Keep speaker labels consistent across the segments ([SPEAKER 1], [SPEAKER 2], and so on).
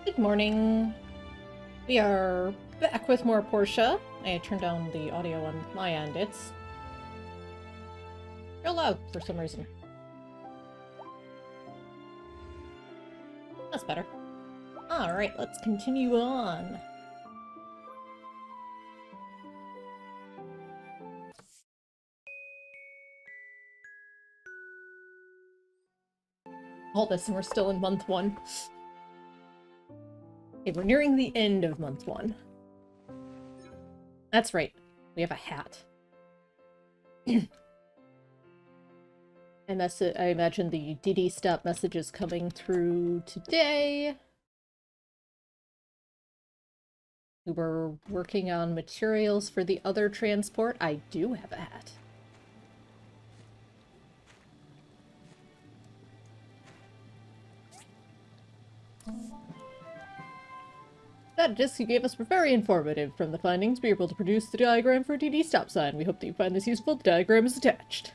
[SPEAKER 1] Good morning. We are back with more Portia. I turned down the audio on my end. It's real loud for some reason. That's better. Alright, let's continue on. All this and we're still in month 1. Okay, we're nearing the end of month 1. That's right. We have a hat. And that's it. I imagine the DD stop message is coming through today. We were working on materials for the other transport. I do have a hat. That disc you gave us were very informative. From the findings, we were able to produce the diagram for a DD stop sign. We hope that you find this useful. The diagram is attached.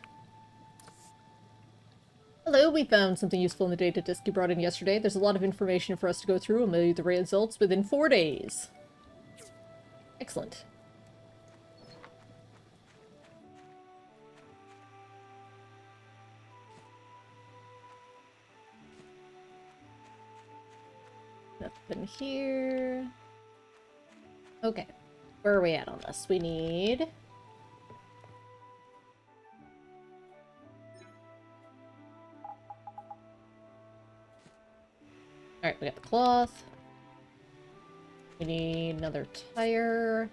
[SPEAKER 1] Hello, we found something useful in the data disk you brought in yesterday. There's a lot of information for us to go through and we'll mail you the results within 4 days. Excellent. Nothing here. Okay. Where are we at on this? We need... Alright, we got the cloth. We need another tire.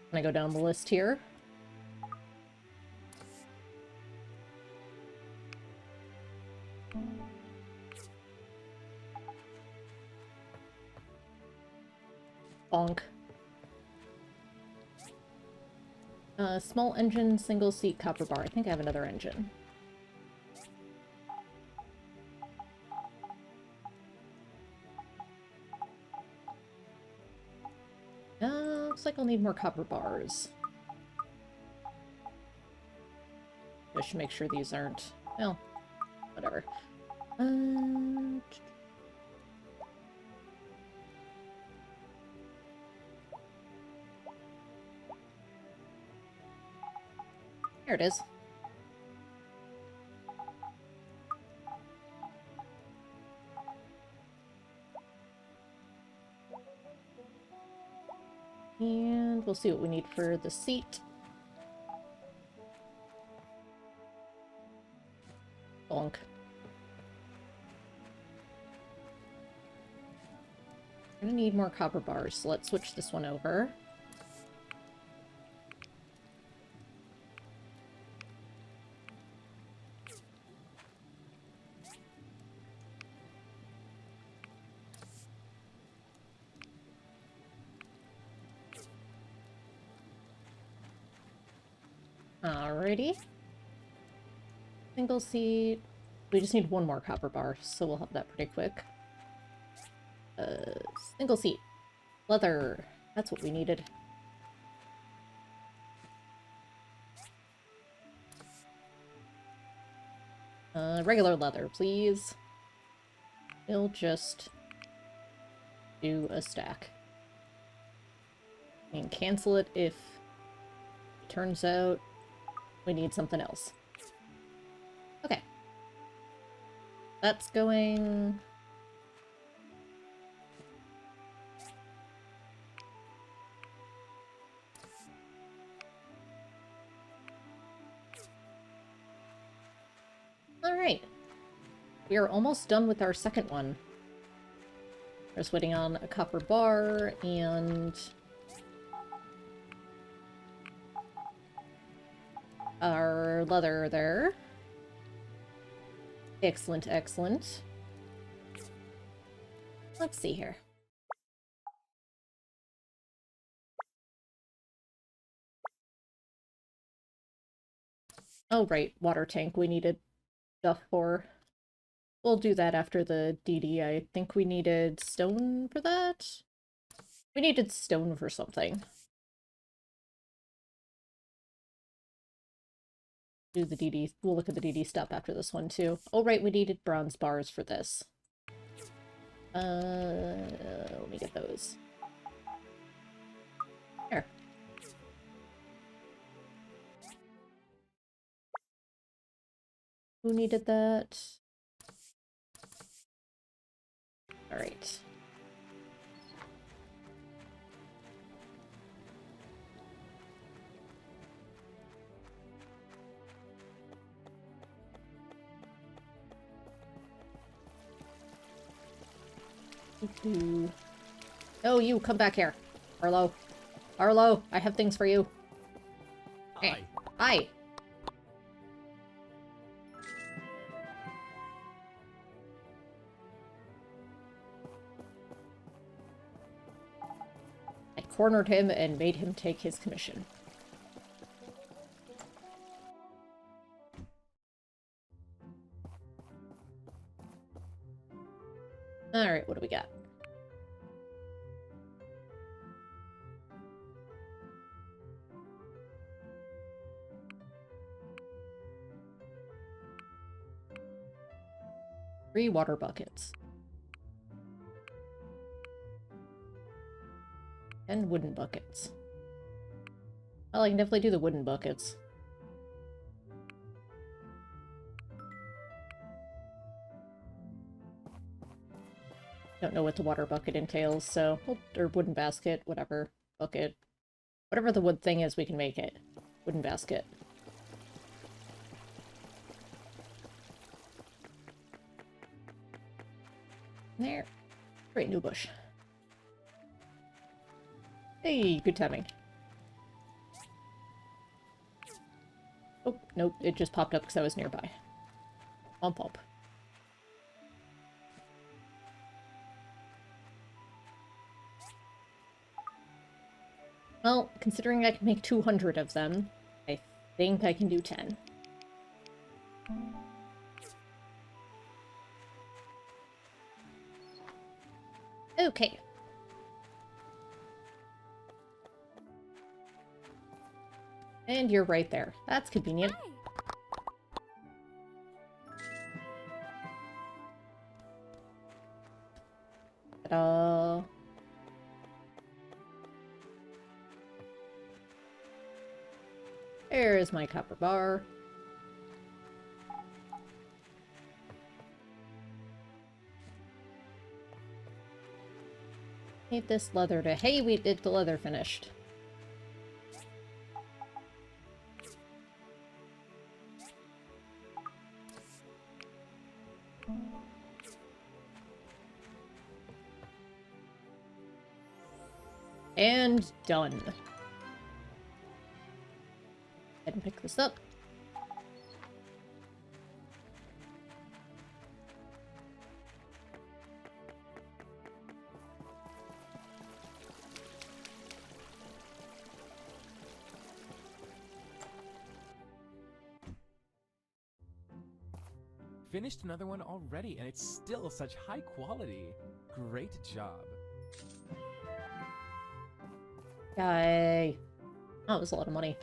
[SPEAKER 1] Can I go down the list here? Bonk. Small engine, single seat, copper bar. I think I have another engine. Looks like I'll need more copper bars. I should make sure these aren't... well, whatever. Here it is. And we'll see what we need for the seat. Bonk. I'm gonna need more copper bars, so let's switch this one over. Alrighty. Single seat. We just need one more copper bar, so we'll have that pretty quick. Single seat. Leather. That's what we needed. Regular leather, please. We'll just do a stack. And cancel it if it turns out we need something else. Okay. That's going... Alright. We are almost done with our second one. We're just waiting on a copper bar and... our leather there. Excellent, excellent. Let's see here. Oh, right. Water tank we needed stuff for. We'll do that after the DD. I think we needed stone for that? We needed stone for something. do the DD. We'll look at the DD stuff after this one too. Oh right, we needed bronze bars for this. Let me get those. There. Who needed that? All right. Oh, you, come back here. Arlo. Arlo, I have things for you. Hey. Hi. I cornered him and made him take his commission. Alright, what do we got? Three water buckets. And wooden buckets. Well, I can definitely do the wooden buckets. Don't know what the water bucket entails, so... Or wooden basket, whatever. Bucket. Whatever the wood thing is, we can make it. Wooden basket. There. Great new bush. Hey, good timing. Oh, nope, it just popped up because I was nearby. Womp womp. Well, considering I can make 200 of them, I think I can do 10. Okay. And you're right there. That's convenient. Ta-da. There's my copper bar. Need this leather to... Hey, we did the leather finished. And done. Go ahead and pick this up.
[SPEAKER 2] Finished another one already, and it's still such high quality. Great job.
[SPEAKER 1] Yay. That was a lot of money.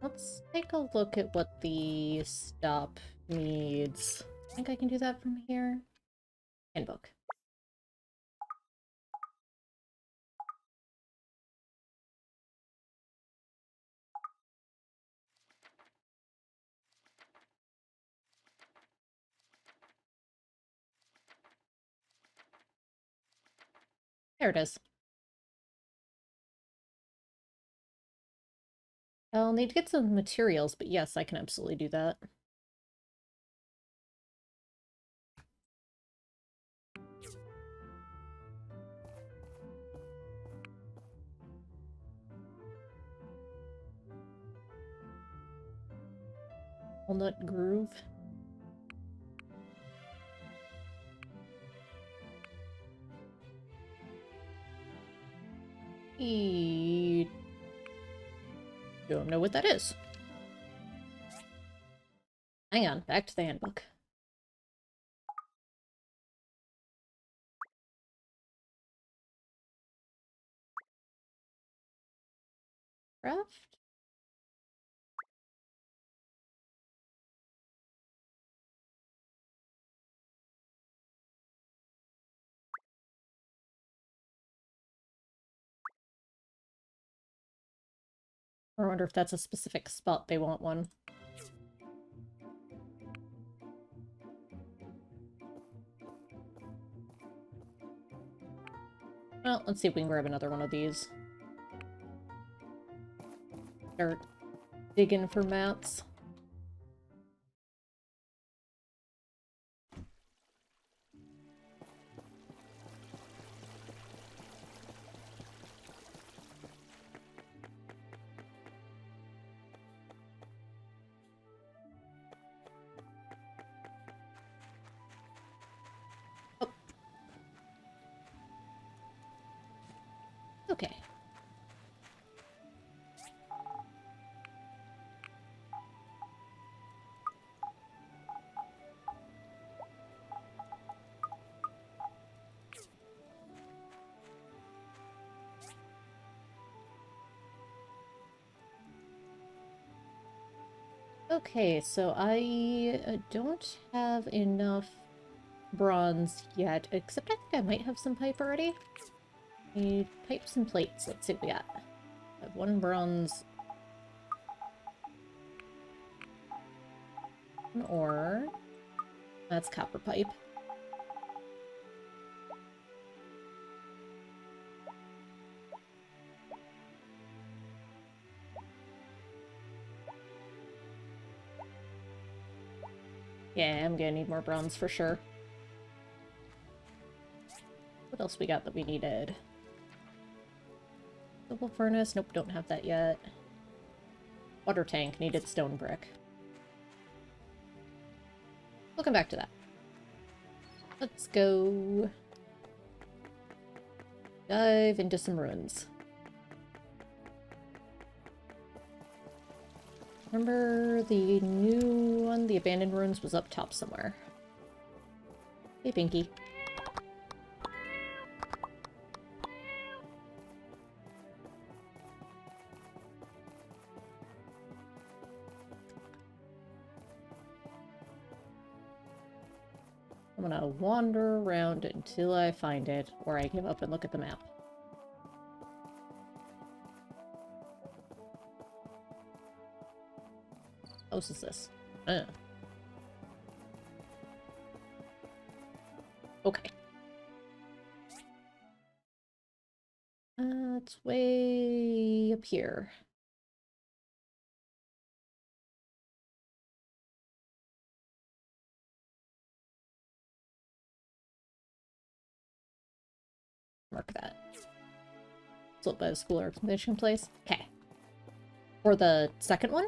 [SPEAKER 1] Let's take a look at what the stop needs. I think I can do that from here. Handbook. There it is. I'll need to get some materials, but yes, I can absolutely do that. Walnut Groove. Don't know what that is. Hang on, back to the handbook. Craft? Or I wonder if that's a specific spot they want one. Well, let's see if we can grab another one of these. Start digging for mats. Oh. Okay. Okay, so I don't have enough bronze yet, except I think I might have some pipe already. Need pipes and plates. Let's see what we got. I have one bronze. An ore. That's copper pipe. Yeah, I'm gonna need more bronze for sure. What else we got that we needed? Double furnace. Nope, don't have that yet. Water tank. Needed stone brick. We'll come back to that. Let's go dive into some ruins. Remember the new one, the abandoned ruins, was up top somewhere. Hey, Pinky. I'm gonna wander around until I find it, or I give up and look at the map. How close is this? Okay. It's way up here. Mark that. Split by the school or exclamation place. Okay. For the second one?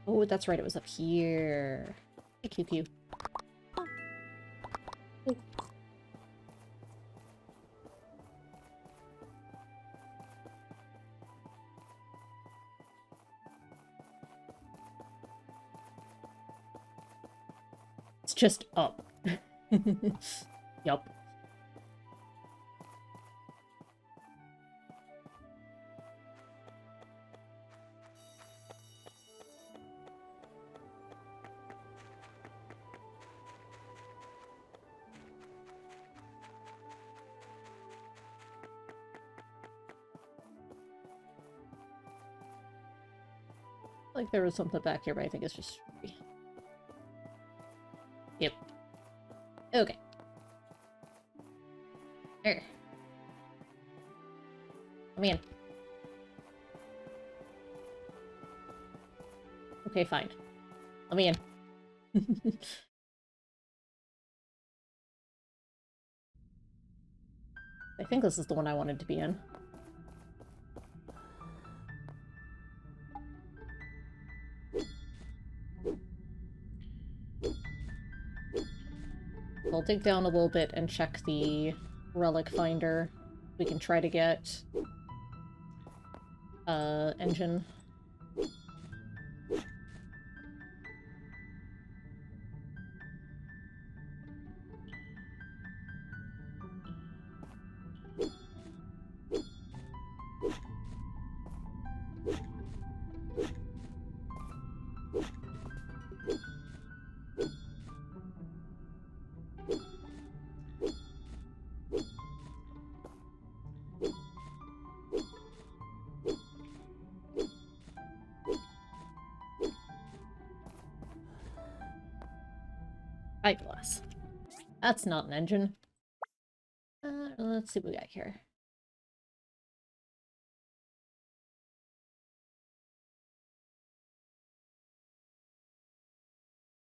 [SPEAKER 1] Oh, that's right, it was up here. Hey, QQ. Oh. Oh. It's just up. Yup. Like there was something back here, but I think it's just... Yep. Okay. There. Come in. Okay, fine. Let me in. I think this is the one I wanted to be in. I'll dig down a little bit and check the relic finder. We can try to get engine. Eyeglass. That's not an engine. Let's see what we got here.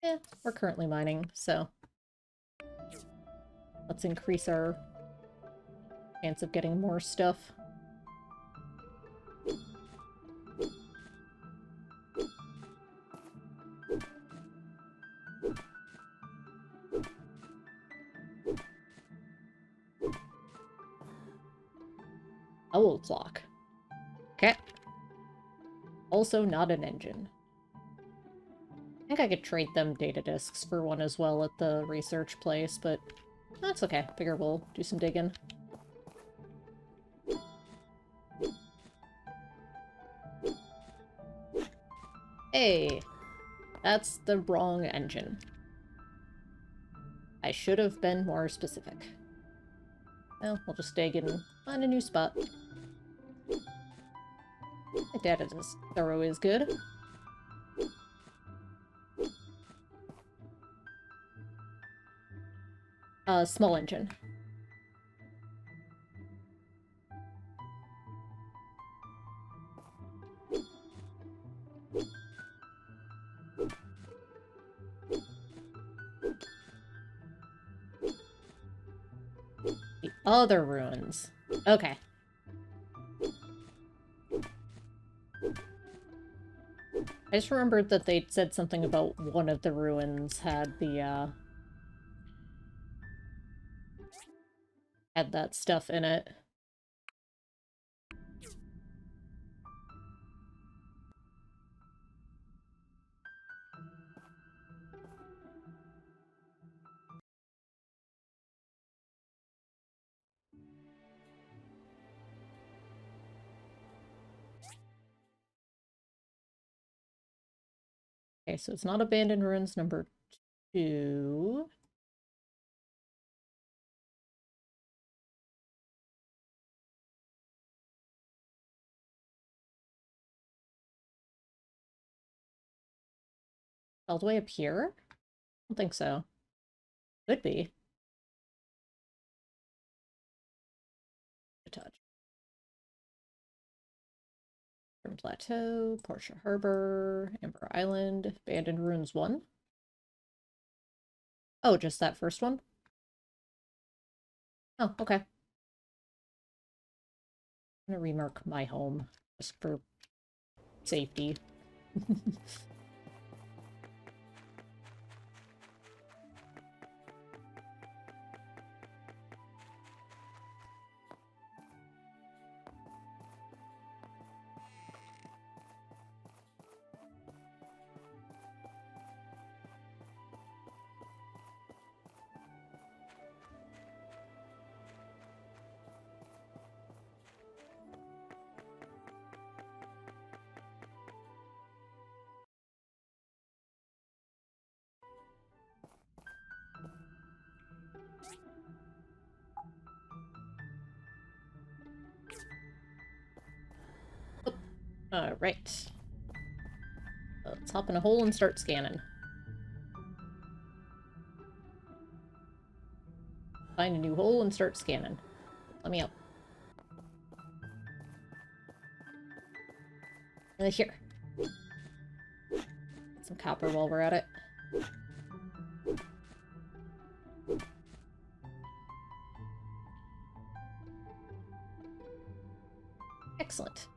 [SPEAKER 1] Yeah, we're currently mining, so let's increase our chance of getting more stuff. Owl clock. Okay. Also not an engine. I think I could trade them data discs for one as well at the research place, but that's okay. Figure we'll do some digging. Hey! That's the wrong engine. I should have been more specific. Well, we'll just dig and find a new spot. The data disc are always good. Small engine. The other ruins. Okay. I just remembered that they'd said something about one of the ruins had the, had that stuff in it. Okay, so it's not abandoned ruins number 2. All the way up here? I don't think so. Could be. A touch. Plateau, Portia Harbor, Ember Island, Abandoned Ruins 1. Oh, just that first one? Oh, okay. I'm gonna remark my home, just for safety. Alright. Let's hop in a hole and start scanning. Find a new hole and start scanning. Let me up. Here. Get some copper while we're at it. Excellent.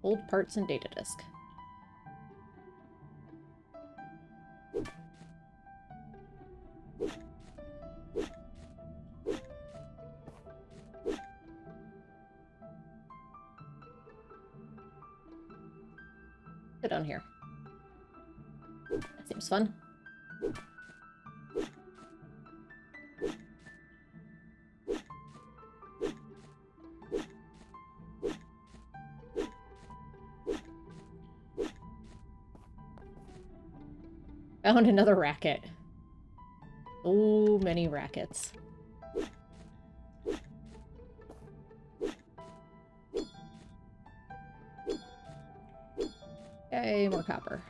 [SPEAKER 1] Old parts and data disk. Go down here. That seems fun. Found another racket. So many rackets. Yay, more copper.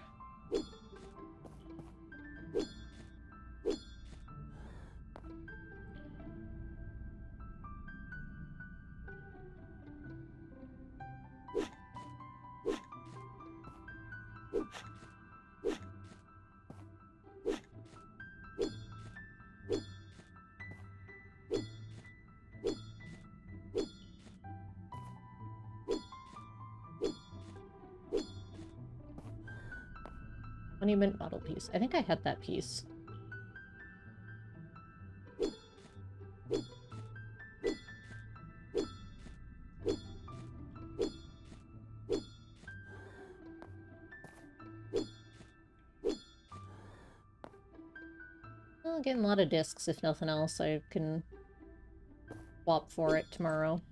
[SPEAKER 1] Monument model piece. I think I had that piece. Well, getting a lot of discs, if nothing else. I can swap for it tomorrow.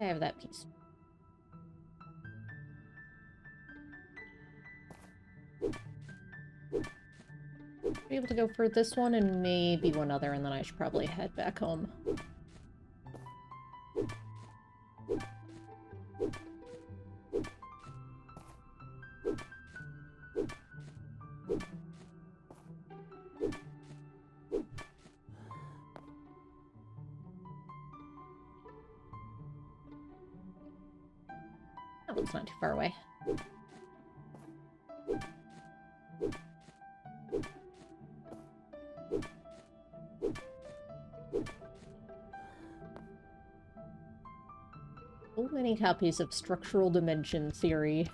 [SPEAKER 1] I have that piece. Be able to go for this one and maybe one other, and then I should probably head back home. That one's not too far away. So many copies of Structural Dimension Theory.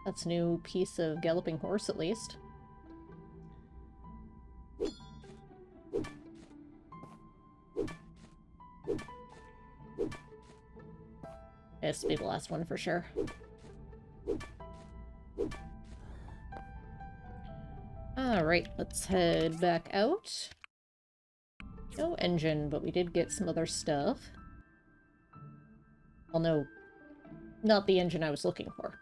[SPEAKER 1] That's a new piece of Galloping Horse, at least. This will be the last one for sure. Alright, let's head back out. No engine, but we did get some other stuff. Well, no, not the engine I was looking for.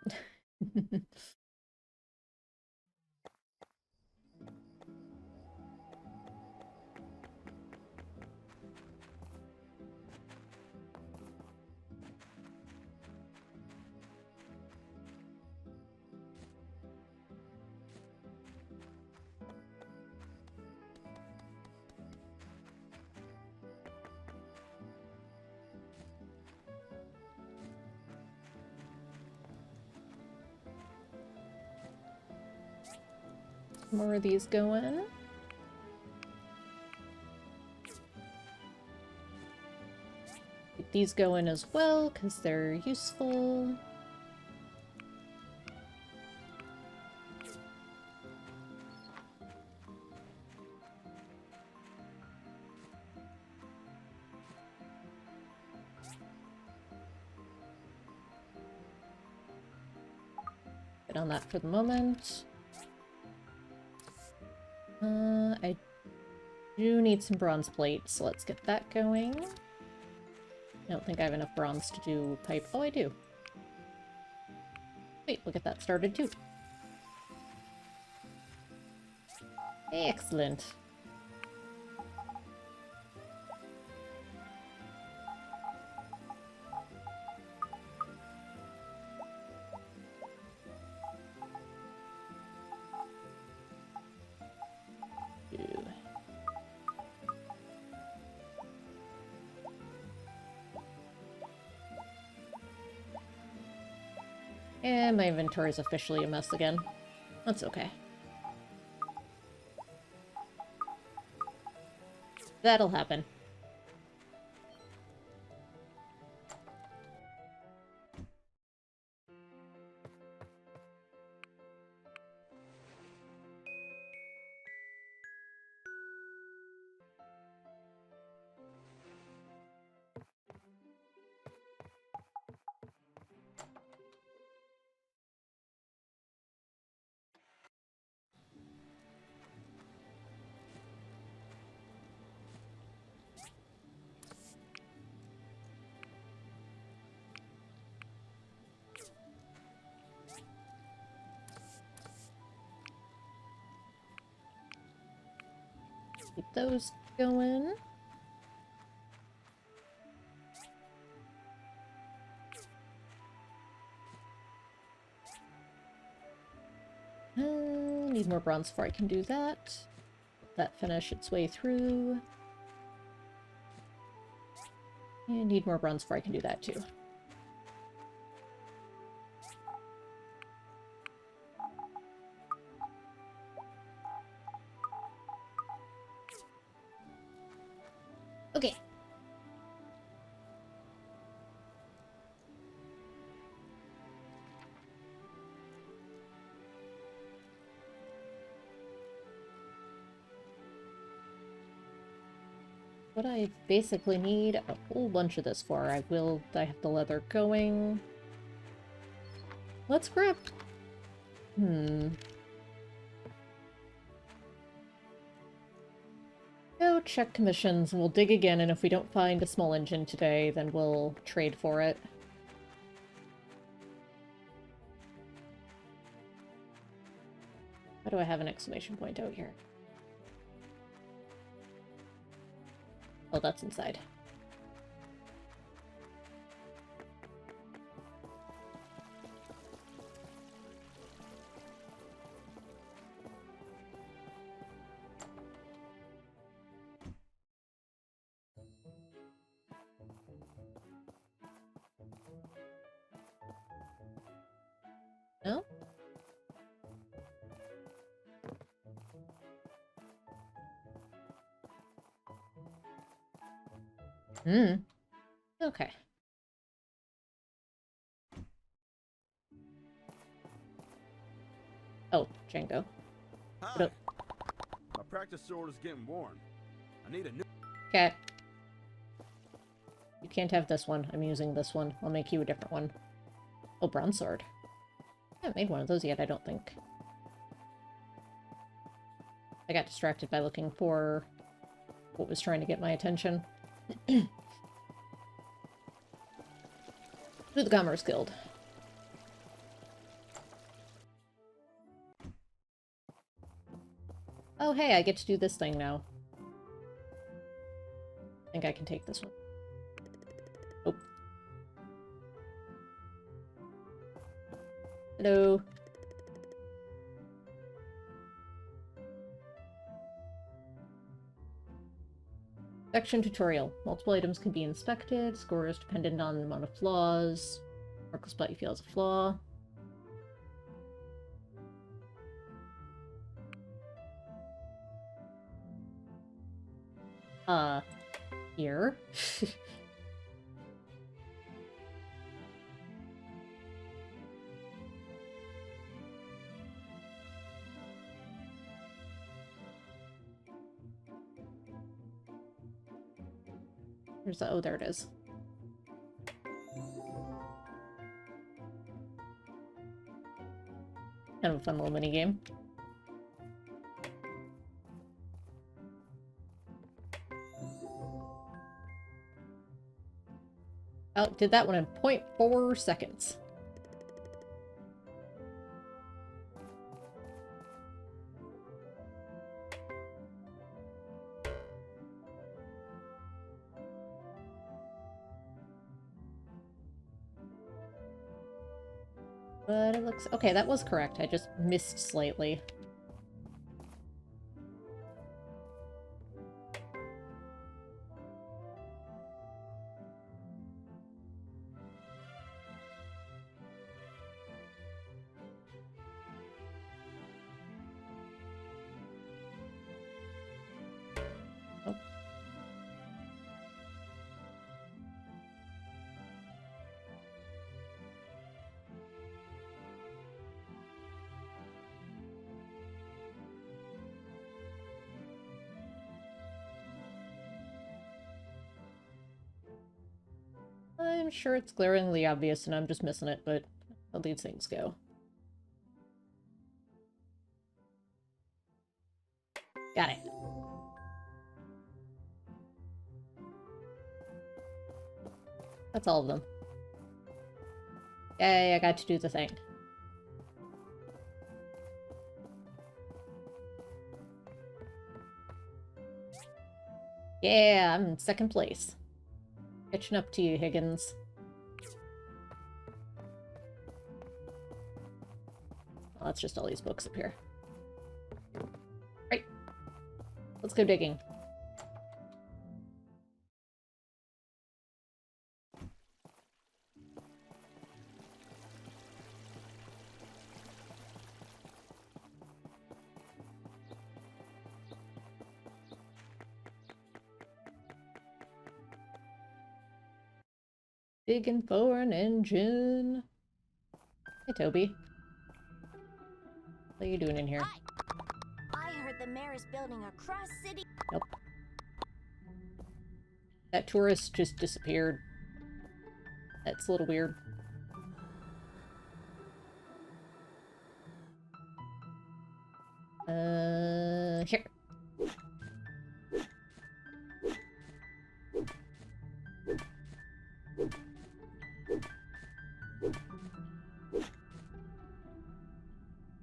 [SPEAKER 1] More of these going. Keep these going as well, because they're useful. Get on that for the moment. I do need some bronze plates, so let's get that going. I don't think I have enough bronze to do pipe. Oh, I do. Wait, we'll get that started too. Excellent. And my inventory is officially a mess again. That's okay. That'll happen. Keep those going. Need more bronze before I can do that. Let that finish its way through. And need more bronze before I can do that too. Okay. What I basically need a whole bunch of this for. I have the leather going. Let's grab... Go check commissions, and we'll dig again, and if we don't find a small engine today, then we'll trade for it. How do I have an exclamation point out here? Oh, that's inside. No? Okay. Oh, Django.
[SPEAKER 3] Hi. My practice sword is getting worn. I need a new...
[SPEAKER 1] Okay. You can't have this one. I'm using this one. I'll make you a different one. Oh, bronze sword. I haven't made one of those yet, I don't think. I got distracted by looking for what was trying to get my attention. To the Commerce Guild. Oh, hey, I get to do this thing now. I think I can take this one. Oh. Hello. Section tutorial. Multiple items can be inspected. Score is dependent on the amount of flaws. Markle spot you feel is a flaw. Here. Where's the... Oh, there it is. Kind of a fun little minigame. Oh, did that one in 0.4 seconds. But it looks... Okay, that was correct. I just missed slightly. Oh. I'm sure it's glaringly obvious and I'm just missing it, but how these things go. Got it. That's all of them. Yay, I got to do the thing. Yeah, I'm in second place. Catching up to you, Higgins. Oh, that's just all these books up here. Right. Let's go digging. Digging for an engine. Hey, Toby. What are you doing in here?
[SPEAKER 4] Hi. I heard the mayor is building a cross-city.
[SPEAKER 1] Nope. That tourist just disappeared. That's a little weird. Here.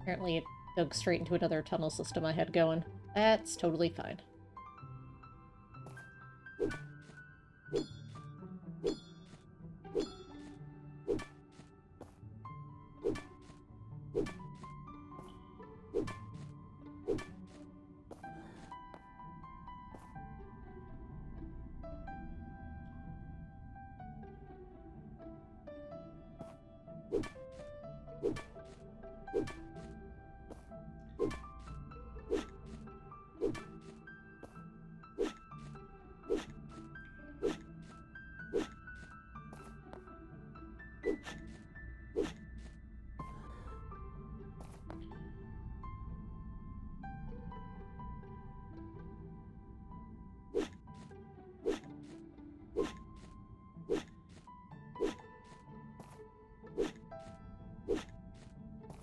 [SPEAKER 1] Apparently it dug straight into another tunnel system I had going. That's totally fine.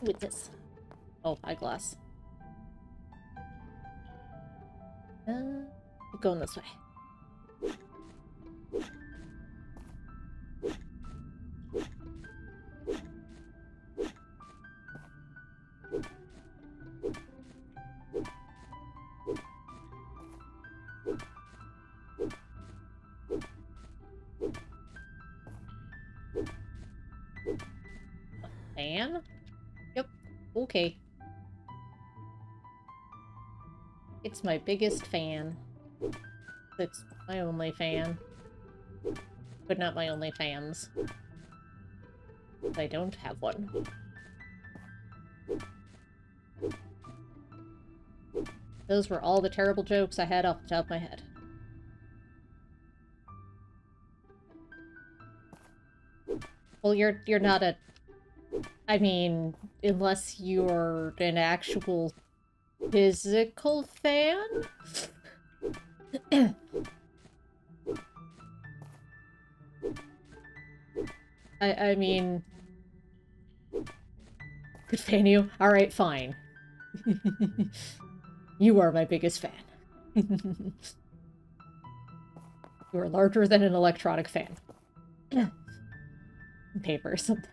[SPEAKER 1] What's this? Oh, eyeglass. Keep going this way. Fan? Yep. Okay. It's my biggest fan. It's my only fan. But not my only fans. I don't have one. Those were all the terrible jokes I had off the top of my head. Well, you're not a... I mean, unless you're an actual physical fan? I mean... Could fan you? Alright, fine. You are my biggest fan. You are larger than an electronic fan. Paper or something.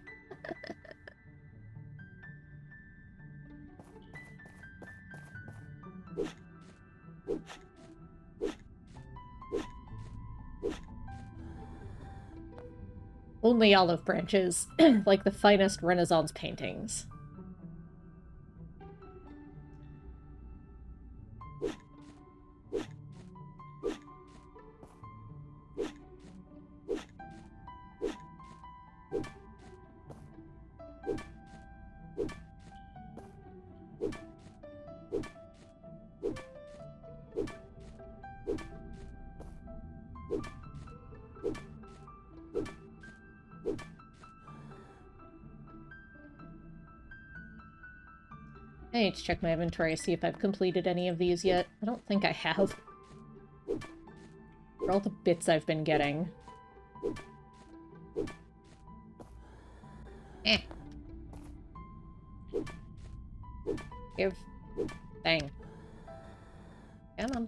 [SPEAKER 1] Only olive branches, like the finest Renaissance paintings. I need to check my inventory, see if I've completed any of these yet. I don't think I have. For all the bits I've been getting. Eh. Give. Dang. Come on.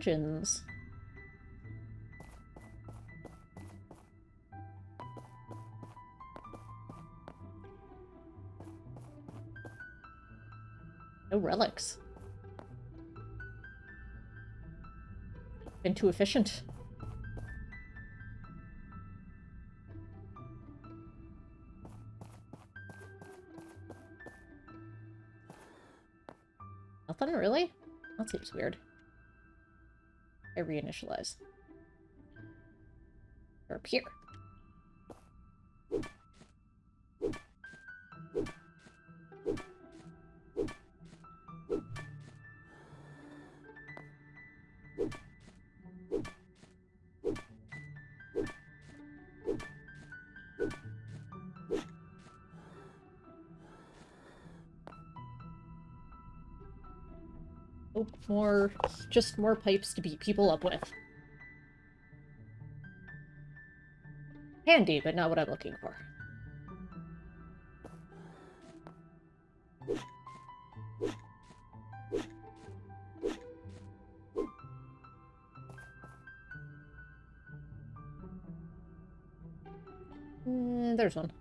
[SPEAKER 1] engines. No relics. Been too efficient. Nothing really? That seems weird. I reinitialize. Or up here. Oh, just more pipes to beat people up with. Handy, but not what I'm looking for. There's one.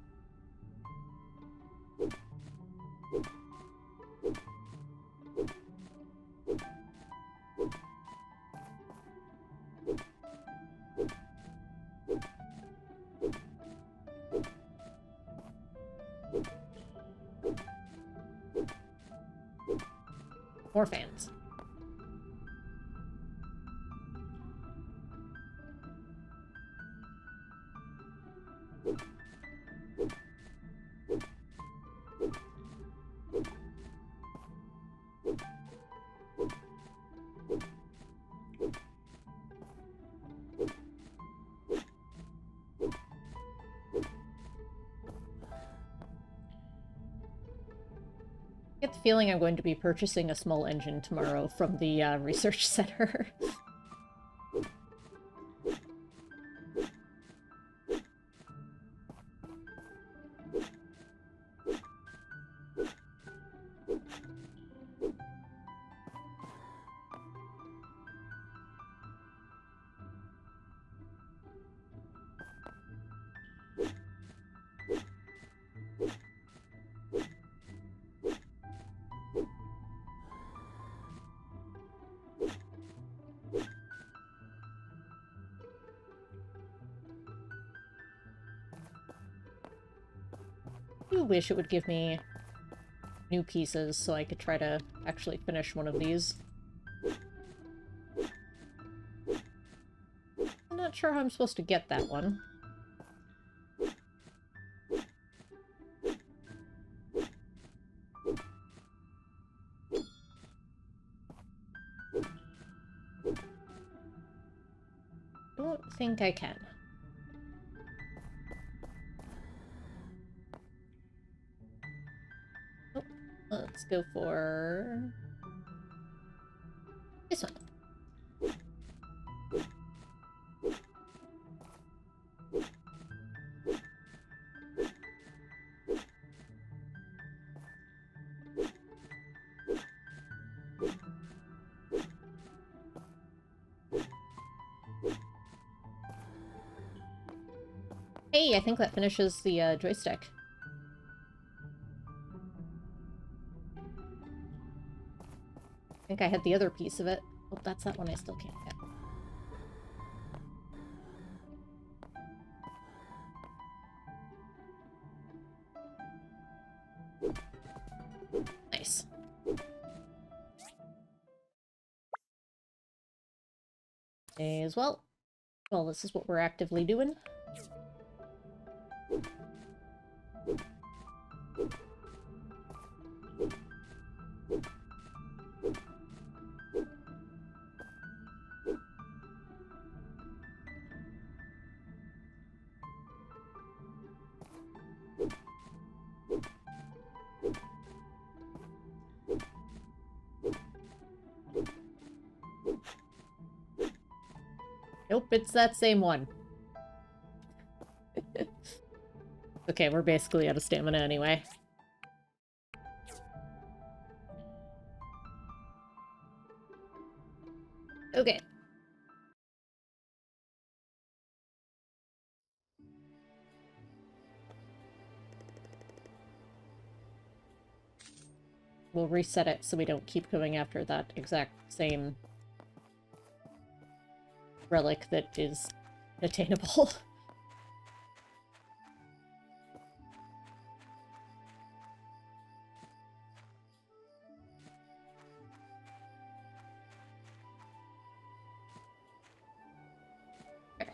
[SPEAKER 1] More fans. I get the feeling I'm going to be purchasing a small engine tomorrow from the research center. I wish it would give me new pieces so I could try to actually finish one of these. I'm not sure how I'm supposed to get that one. Don't think I can. Let's go for this one. Hey, I think that finishes the joystick. I think I had the other piece of it. Oh, that's that one I still can't get. Nice. May as well. Well, this is what we're actively doing. Nope, it's that same one. Okay, we're basically out of stamina anyway. Okay, we'll reset it so we don't keep going after that exact same relic that is attainable. Okay.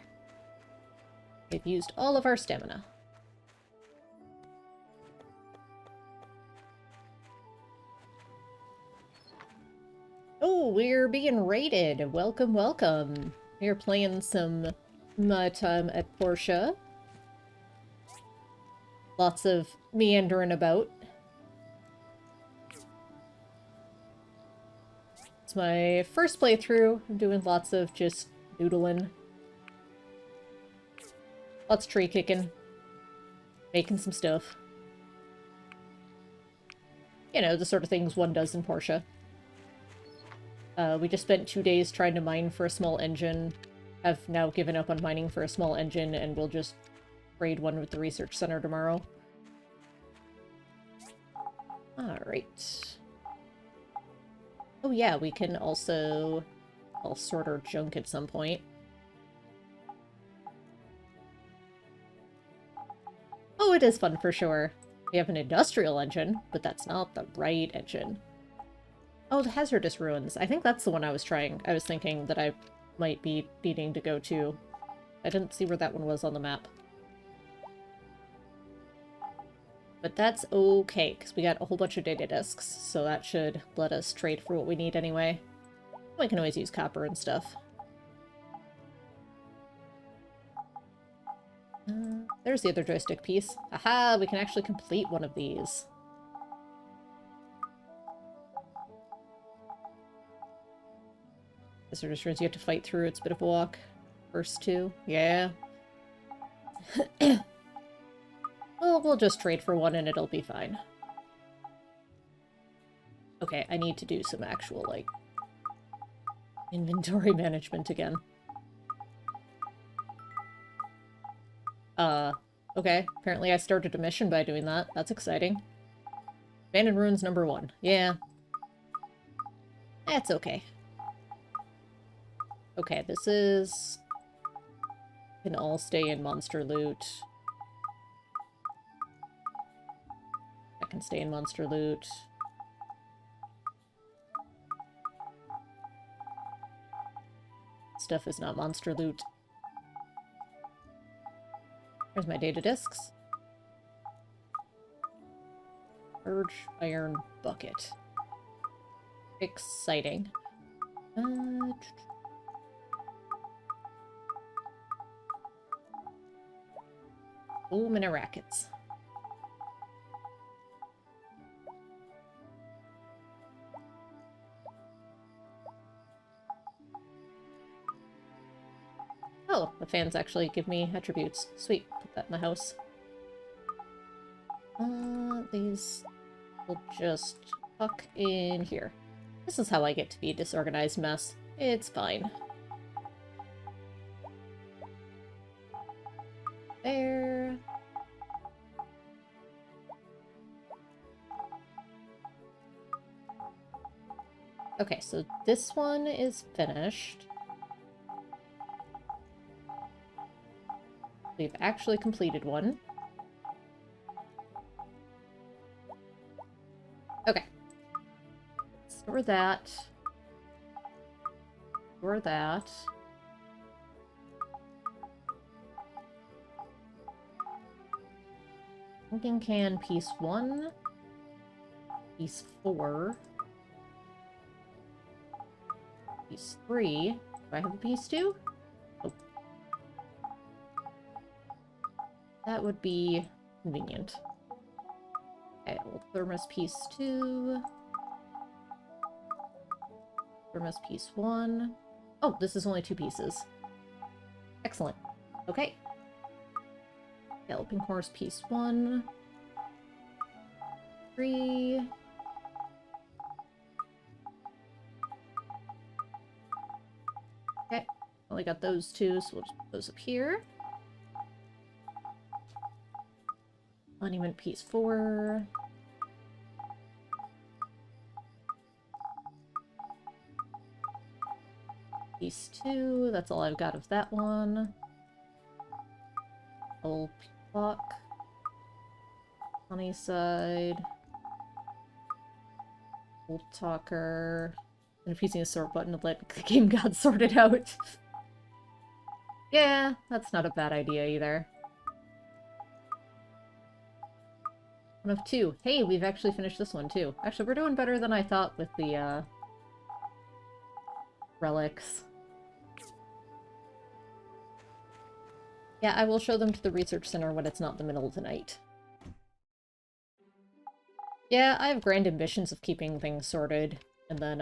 [SPEAKER 1] We've used all of our stamina. Oh, we're being raided. Welcome, welcome. We're playing some My Time at Portia. Lots of meandering about. It's my first playthrough. I'm doing lots of just doodling. Lots of tree kicking. Making some stuff. You know, the sort of things one does in Portia. We just spent 2 days trying to mine for a small engine. Have now given up on mining for a small engine, and we'll just raid one with the research center tomorrow. Alright. Oh yeah, we can also... I'll sort our junk at some point. Oh, it is fun for sure. We have an industrial engine, but that's not the right engine. Oh, the Hazardous Ruins. I think that's the one I was trying. I was thinking that I might be needing to go to. I didn't see where that one was on the map. But that's okay, because we got a whole bunch of data disks, so that should let us trade for what we need anyway. We can always use copper and stuff. There's the other joystick piece. Aha! We can actually complete one of these. Hazardous Ruins you have to fight through. It's a bit of a walk. First two. Yeah. Well, we'll just trade for one and it'll be fine. Okay, I need to do some actual, like, inventory management again. Okay. Apparently I started a mission by doing that. That's exciting. Abandoned Ruins #1. Yeah. That's okay. Okay, this is... Can all stay in Monster Loot. I can stay in Monster Loot. Stuff is not Monster Loot. There's my data disks. Urge Iron Bucket. Exciting. Oh, many rackets. Oh, the fans actually give me attributes. Sweet. Put that in the house. These will just tuck in here. This is how I get to be a disorganized mess. It's fine. There. Okay, so this one is finished. We've actually completed one. Okay. Store that. Store that. Pumpkin can piece 1. Piece 4. Piece 3. Do I have a piece 2? Oh. That would be convenient. Okay, old thermos piece 2. Thermos piece 1. Oh, this is only 2 pieces. Excellent. Okay. Galloping horse piece 1. 3. Okay. Only got those 2, so we'll just put those up here. Monument piece 4. Piece 2, that's all I've got of that one. Old Peacock. Honeyside. Old Talker. And if using a sort button to let the game god sort it out. Yeah, that's not a bad idea either. One of 2. Hey, we've actually finished this one too. Actually, we're doing better than I thought with the, relics. Yeah, I will show them to the research center when it's not the middle of the night. Yeah, I have grand ambitions of keeping things sorted, and then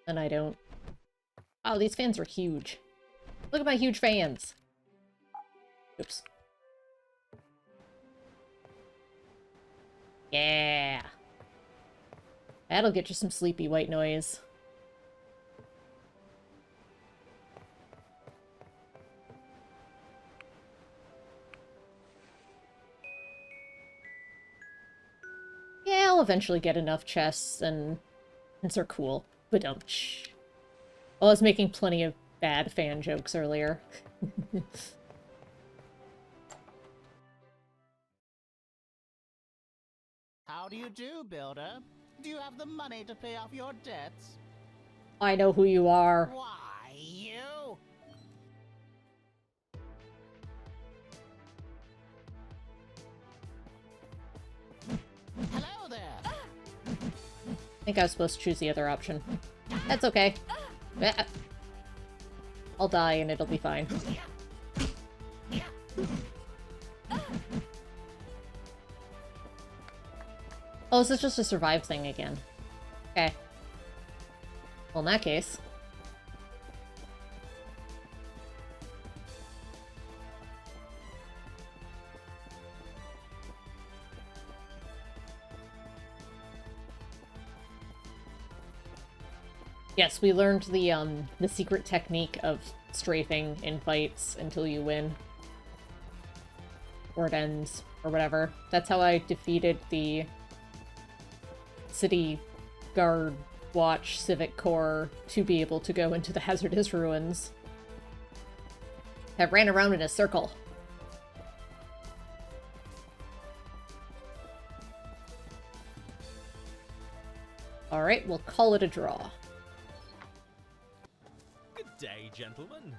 [SPEAKER 1] I don't. Oh, these fans are huge. Look at my huge fans! Oops. Yeah! That'll get you some sleepy white noise. Yeah, I'll eventually get enough chests, and they're cool. But don't. Shh. I was making plenty of bad fan jokes earlier.
[SPEAKER 5] How do you do, builder? Do you have the money to pay off your debts?
[SPEAKER 1] I know who you are.
[SPEAKER 5] Why, you? Hello there!
[SPEAKER 1] I think I was supposed to choose the other option. That's okay. I'll die and it'll be fine. Oh, is this just a survive thing again? Okay. Well, in that case... Yes, we learned the secret technique of strafing in fights until you win. Or it ends, or whatever. That's how I defeated the City Guard Watch Civic Corps to be able to go into the Hazardous Ruins. I ran around in a circle. Alright, we'll call it a draw.
[SPEAKER 2] Good day, gentlemen.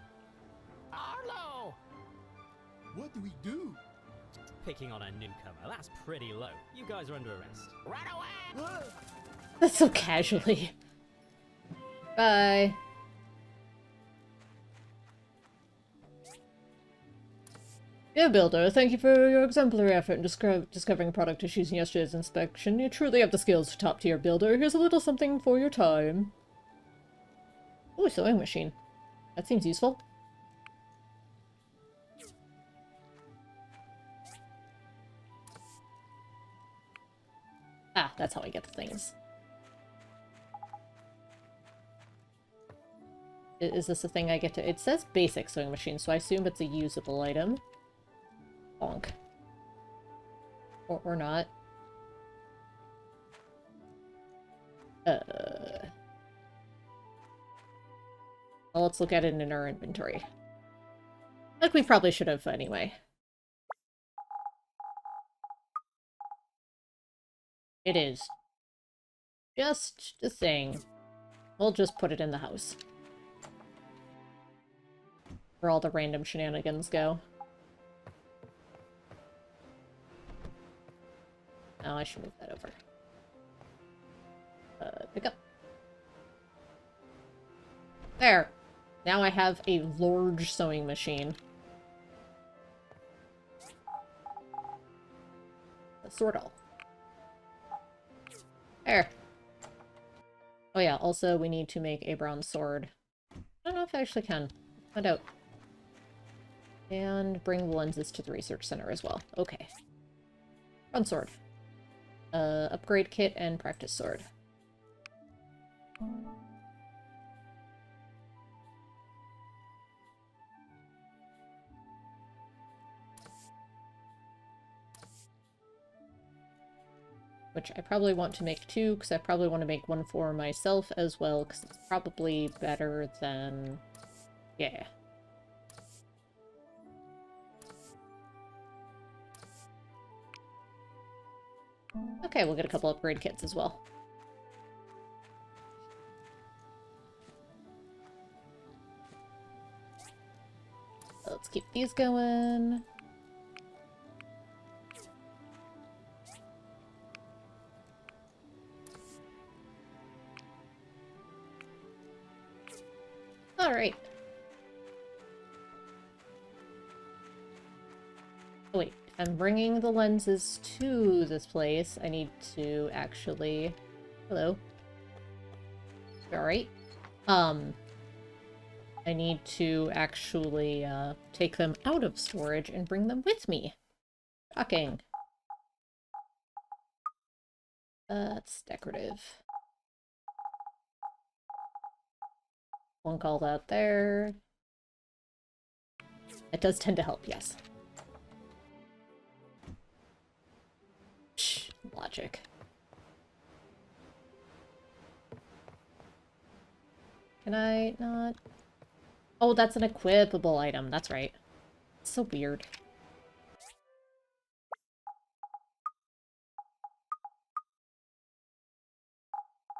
[SPEAKER 5] Arlo!
[SPEAKER 3] What do we do?
[SPEAKER 6] Picking on a newcomer, that's pretty low. You guys are under arrest.
[SPEAKER 5] Run away!
[SPEAKER 1] That's so casually. Bye. Dear Builder, thank you for your exemplary effort in discovering product issues in yesterday's inspection. You truly have the skills for top-tier builder. Here's a little something for your time. Ooh, sewing machine. That seems useful. Ah, that's how I get the things. Is this a thing I get to... It says basic sewing machine, so I assume it's a usable item. Bonk. Or not. Well, let's look at it in our inventory. Like we probably should have anyway. It is. Just a thing. We'll just put it in the house. Where all the random shenanigans go. Oh, I should move that over. Pick up. There! Now I have a large sewing machine. A sword all. There. Oh yeah, also we need to make a bronze sword. I don't know if I actually can. Find out. And bring the lenses to the research center as well. Okay. Bronze sword. Upgrade kit and practice sword. which I probably want to make 2, because I probably want to make 1 for myself as well, because it's probably better than... yeah. Okay, we'll get a couple upgrade kits as well. Let's keep these going. All right. Oh, wait. If I'm bringing the lenses to this place, I need to actually... hello. All right. I need to actually take them out of storage and bring them with me. Shocking. That's decorative. One called out there. It does tend to help, yes. Shh, logic. Can I not? Oh, that's an equipable item. That's right. It's so weird.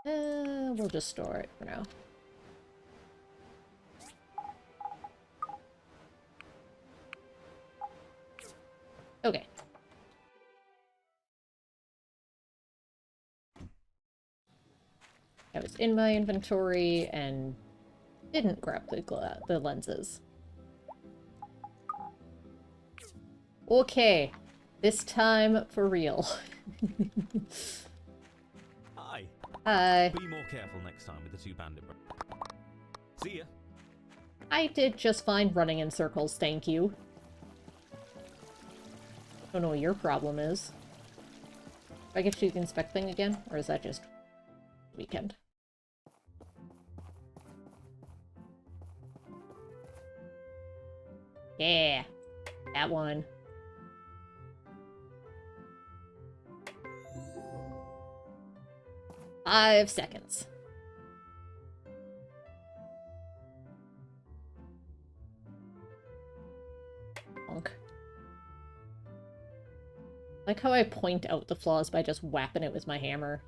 [SPEAKER 1] We'll just store it for now. Okay. I was in my inventory and didn't grab the lenses. Okay. This time for real.
[SPEAKER 6] Hi.
[SPEAKER 1] Hi.
[SPEAKER 6] Be more careful next time with the 2 bandit bros. See ya.
[SPEAKER 1] I did just fine running in circles, thank you. Don't know what your problem is. Do I get to do the inspect thing again? Or is that just weekend? Yeah, that one. Five seconds. Bonk. Like how I point out the flaws by just whapping it with my hammer.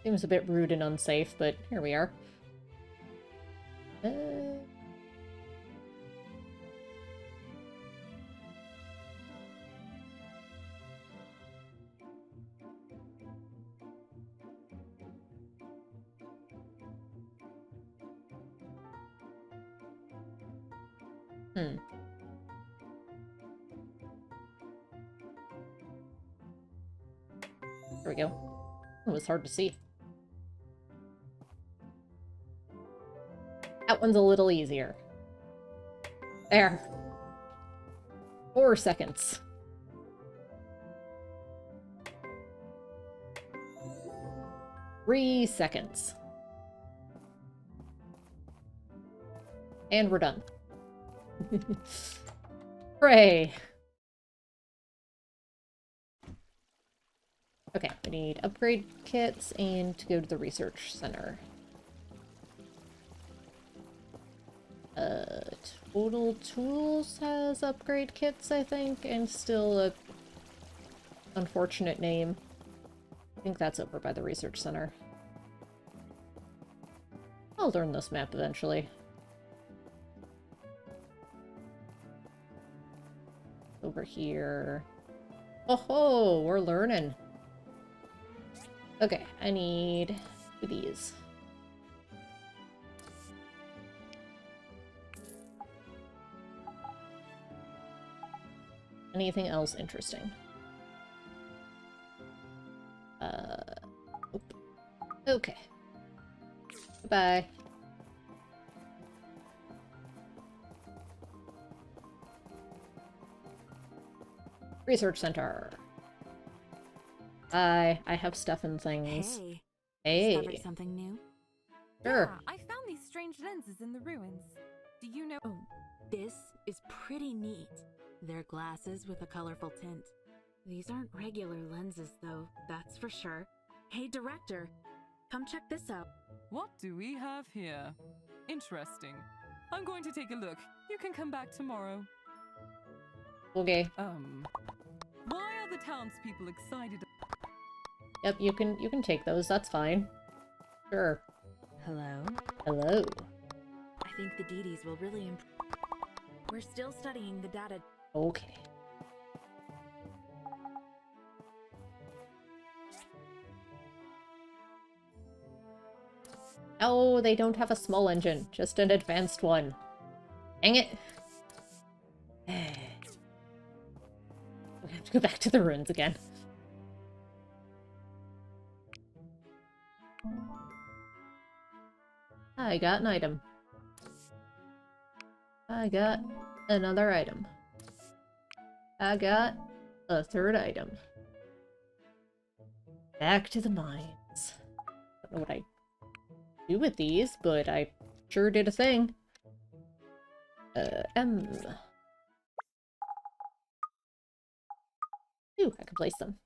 [SPEAKER 1] Seems a bit rude and unsafe, but here we are. There we go. It was hard to see. That one's a little easier. There. 4 seconds. Three seconds. And we're done. Hooray! Okay, we need upgrade kits and to go to the research center. Total Tools has upgrade kits, I think, and still a unfortunate name. I think that's over by the research center. I'll learn this map eventually. Over here. Oh ho, we're learning. Okay, I need these. Anything else interesting? Nope. Okay. Goodbye. Research center. I have stuff and things.
[SPEAKER 7] Hey.
[SPEAKER 1] Hey.
[SPEAKER 7] Discovered something new?
[SPEAKER 1] Sure.
[SPEAKER 7] Yeah, I found these strange lenses in the ruins. Do you know? Oh, this is pretty neat. They're glasses with a colorful tint. These aren't regular lenses, though, that's for sure. Hey, director, come check this out.
[SPEAKER 8] What do we have here? Interesting. I'm going to take a look. You can come back tomorrow.
[SPEAKER 1] Okay.
[SPEAKER 8] Why are the townspeople excited?
[SPEAKER 1] Yep, you can take those. That's fine. Sure.
[SPEAKER 7] Hello?
[SPEAKER 1] Hello.
[SPEAKER 7] I think the DDs will really improve. We're still studying the data.
[SPEAKER 1] Okay. Oh, they don't have a small engine, just an advanced one. Dang it. We have to go back to the ruins again. I got an item. I got another item. I got a third item. Back to the mines. Don't know what I do with these, but I sure did a thing. Ooh, I can place them.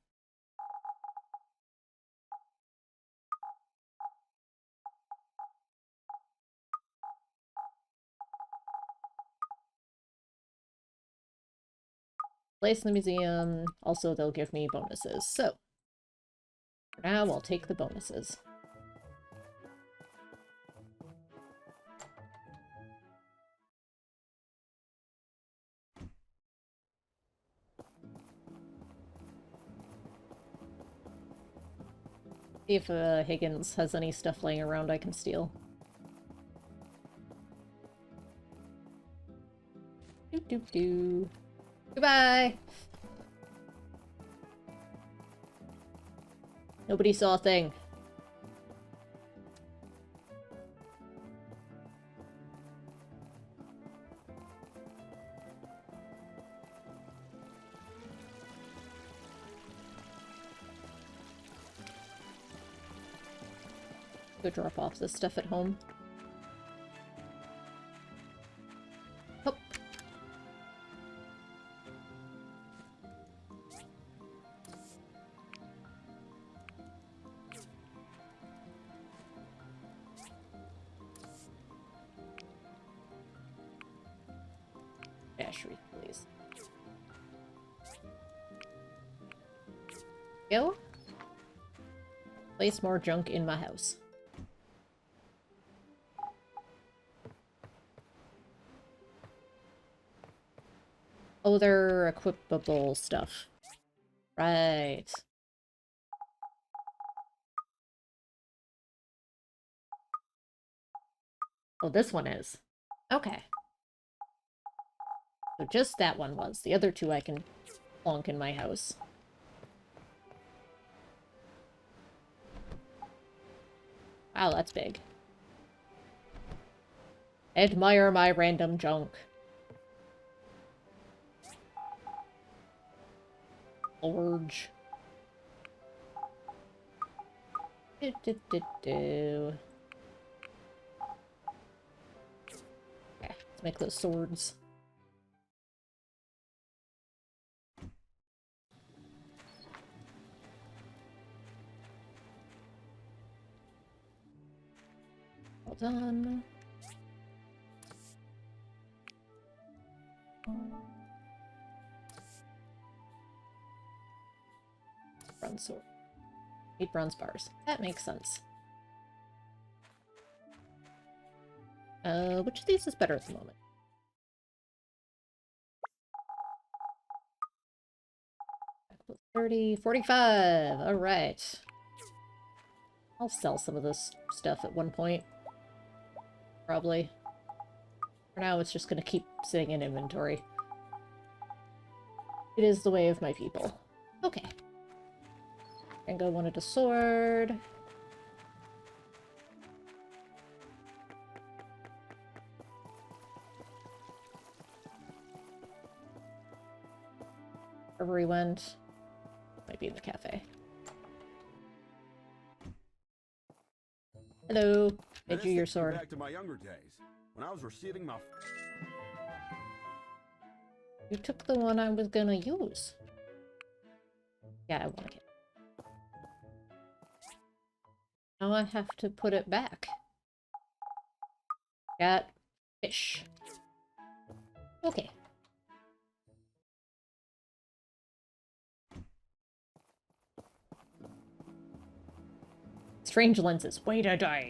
[SPEAKER 1] Place in the museum. Also, they'll give me bonuses. So, for now, I'll take the bonuses. See if Higgins has any stuff laying around I can steal. Doop doop doo. Goodbye! Nobody saw a thing. Go drop off this stuff at home. Hop. Dash wreath, please. Go. Place more junk in my house. Oh, they're equipable stuff. Right. Oh, this one is. Okay. So just that one was. The other two I can plonk in my house. Wow, that's big. Admire my random junk. Forge. Okay, let's make those swords. Well done. Bronze sword. 8 bronze bars. That makes sense. Which of these is better at the moment? 30, 45. All right. I'll sell some of this stuff at one point. Probably. For now, it's just going to keep sitting in inventory. It is the way of my people. Okay. Rango wanted a sword. Wherever he went. Might be in the cafe. Hello. Made you your sword.
[SPEAKER 3] Back to my younger days. when I was receiving my...
[SPEAKER 1] You took the one I was gonna use. Yeah, I want it. Now I have to put it back. Cat, fish. Okay. Strange lenses. Wait a day.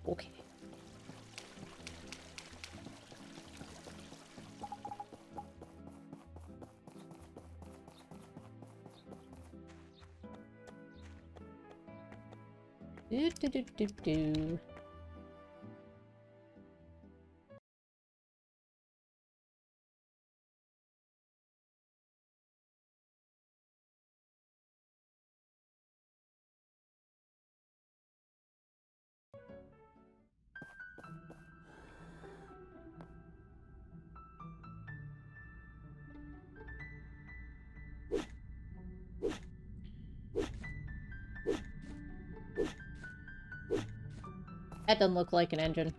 [SPEAKER 1] Okay. Do do do do do. That doesn't look like an engine.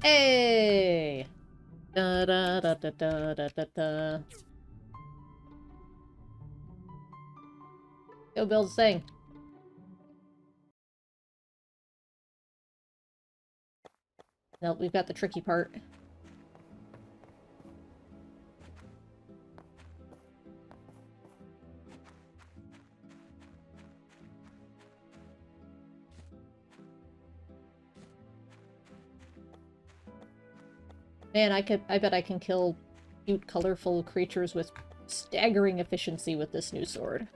[SPEAKER 1] Hey! Da da da da da da da da. Go build a thing. Nope, we've got the tricky part. Man, I bet I can kill cute, colorful creatures with staggering efficiency with this new sword.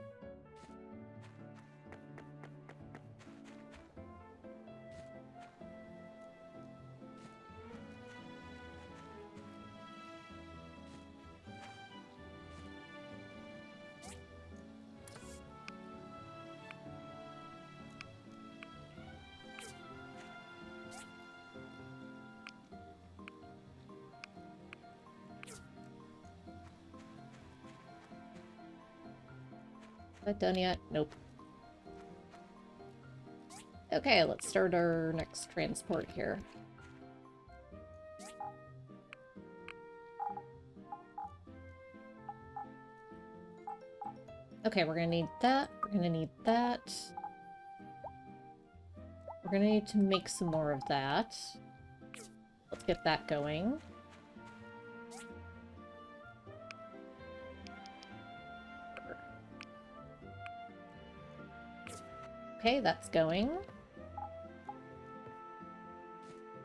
[SPEAKER 1] That done yet? Nope. Okay, let's start our next transport here. Okay, we're gonna need that. We're gonna need that. We're gonna need to make some more of that. Let's get that going. Okay, that's going.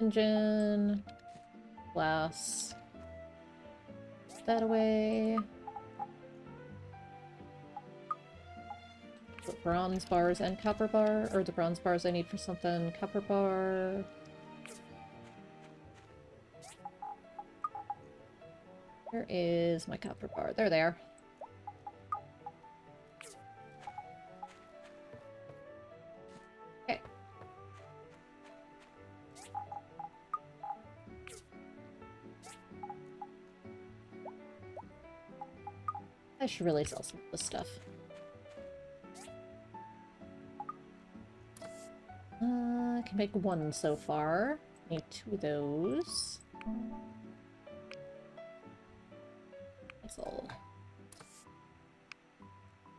[SPEAKER 1] Engine. Glass. Put that away. Put bronze bars and copper bar. Or the bronze bars I need for something. Copper bar. Where is my copper bar? There they are. I should really sell some of this stuff. I can make one so far. Need 2 of those. That's all.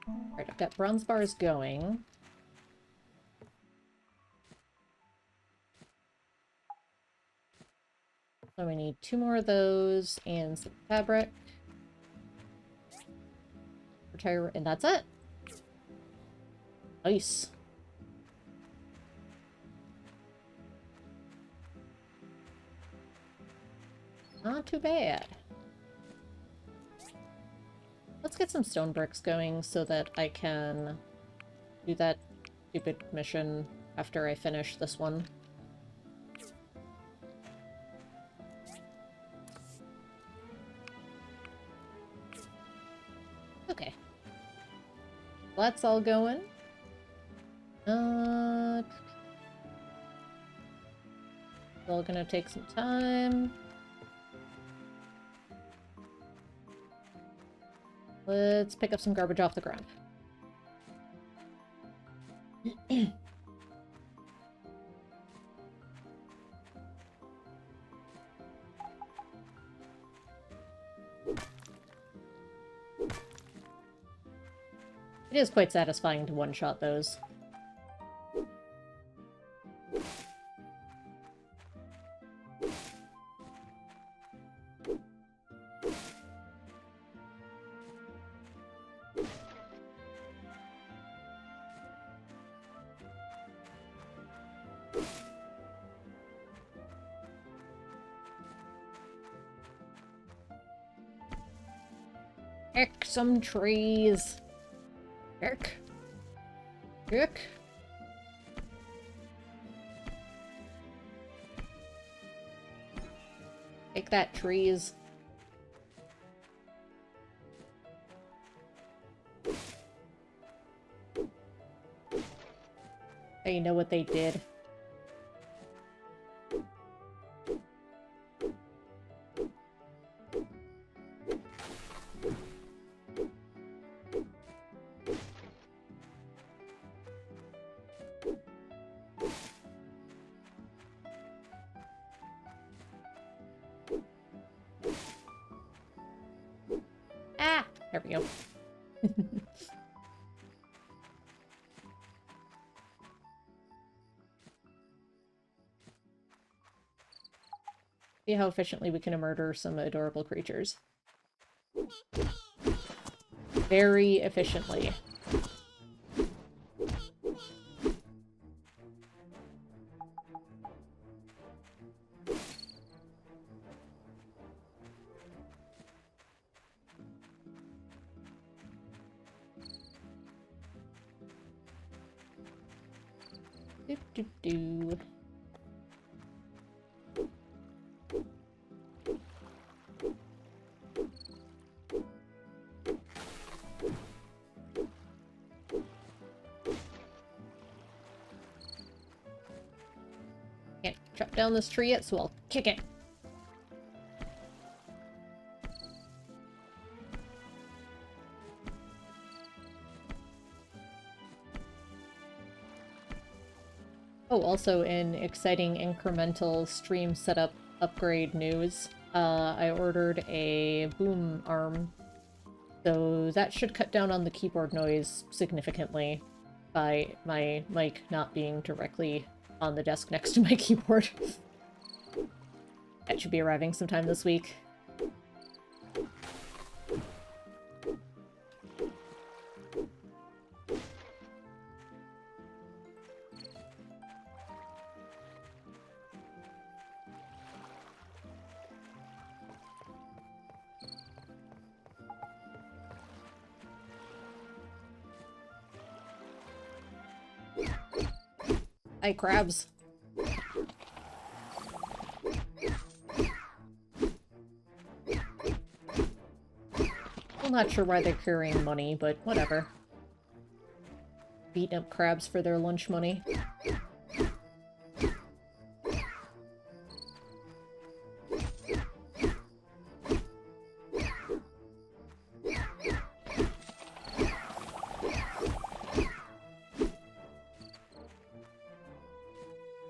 [SPEAKER 1] Alright, I've got bronze bars going. So we need 2 more of those and some fabric. Retire, and that's it. Nice. Not too bad. Let's get some stone bricks going so that I can do that stupid mission after I finish this one. Okay. That's all going. Still gonna take some time. Let's pick up some garbage off the ground. It is quite satisfying to one-shot those. Pick some trees. Pick. Pick. Take that, trees. Oh, you know what they did? Ah! There we go. See how efficiently we can murder some adorable creatures. Very efficiently. Do do do. Can't chop down this tree yet, so I'll kick it. Oh, also in exciting incremental stream setup upgrade news, I ordered a boom arm, so that should cut down on the keyboard noise significantly by my mic not being directly on the desk next to my keyboard. That should be arriving sometime this week. Hi, crabs. I'm not sure why they're carrying money, but whatever. Beating up crabs for their lunch money.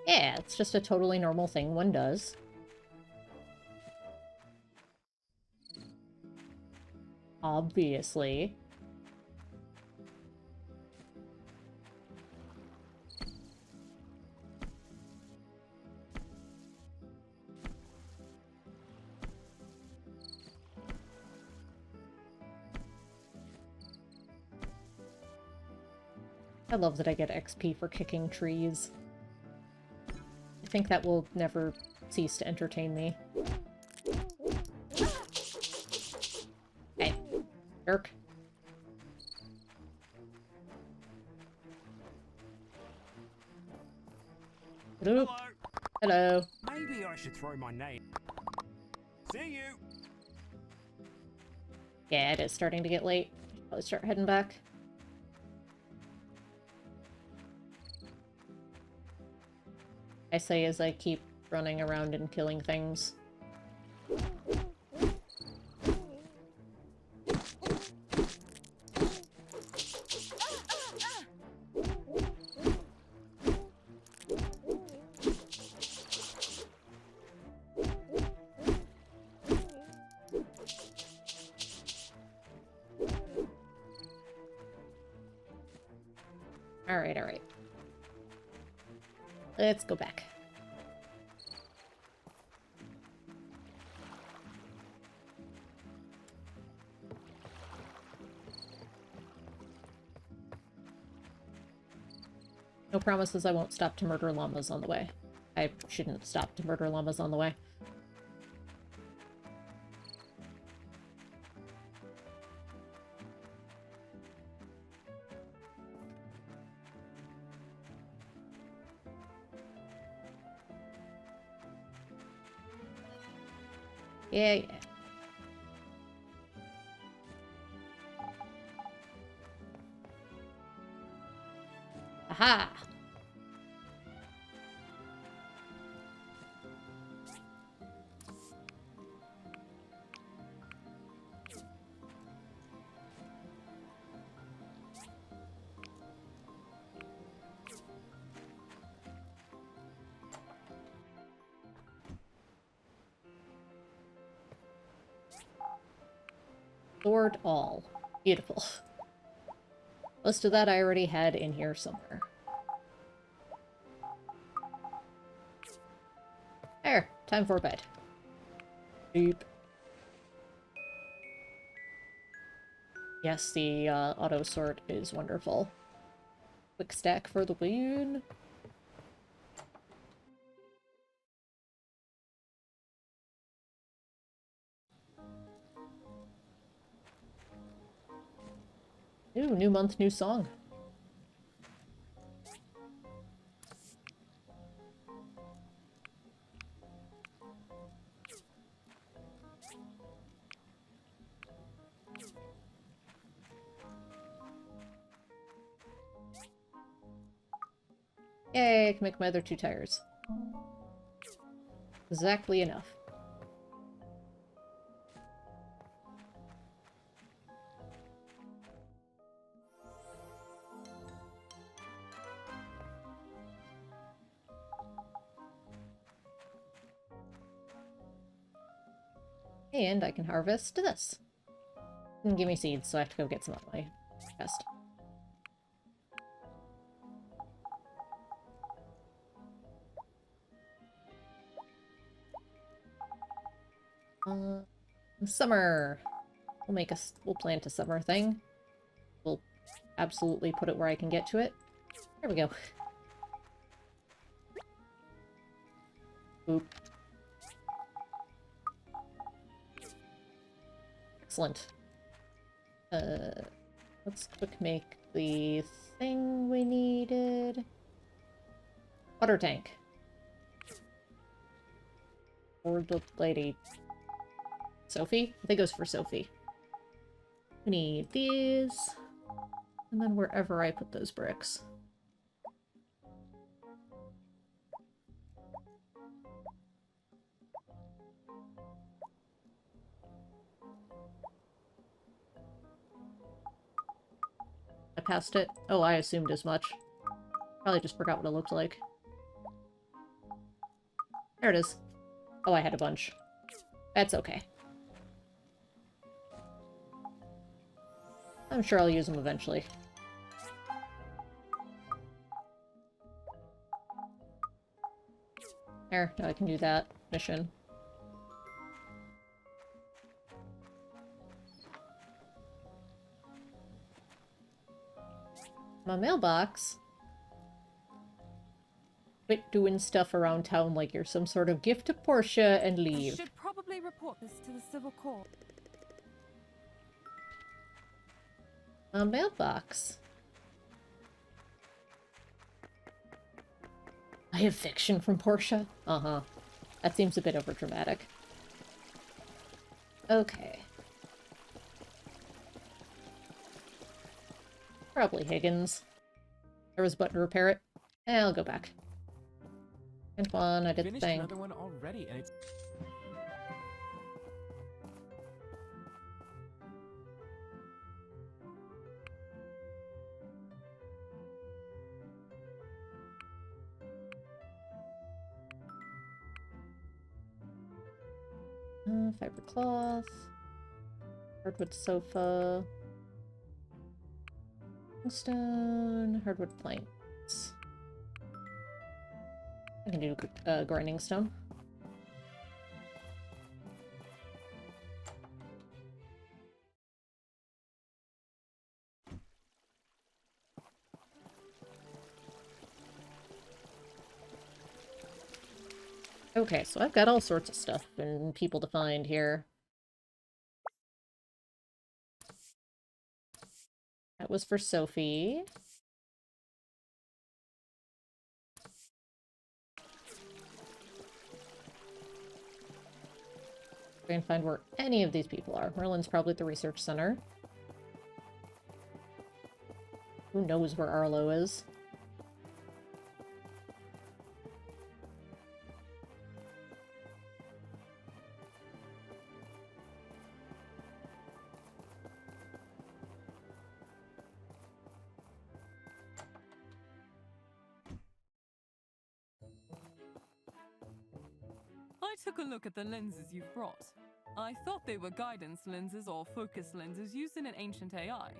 [SPEAKER 1] Yeah, it's just a totally normal thing one does. Obviously. I love that I get XP for kicking trees. I think that will never cease to entertain me. Hey, jerk. Hello. Hello.
[SPEAKER 9] Maybe I should throw my name. See you.
[SPEAKER 1] Yeah, it is starting to get late. Probably start heading back. I say as I keep running around and killing things. Alright, alright. Let's go back. No promises I won't stop to murder llamas on the way. I shouldn't stop to murder llamas on the way. Yeah, yeah. Aha! Sword all. Beautiful. Most of that I already had in here somewhere. There, time for bed. Beep. Yes, the auto sort is wonderful. Quick stack for the win. Ooh, new month, new song. Yay, I can make my other 2 tires. Exactly enough. And I can harvest this. And give me seeds, so I have to go get some on my chest. Summer. We'll plant a summer thing. We'll absolutely put it where I can get to it. There we go. Boop. Excellent. Let's quick make the thing we needed. Water tank. Or the lady. Sophie? I think it was for Sophie. We need these. And then wherever I put those bricks. I passed it. Oh, I assumed as much. Probably just forgot what it looked like. There it is. Oh, I had a bunch. That's okay. I'm sure I'll use them eventually. There, now I can do that mission. My mailbox? Quit doing stuff around town like you're some sort of gift to Portia and
[SPEAKER 8] I
[SPEAKER 1] leave.
[SPEAKER 8] should probably report this to the civil court.
[SPEAKER 1] A mailbox. I have fiction from Portia? Uh-huh. That seems a bit overdramatic. Okay. Probably Higgins. There was a button to repair it. I'll go back. And one, I did the
[SPEAKER 2] Finished
[SPEAKER 1] thing.
[SPEAKER 2] another one already, and it's
[SPEAKER 1] 5 cloth. Hardwood sofa. Stone. Hardwood planks. I can do grinding stone. Okay, so I've got all sorts of stuff and people to find here. That was for Sophie. Try and find where any of these people are. Merlin's probably at the research center. Who knows where Arlo is?
[SPEAKER 8] I took a look at the lenses you've brought. I thought they were guidance lenses or focus lenses used in an ancient AI.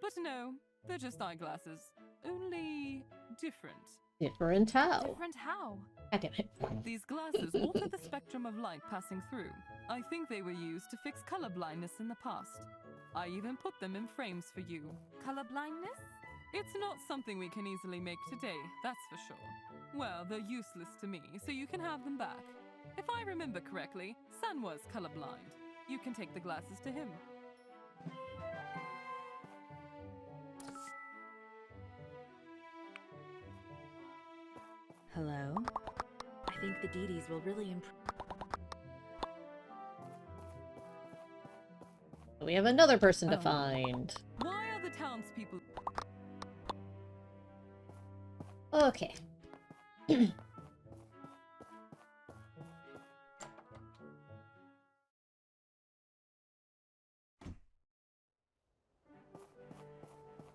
[SPEAKER 8] But no, they're just eyeglasses. Only different.
[SPEAKER 1] Different how?
[SPEAKER 8] Different how?
[SPEAKER 1] God damn it.
[SPEAKER 8] These glasses alter the spectrum of light passing through. I think they were used to fix color blindness in the past. I even put them in frames for you.
[SPEAKER 4] Color blindness?
[SPEAKER 8] It's not something we can easily make today, that's for sure. Well, they're useless to me, so you can have them back. If I remember correctly, Sun was colorblind. You can take the glasses to him.
[SPEAKER 7] Hello? I think the Dedes will really improve.
[SPEAKER 1] We have another person to find.
[SPEAKER 8] Why are the townspeople...
[SPEAKER 1] Okay. I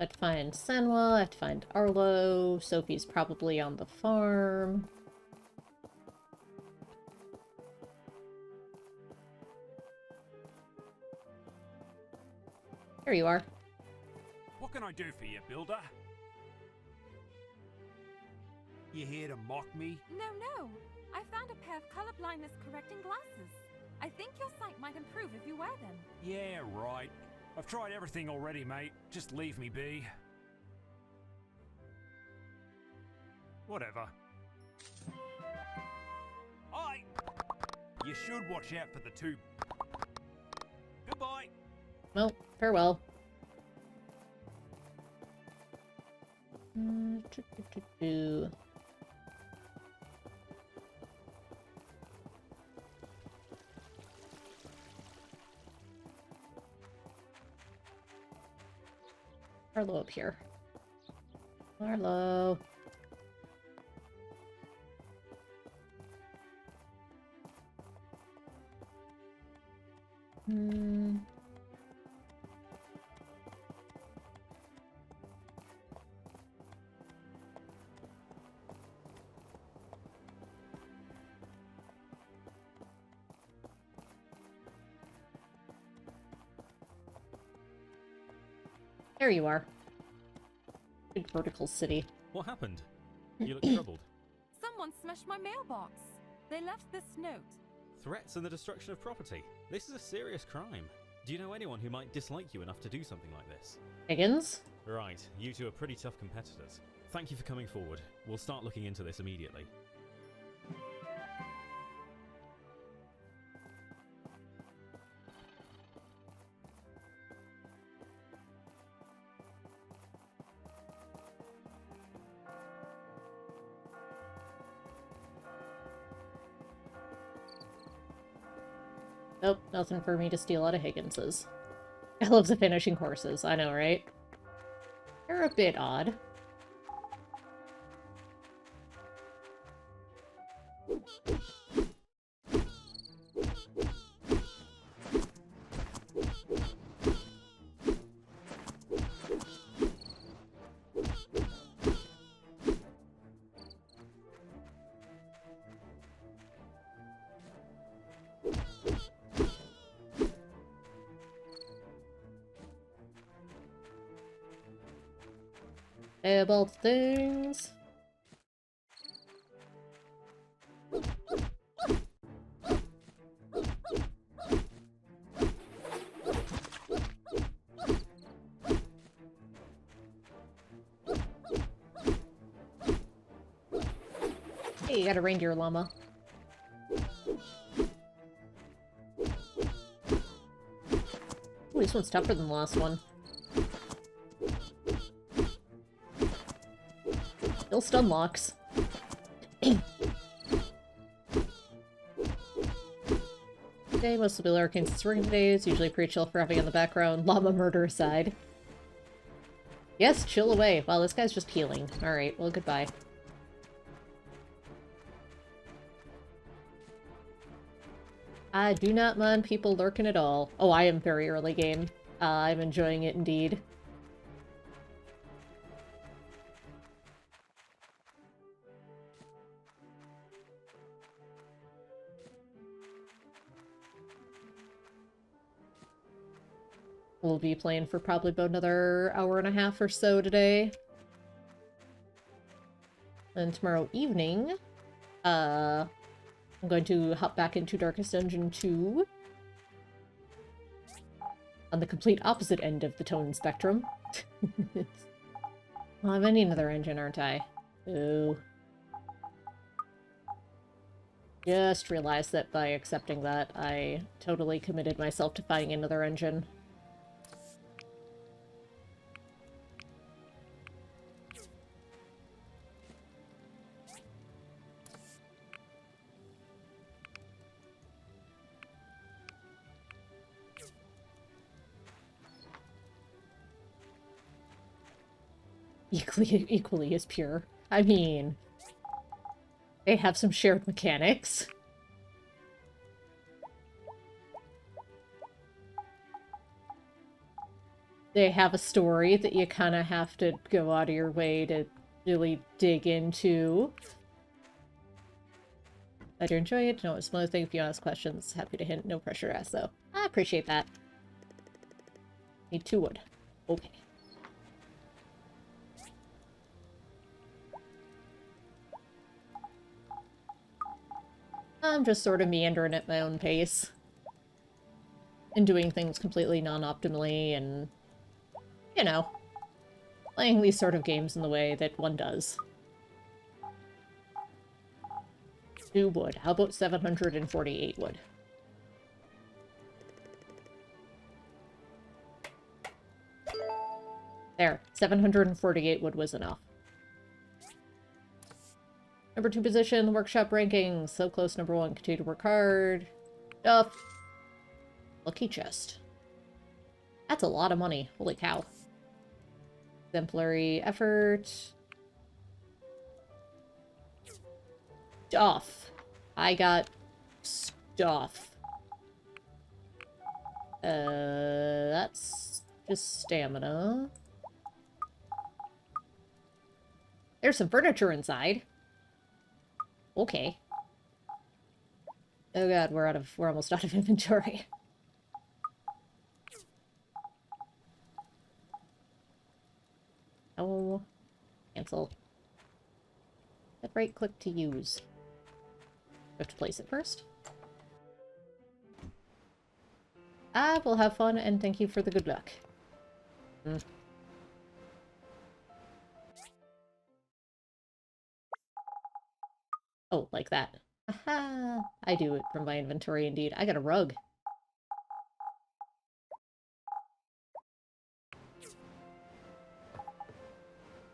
[SPEAKER 1] have to find Senwa, I have to find Arlo, Sophie's probably on the farm. There you are.
[SPEAKER 9] What can I do for you, Builder? You here to mock me?
[SPEAKER 4] No. I found a pair of color blindness correcting glasses. I think your sight might improve if you wear them.
[SPEAKER 9] Yeah, right. I've tried everything already, mate. Just leave me be. Whatever. Aye! You should watch out for the two. Goodbye!
[SPEAKER 1] Well, farewell. Arlo up here. Arlo. There you are. Big vertical city.
[SPEAKER 6] What happened? You look troubled.
[SPEAKER 4] Someone smashed my mailbox. They left this note.
[SPEAKER 6] Threats and the destruction of property. This is a serious crime. Do you know anyone who might dislike you enough to do something like this?
[SPEAKER 1] Higgins?
[SPEAKER 6] Right, you two are pretty tough competitors. Thank you for coming forward. We'll start looking into this immediately.
[SPEAKER 1] Nope, nothing for me to steal out of Higgins's. I love the finishing courses, I know, right? They're a bit odd. About things. Hey, you got a reindeer llama. Ooh, this one's tougher than the last one. Still stun locks. Today, most will be lurking since working days, usually pretty chill for having in the background. Llama murder aside. Yes, chill away. Wow, this guy's just healing. Alright, well, goodbye. I do not mind people lurking at all. Oh, I am very early game. I'm enjoying it indeed. We'll be playing for probably about another hour and a half or so today. And tomorrow evening, I'm going to hop back into Darkest Dungeon 2. On the complete opposite end of the tone spectrum. Well, I'm in another engine, aren't I? Ooh. Just realized that by accepting that, I totally committed myself to finding another engine. Equally as pure. I mean, they have some shared mechanics. They have a story that you kind of have to go out of your way to really dig into. Glad you enjoy it. No, it's another thing if you ask questions. Happy to hint. No pressure to ask, though. I appreciate that. Need 2 wood. Okay. I'm just sort of meandering at my own pace. And doing things completely non-optimally and, you know, playing these sort of games in the way that one does. 2 wood. How about 748 wood? There. 748 wood was enough. Number 2 position, workshop rankings. So close, number 1. Continue to work hard. Stuff. Lucky chest. That's a lot of money. Holy cow. Exemplary effort. Stuff. I got stuff. That's just stamina. There's some furniture inside. Okay. Oh god, we're almost out of inventory. Oh. Cancel. Hit right click to use. We have to place it first. We'll have fun and thank you for the good luck. Oh, like that. Aha! I do it from my inventory indeed. I got a rug.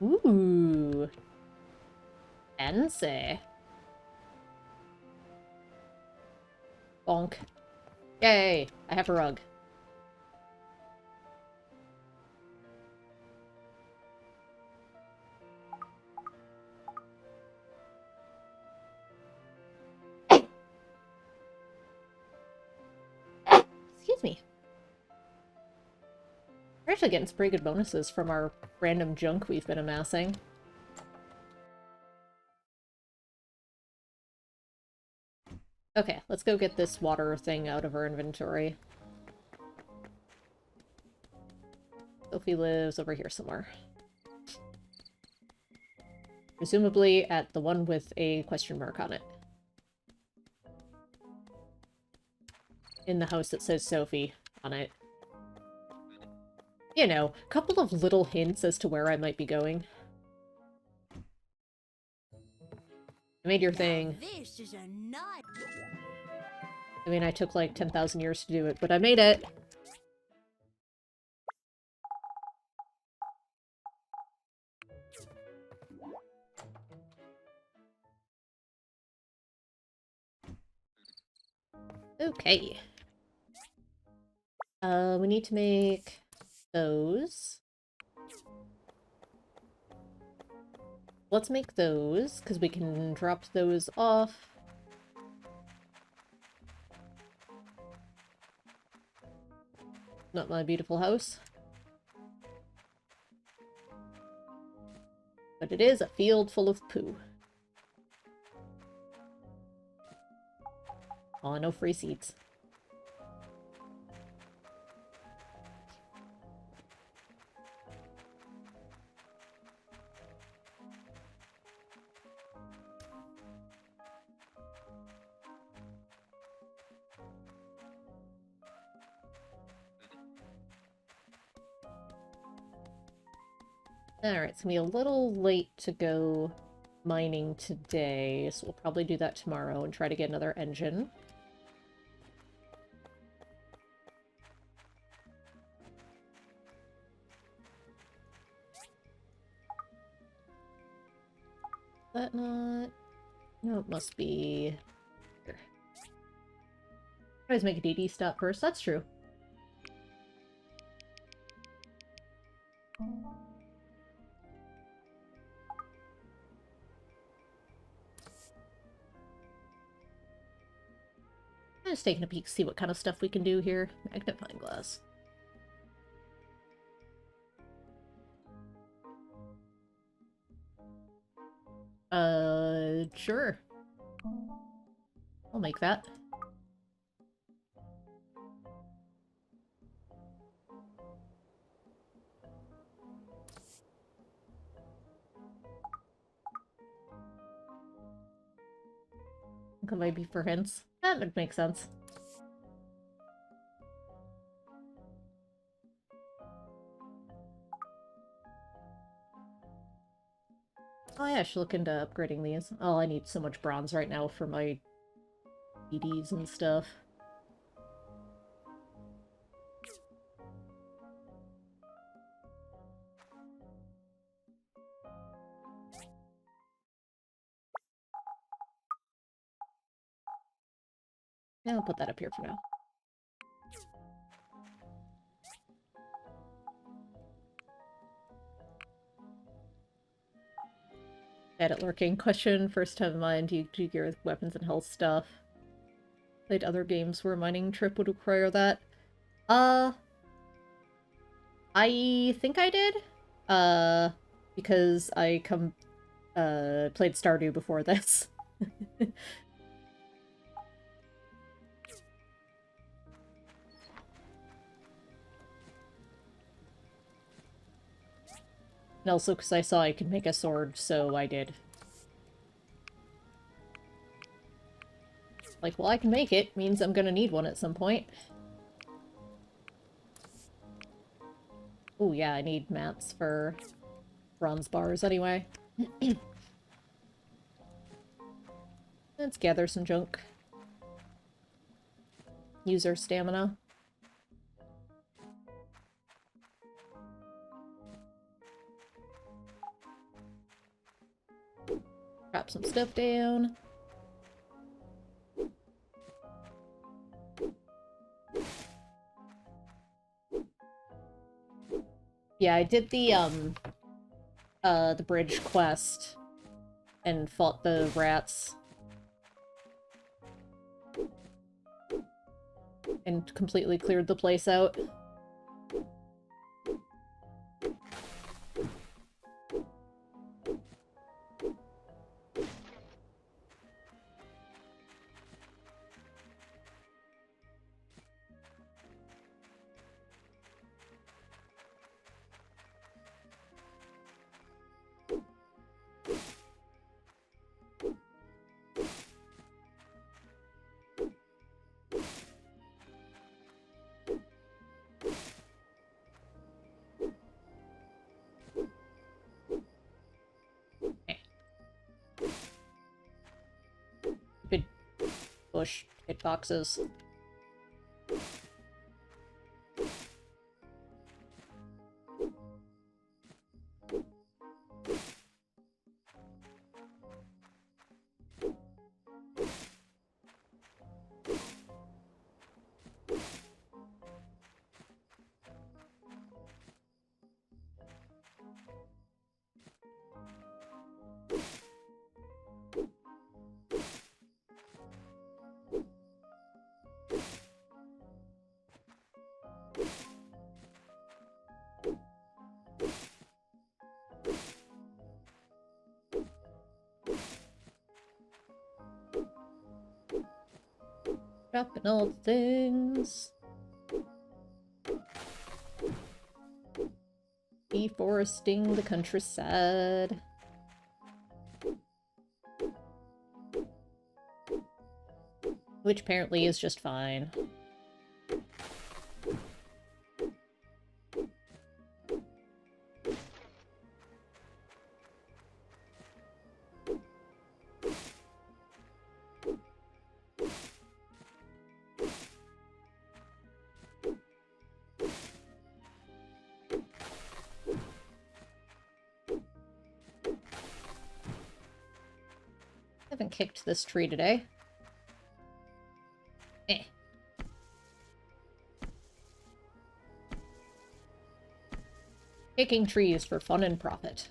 [SPEAKER 1] Ooh. Fancy. Bonk. Yay! I have a rug. Excuse me. We're actually getting some pretty good bonuses from our random junk we've been amassing. Okay, let's go get this water thing out of our inventory. Sophie lives over here somewhere. Presumably at the one with a question mark on it. In the house that says Sophie on it. You know, a couple of little hints as to where I might be going. I made your thing.
[SPEAKER 10] This is a nut.
[SPEAKER 1] I mean, I took like 10,000 years to do it, but I made it! Okay. We need to make those. Let's make those, because we can drop those off. Not my beautiful house. But it is a field full of poo. Aw, no free seeds. Alright, it's gonna be a little late to go mining today, so we'll probably do that tomorrow and try to get another engine. That not... No, it must be... Here. Always make a DD stop first, that's true. I'm just taking a peek to see what kind of stuff we can do here. Magnifying glass. Sure. I'll make that. That might be for hints. That would make sense. Oh yeah, I should look into upgrading these. Oh, I need so much bronze right now for my EDs and stuff. Yeah, I'll put that up here for now. Edit lurking. Question, first time in mind, do you gear with weapons and health stuff? Played other games where a mining trip would require that? I think I did. Because I played Stardew before this. And also because I saw I could make a sword, so I did. Like, well, I can make it, means I'm gonna need one at some point. Oh yeah, I need mats for bronze bars anyway. Let's gather some junk. Use our stamina. Drop some stuff down. Yeah, I did the bridge quest and fought the rats. and completely cleared the place out. Good bush hitboxes. Dropping old things. Deforesting the countryside. Which apparently is just fine. Haven't kicked this tree today. Eh. Kicking trees for fun and profit.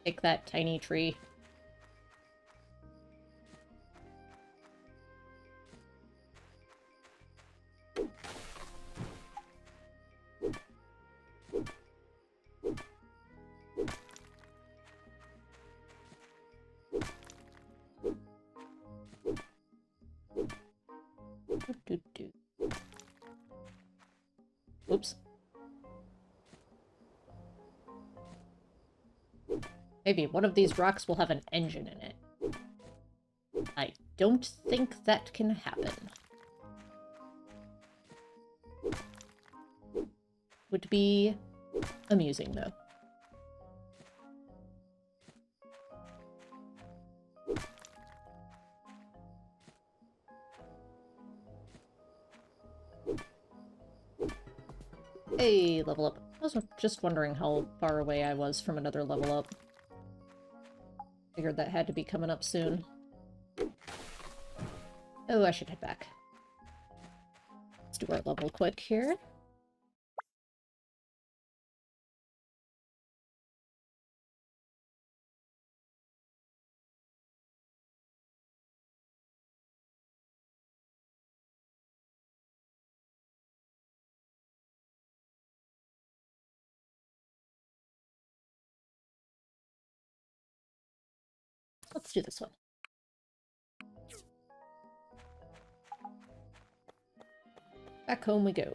[SPEAKER 1] Take that tiny tree. Oops. Maybe one of these rocks will have an engine in it. I don't think that can happen. Would be amusing, though. Hey, level up. I was just wondering how far away I was from another level up. Figured that had to be coming up soon. Oh, I should head back. Let's do our level quick here. let's do this one. Back home we go.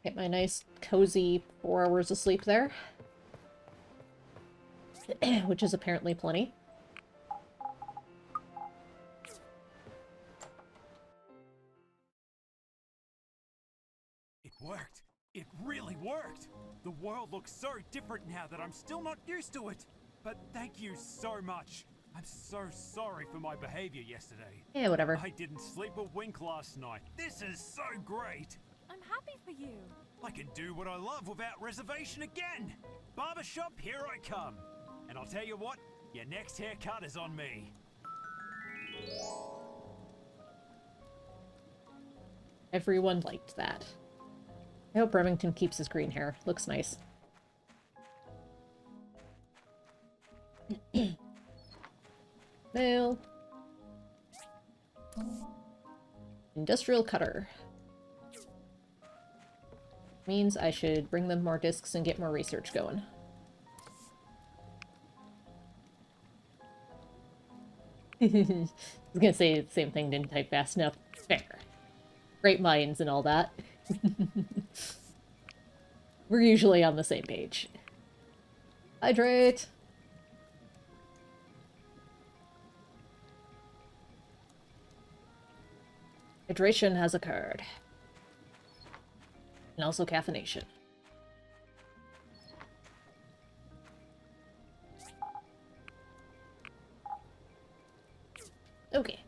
[SPEAKER 1] Get my nice, cozy 4 hours of sleep there. Which is apparently plenty.
[SPEAKER 9] It worked. It really worked. The world looks so different now that I'm still not used to it. But thank you so much. I'm so sorry for my behavior yesterday.
[SPEAKER 1] Yeah, whatever.
[SPEAKER 9] I didn't sleep a wink last night. This is so great.
[SPEAKER 4] I'm happy for you.
[SPEAKER 9] I can do what I love without reservation again. Barbershop, here I come. And I'll tell you what, your next haircut is on me.
[SPEAKER 1] Everyone liked that. I hope Remington keeps his green hair. Looks nice. Mail. Industrial cutter. Means I should bring them more discs and get more research going. I was gonna say the same thing, didn't type fast enough. Fair. Great minds and all that. We're usually on the same page. Hydrate! Hydration has occurred. And also caffeination. Okay.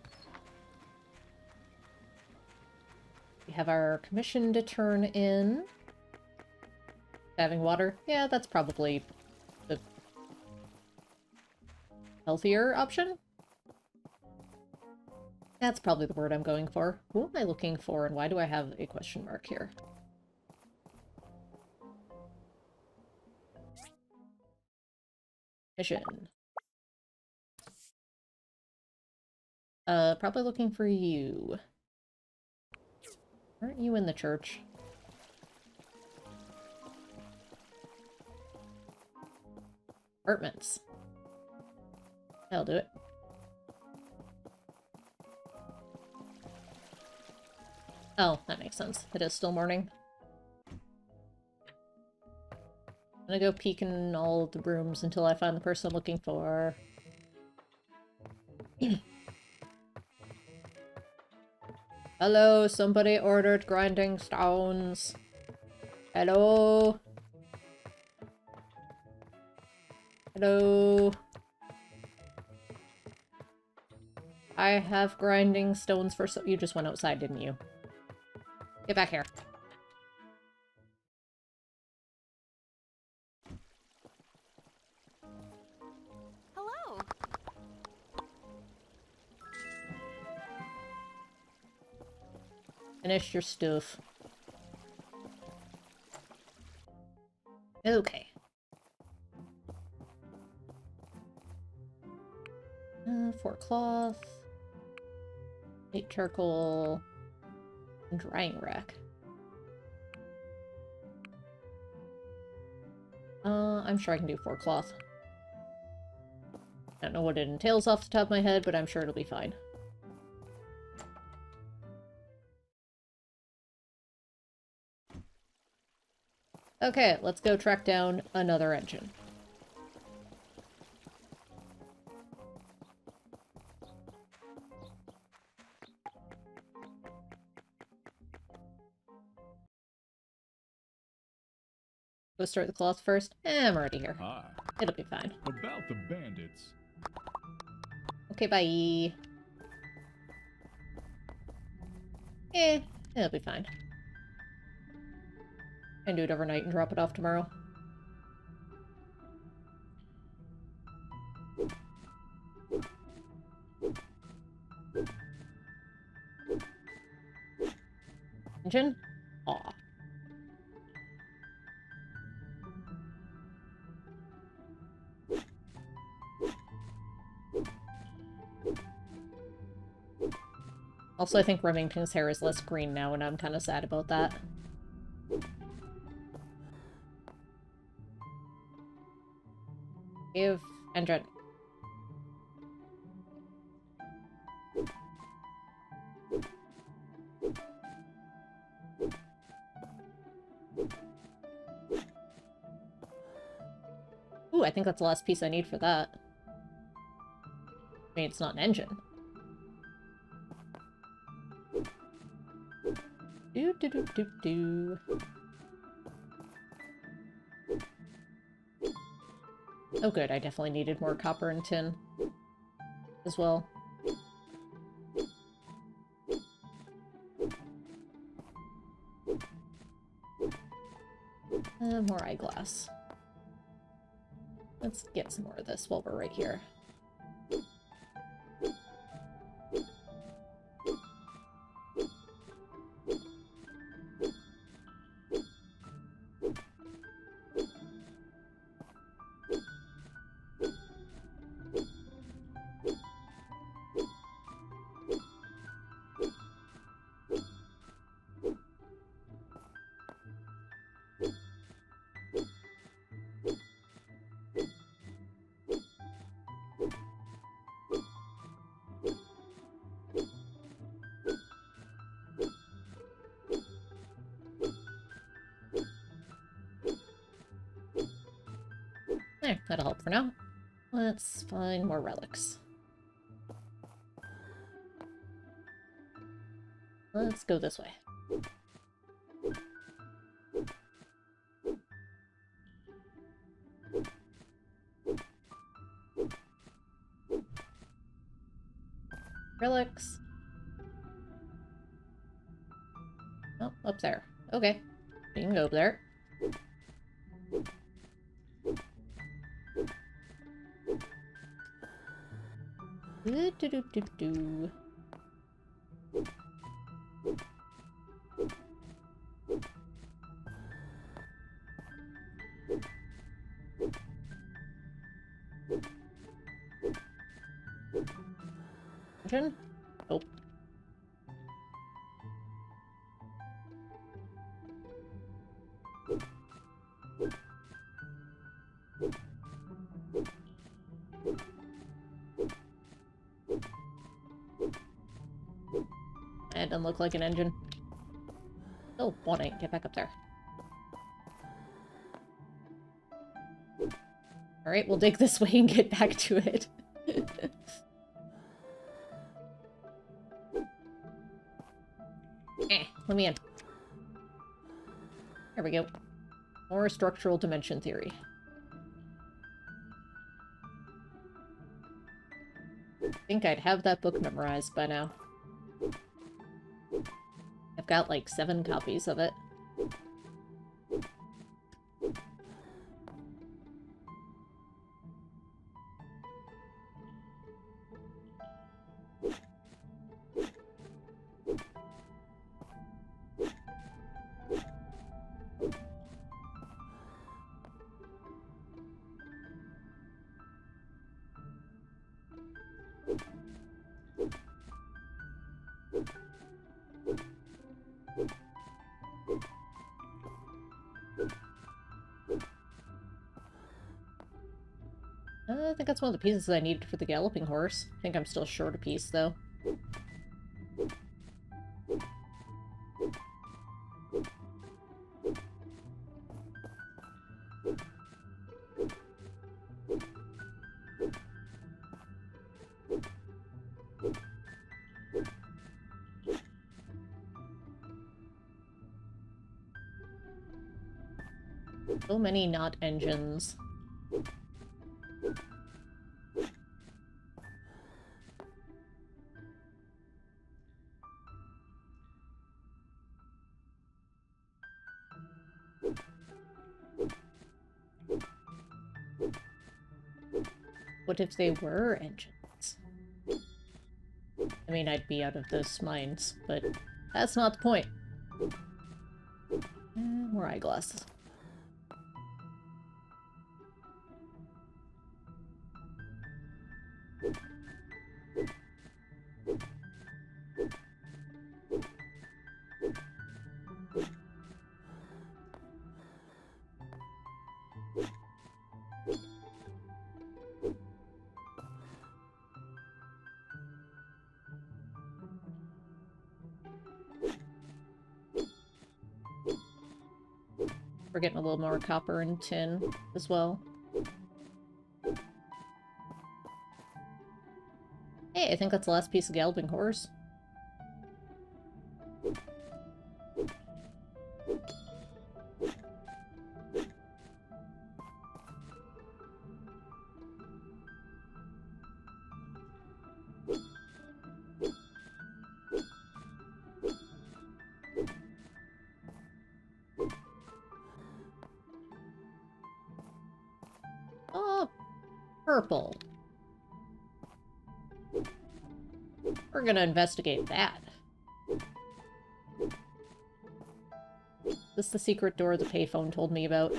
[SPEAKER 1] We have our commission to turn in. Having water? Yeah, that's probably the healthier option. That's probably the word I'm going for. Who am I looking for, and why do I have a question mark here? Mission. Probably looking for you. Aren't you in the church? Apartments. That'll do it. Oh, that makes sense. It is still morning. I'm gonna go peek in all the rooms until I find the person I'm looking for. Hello, somebody ordered grinding stones. Hello? Hello? I have grinding stones for you just went outside, didn't you? Get back here.
[SPEAKER 4] Hello.
[SPEAKER 1] Finish your stuff. Okay. 4 cloth. 8 charcoal. And drying rack. I'm sure I can do 4 cloth. I don't know what it entails off the top of my head, but I'm sure it'll be fine. Okay, let's go track down another engine. Go start the cloth first. I'm already here.
[SPEAKER 10] Hi.
[SPEAKER 1] It'll be fine.
[SPEAKER 10] About the bandits.
[SPEAKER 1] Okay, bye. It'll be fine. I can do it overnight and drop it off tomorrow. Engine? Aw. Also, I think Remington's hair is less green now, and I'm kind of sad about that. Give engine. Ooh, I think that's the last piece I need for that. I mean, it's not an engine. Do do do do do. Oh good, I definitely needed more copper and tin as well. More eyeglass. Let's get some more of this while we're right here. There, that'll help for now. Let's find more relics. Let's go this way. Relics. Oh, up there. Okay. We can go up there. Do do do do do. Engine? Oh. That doesn't look like an engine. Oh, wanting. Get back up there. Alright, we'll dig this way and get back to it. Let me in. There we go. More structural dimension theory. I think I'd have that book memorized by now. I've got like 7 copies of it. I think that's one of the pieces I needed for the galloping horse. I think I'm still short a piece, though. So many not engines. What if they were engines? I mean, I'd be out of those mines, but that's not the point. And more eyeglasses. We're getting a little more copper and tin as well. Hey, I think that's the last piece of galloping horse. Oh, purple. We're gonna investigate that. This is the secret door the payphone told me about.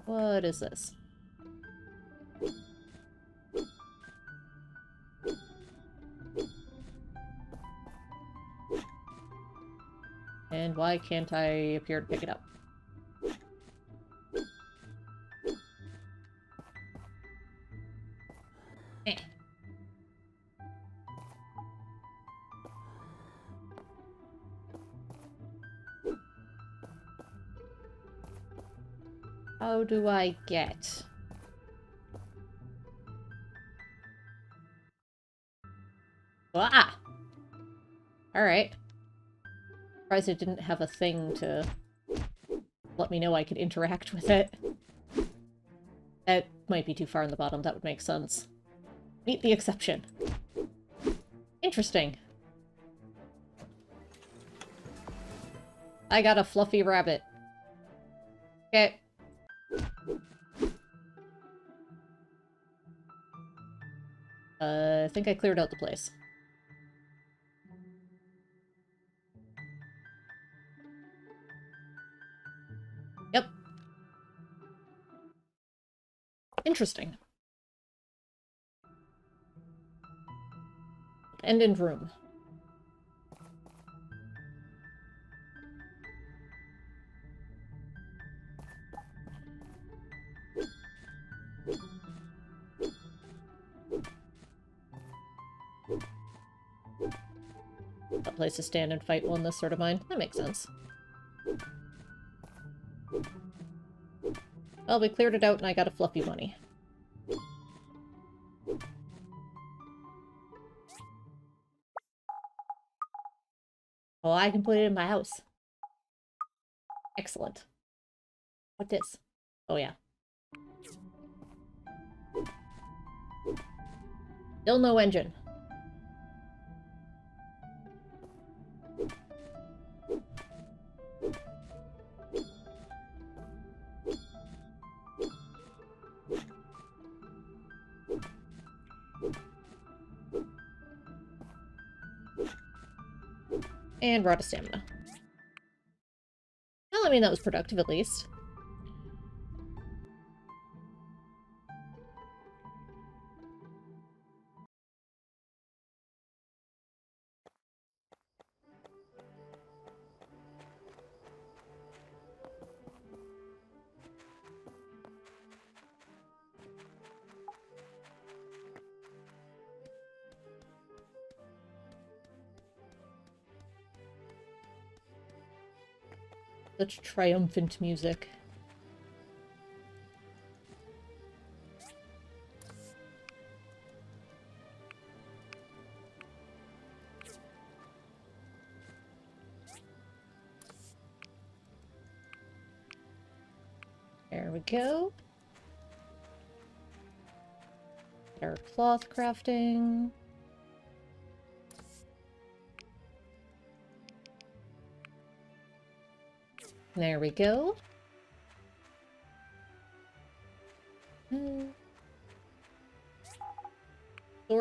[SPEAKER 1] What is this? And why can't I appear to pick it up? Eh. How do I get? Ah! Alright. Surprised it didn't have a thing to let me know I could interact with it. That might be too far in the bottom, that would make sense. Meet the exception. Interesting. I got a fluffy rabbit. Okay. I think I cleared out the place. Yep. Interesting. End room. A place to stand and fight one this sort of mine. That makes sense. Well, we cleared it out and I got a fluffy money. Oh, I can put it in my house. Excellent. What this? Oh, yeah. Still no engine. And we're out of stamina. Well, I mean, that was productive at least. Such triumphant music. There we go. Our cloth crafting. There we go.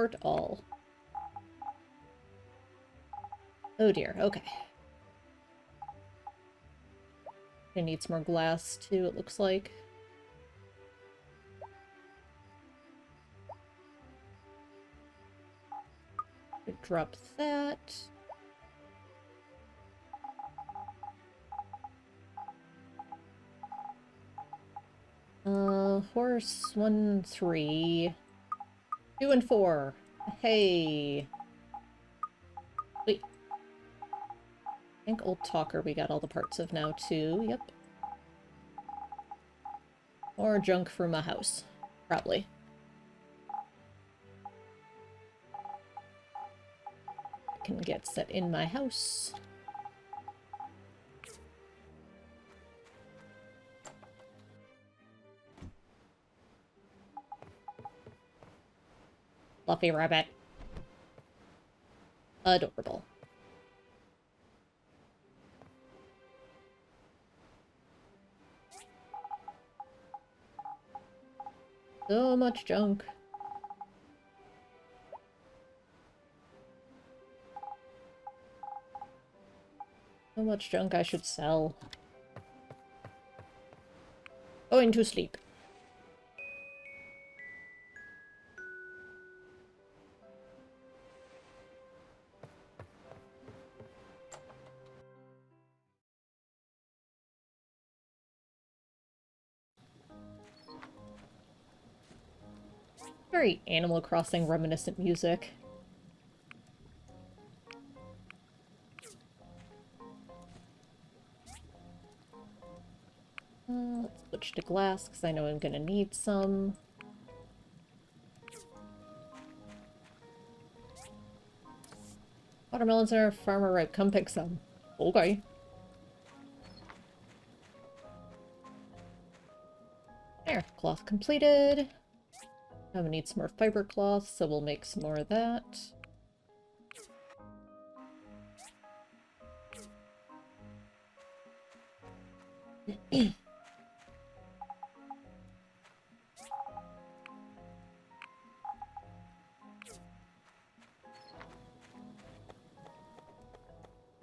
[SPEAKER 1] Sort all. Oh dear, okay. I need some more glass too, it looks like. Drop that. Horse 1, 3. 2 and 4. Hey. Wait. I think Old Talker we got all the parts of now too. Yep. Or junk from a house. Probably. Can get set in my house. Fluffy rabbit. Adorable. So much junk. So much junk I should sell. Going to sleep. Very Animal Crossing reminiscent music. Let's switch to glass, because I know I'm gonna need some. Watermelons are farmer ripe. Come pick some. Okay. There. Cloth completed. Now we need some more fiber cloth, so we'll make some more of that.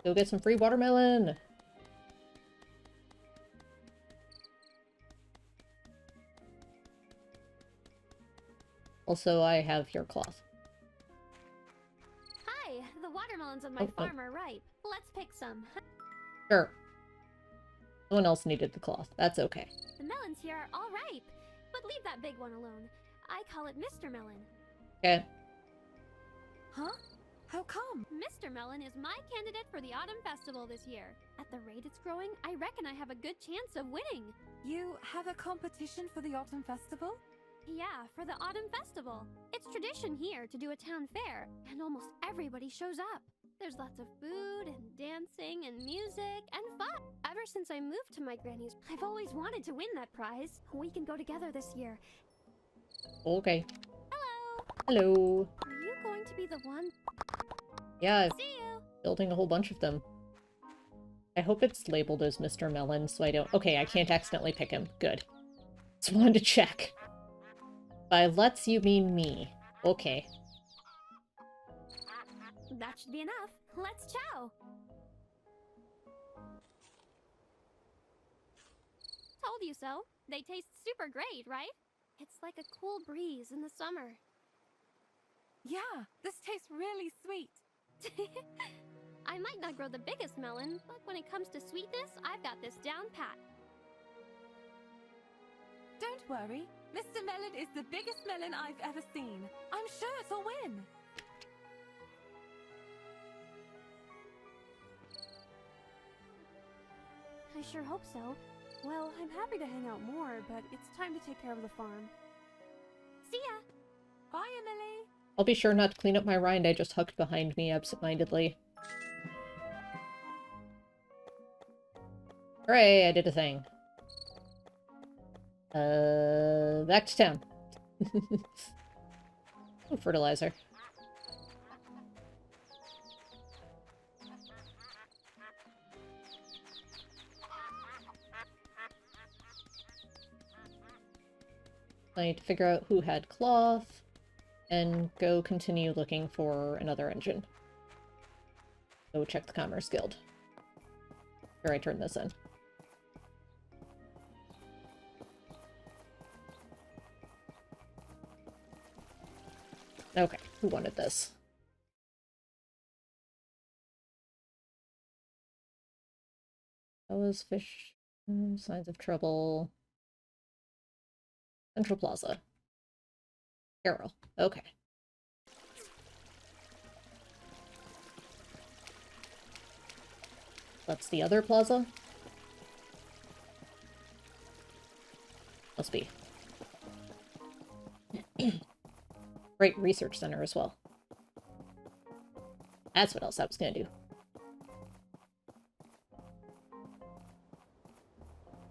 [SPEAKER 1] Go get some free watermelon! Also, I have your cloth.
[SPEAKER 10] Hi, the watermelons on my farm are ripe. Let's pick some.
[SPEAKER 1] Sure. Someone else needed the cloth. That's okay.
[SPEAKER 10] The melons here are all ripe, but leave that big one alone. I call it Mr. Melon.
[SPEAKER 1] Okay.
[SPEAKER 4] Huh? How come?
[SPEAKER 10] Mr. Melon is my candidate for the Autumn Festival this year. At the rate it's growing, I reckon I have a good chance of winning.
[SPEAKER 4] You have a competition for the Autumn Festival?
[SPEAKER 10] Yeah, for the Autumn Festival. It's tradition here to do a town fair, and almost everybody shows up. There's lots of food and dancing and music and fun. Ever since I moved to my granny's, I've always wanted to win that prize. We can go together this year.
[SPEAKER 1] Okay.
[SPEAKER 10] Hello!
[SPEAKER 1] Hello.
[SPEAKER 10] Are you going to be the one?
[SPEAKER 1] Yeah, I'm
[SPEAKER 10] See you!
[SPEAKER 1] building a whole bunch of them. I hope it's labeled as Mr. Melon, so I don't... Okay, I can't accidentally pick him. Good. Just wanted to check. By let's you mean me. Okay.
[SPEAKER 10] That should be enough. Let's chow! Told you so. They taste super great, right? It's like a cool breeze in the summer.
[SPEAKER 4] Yeah, this tastes really sweet.
[SPEAKER 10] I might not grow the biggest melon, but when it comes to sweetness, I've got this down pat.
[SPEAKER 4] Don't worry. Mr. Melon is the biggest melon I've ever seen. I'm sure it'll win.
[SPEAKER 10] I sure hope so.
[SPEAKER 11] Well, I'm happy to hang out more, but it's time to take care of the farm.
[SPEAKER 10] See ya!
[SPEAKER 4] Bye, Emily!
[SPEAKER 1] I'll be sure not to clean up my rind I just hucked behind me absentmindedly. Hooray, I did a thing. Back to town. Oh, fertilizer. I need to figure out who had cloth. and go continue looking for another engine. Go check the Commerce Guild. Here, I turn this in. Okay, who wanted this? Fellows fish, signs of trouble. Central Plaza. Carol. Okay. That's the other plaza? Must be. Great research center as well. That's what else I was gonna do.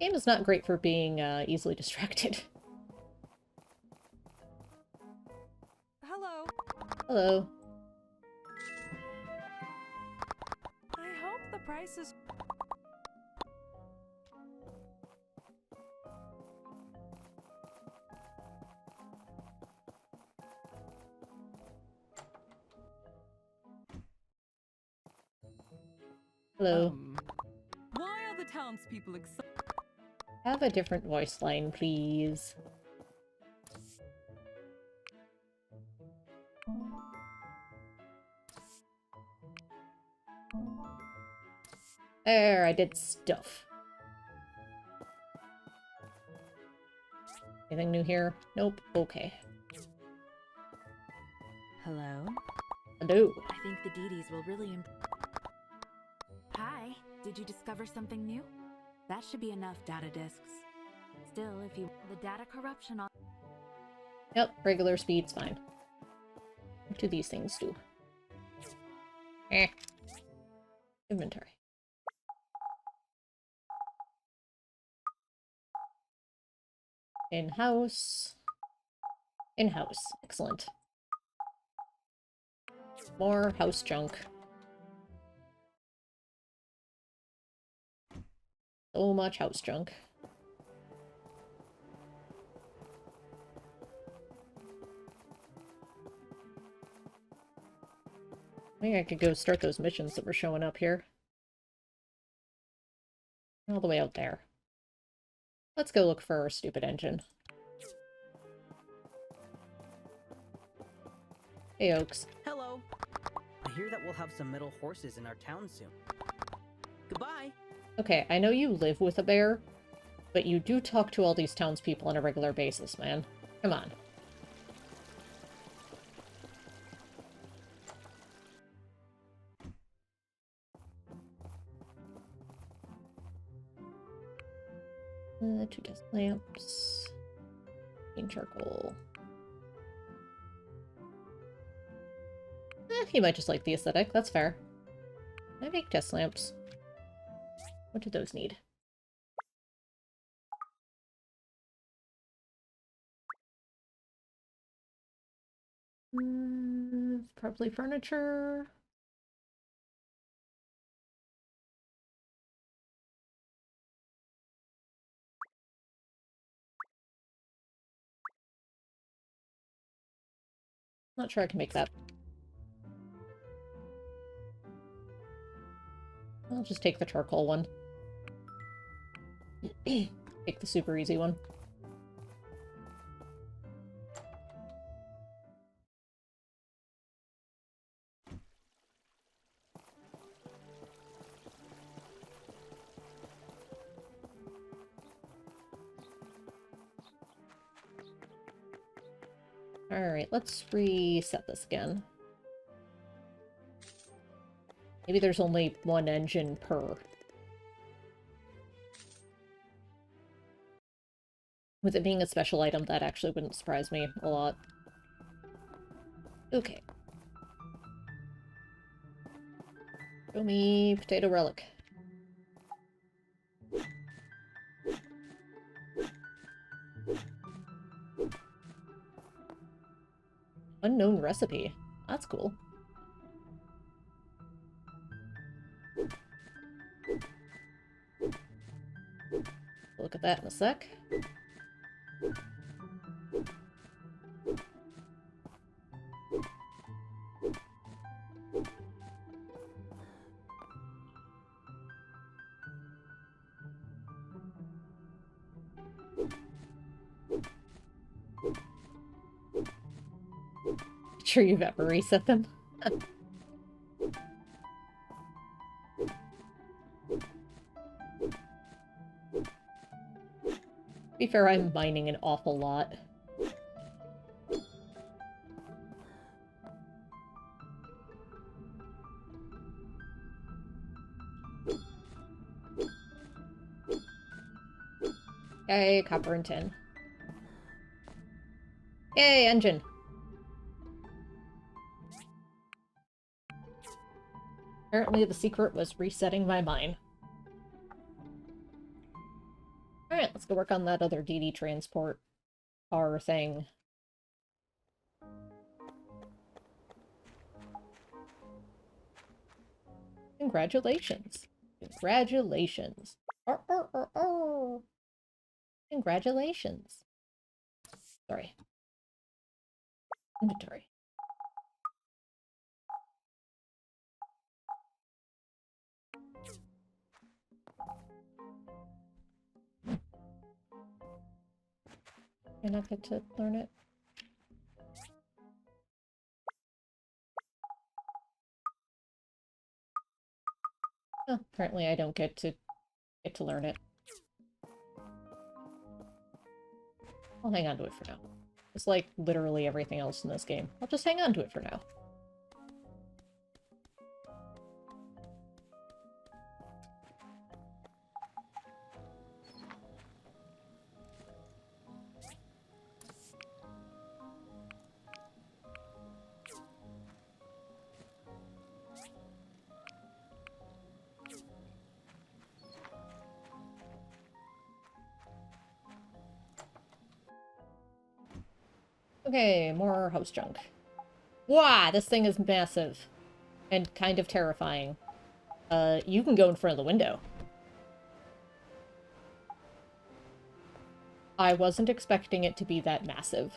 [SPEAKER 1] Game is not great for being easily distracted.
[SPEAKER 11] Hello.
[SPEAKER 1] Hello.
[SPEAKER 11] I hope the price is...
[SPEAKER 1] Hello.
[SPEAKER 8] Why are the townspeople excited?
[SPEAKER 1] Have a different voice line, please. There, I did stuff. Anything new here? Nope. Okay.
[SPEAKER 7] Hello?
[SPEAKER 1] Hello.
[SPEAKER 7] I think the deities will really Hi, did you discover something new? That should be enough data disks. Still, if you... the data corruption on...
[SPEAKER 1] Yep, regular speed's fine. What do these things do? Inventory. In-house. In-house. Excellent. More house junk. So much house junk. I think I could go start those missions that were showing up here. All the way out there. Let's go look for our stupid engine. Hey, Oaks.
[SPEAKER 12] Hello. I hear that we'll have some metal horses in our town soon. Goodbye.
[SPEAKER 1] Okay, I know you live with a bear, but you do talk to all these townspeople on a regular basis, man. Come on. Two desk lamps. Green charcoal. You might just like the aesthetic, that's fair. Can I make desk lamps? What do those need? Probably furniture. Not sure I can make that. I'll just take the charcoal one. Take the super easy one. Alright, let's reset this again. Maybe there's only one engine per. With it being a special item, that actually wouldn't surprise me a lot. Okay. Show me potato relic. Unknown recipe. That's cool. Look at that in a sec. sure you've ever reset them. To be fair, I'm mining an awful lot. Yay, copper and tin. Yay, engine! Apparently the secret was resetting my mine. Alright, let's go work on that other DD transport car thing. Congratulations. Congratulations. Congratulations. Sorry. Inventory. Did I not get to learn it? Oh, apparently I don't get to learn it. I'll hang on to it for now. It's like literally everything else in this game. I'll just hang on to it for now. Okay, more house junk. Wow, this thing is massive. And kind of terrifying. You can go in front of the window. I wasn't expecting it to be that massive.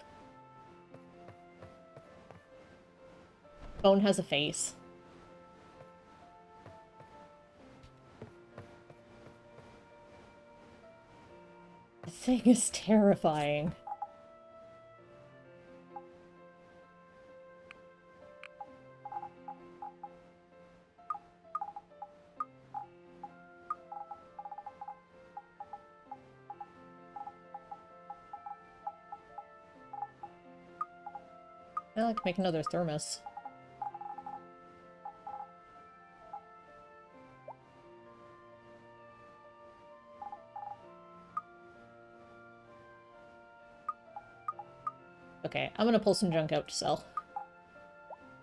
[SPEAKER 1] Phone has a face. The thing is terrifying. I like to make another thermos. Okay, I'm gonna pull some junk out to sell.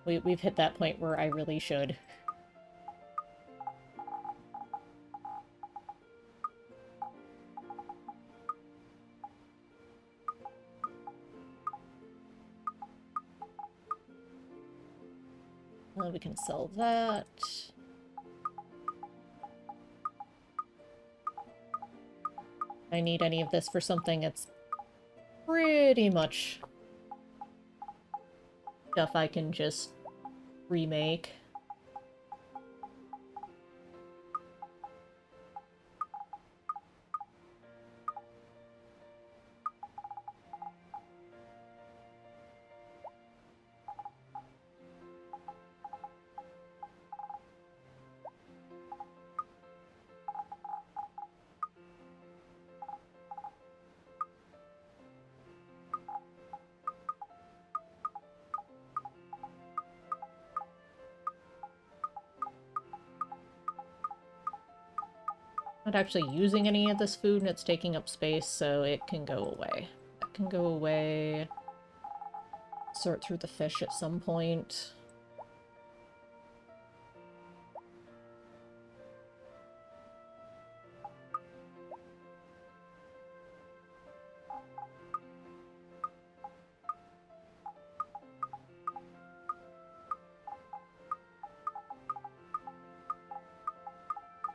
[SPEAKER 1] We've hit that point where I really should. Well, we can sell that. I need any of this for something that's pretty much stuff I can just remake. Not actually using any of this food and it's taking up space, so it can go away. That can go away. Sort through the fish at some point.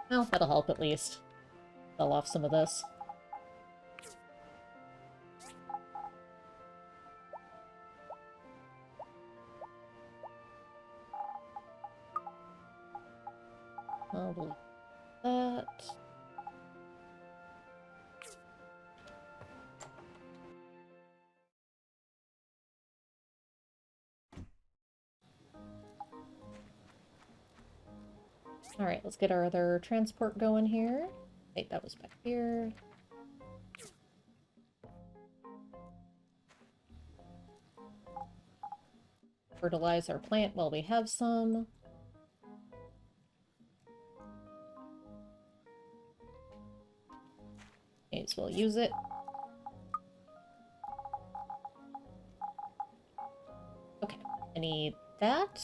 [SPEAKER 1] Well, that'll help at least. Sell off some of this. I'll delete that. Alright, let's get our other transport going here. Wait, that was back here. Fertilize our plant while we have some. May as well use it. Okay, I need that.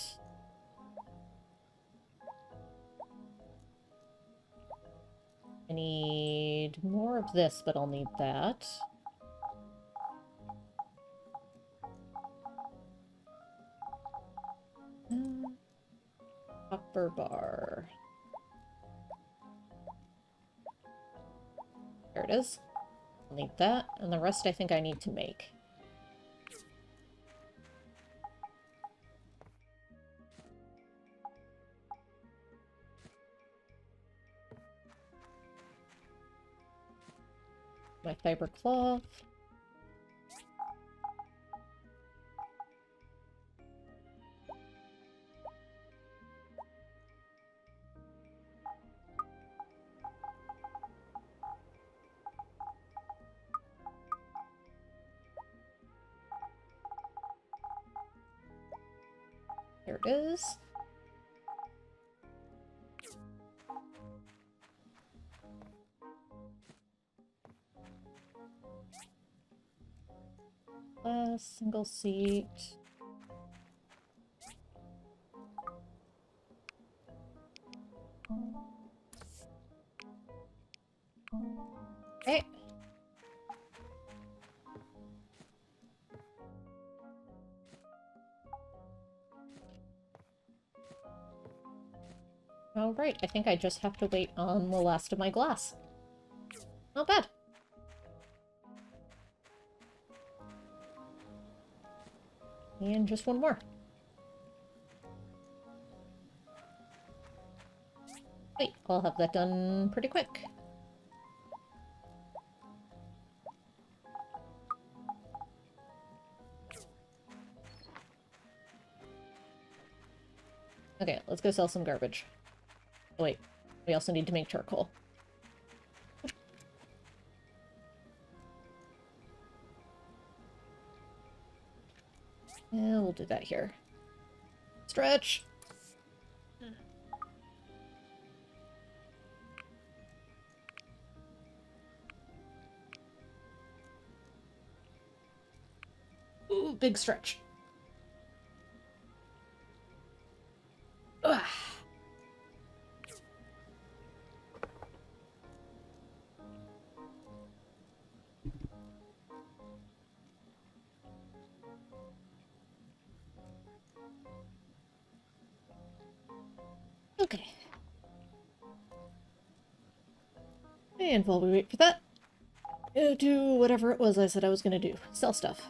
[SPEAKER 1] I need more of this, but I'll need that. Copper bar. There it is. I'll need that, and the rest I think I need to make. My fiber cloth. There it is. Single seat. Okay. Alright, I think I just have to wait on the last of my glass. Not bad. And just one more. Wait, I'll have that done pretty quick. Okay, let's go sell some garbage. Oh wait, we also need to make charcoal. Yeah, we'll do that here. Stretch! Ooh, big stretch. Ugh. Okay. And while we wait for that, do whatever it was I said I was gonna do. Sell stuff.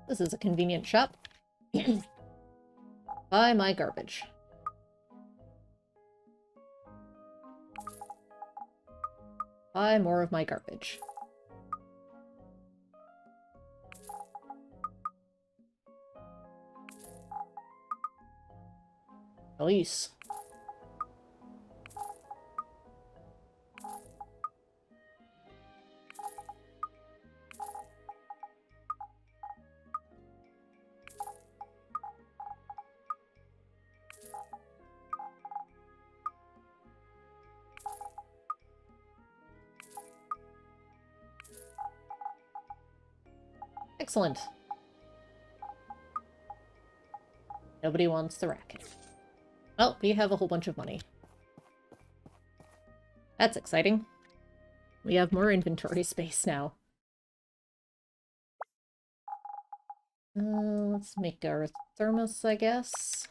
[SPEAKER 1] This is a convenient shop. Buy my garbage. Buy more of my garbage. Release. Excellent. Nobody wants the racket. Well, we have a whole bunch of money. That's exciting. We have more inventory space now. Let's make our thermos, I guess.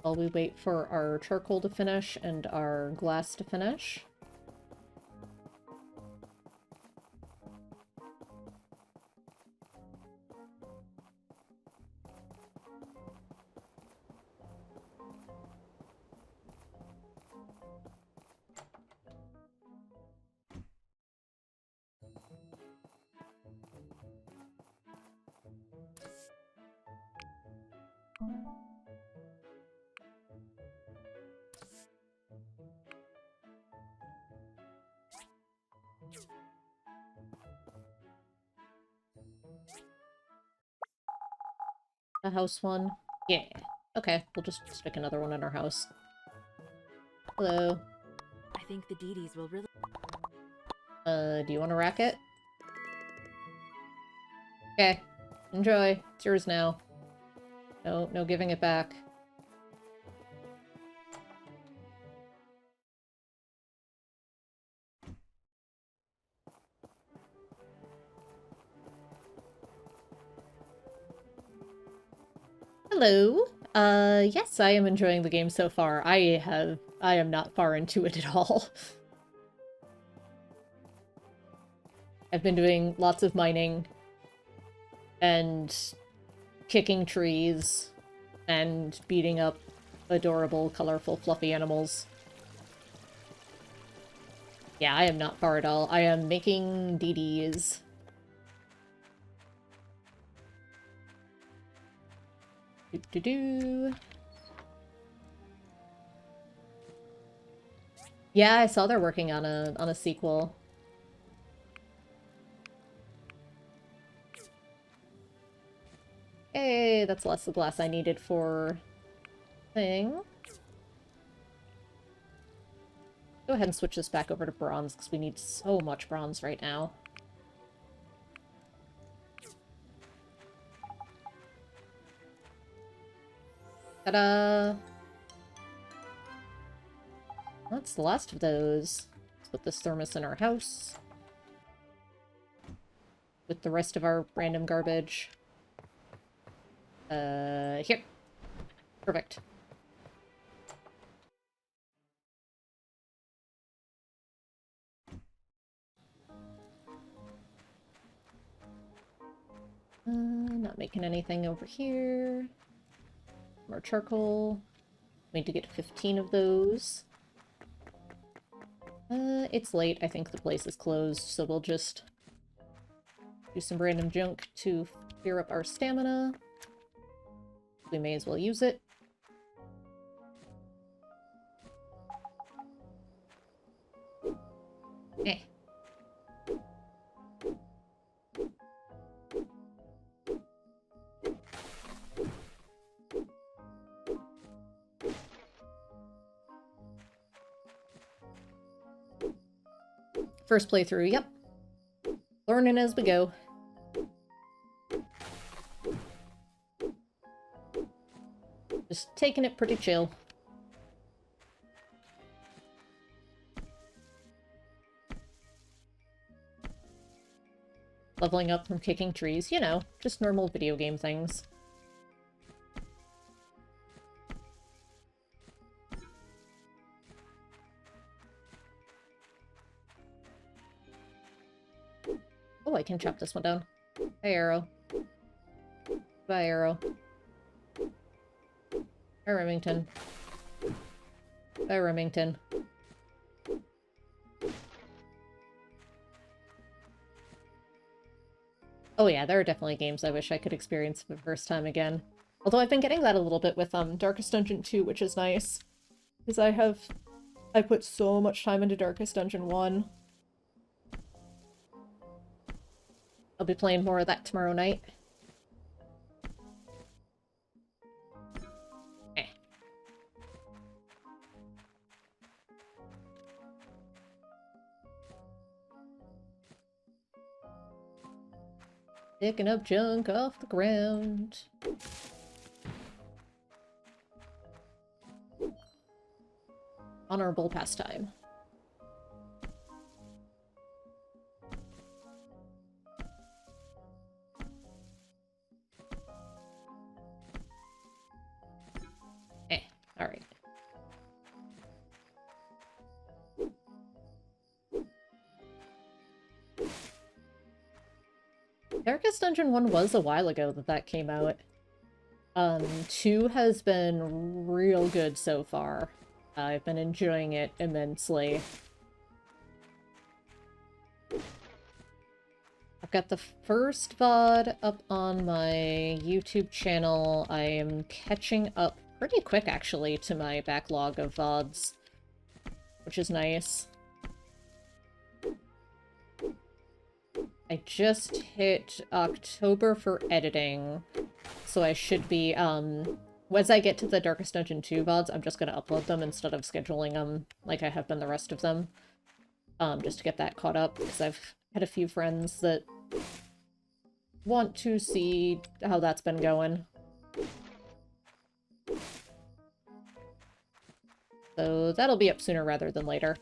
[SPEAKER 1] While we wait for our charcoal to finish and our glass to finish. A house one? Yeah. Okay, we'll just stick another one in our house. Hello.
[SPEAKER 7] I think the Dedes will really...
[SPEAKER 1] Do you want to rack it? Okay. Enjoy. It's yours now. No giving it back. Hello. Yes, I am enjoying the game so far. I am not far into it at all. I've been doing lots of mining and kicking trees and beating up adorable, colorful, fluffy animals. Yeah, I am not far at all. I am making DDs. Do-do-do. Yeah, I saw they're working on a sequel. Hey, that's less the glass I needed for thing. Go ahead and switch this back over to bronze, because we need so much bronze right now. Ta-da! That's the last of those. Let's put this thermos in our house. With the rest of our random garbage. Here. Perfect. Not making anything over here. More charcoal. Need to get 15 of those. It's late. I think the place is closed, so we'll just do some random junk to clear up our stamina. We may as well use it. Eh. First playthrough, yep. Learning as we go. Just taking it pretty chill. Leveling up from kicking trees, you know, just normal video game things. Oh, I can chop this one down. Hi, Arrow. Bye, Arrow. Hi, Remington. Bye, Remington. Oh yeah, there are definitely games I wish I could experience for the first time again. Although I've been getting that a little bit with Darkest Dungeon 2, which is nice. Because I put so much time into Darkest Dungeon 1. I'll be playing more of that tomorrow night. Eh. Picking up junk off the ground. Honorable pastime. Alright. Darkest Dungeon 1 was a while ago that came out. 2 has been real good so far. I've been enjoying it immensely. got the first VOD up on my YouTube channel. I am catching up pretty quick, actually, to my backlog of VODs, which is nice. I just hit October for editing, so I should be, once I get to the Darkest Dungeon 2 VODs, I'm just gonna upload them instead of scheduling them like I have been the rest of them. Just to get that caught up, because I've had a few friends that want to see how that's been going. So that'll be up sooner rather than later.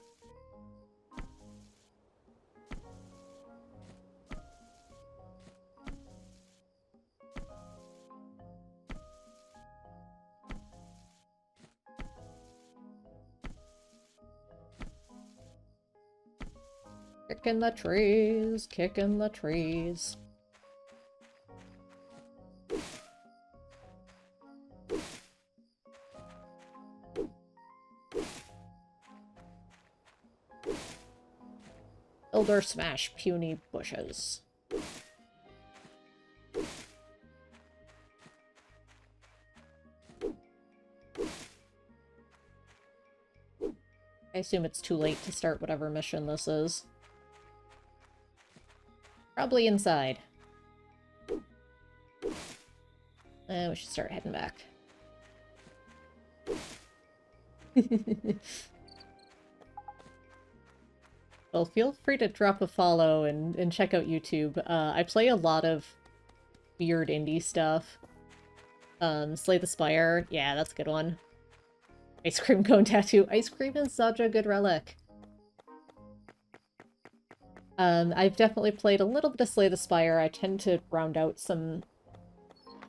[SPEAKER 1] Kicking the trees, kicking the trees. Elder smash puny bushes. I assume it's too late to start whatever mission this is. Probably inside. We should start heading back. Well, feel free to drop a follow and check out YouTube. I play a lot of weird indie stuff. Slay the Spire. Yeah, that's a good one. Ice cream cone tattoo. Ice cream is such a good relic. I've definitely played a little bit of Slay the Spire. I tend to round out some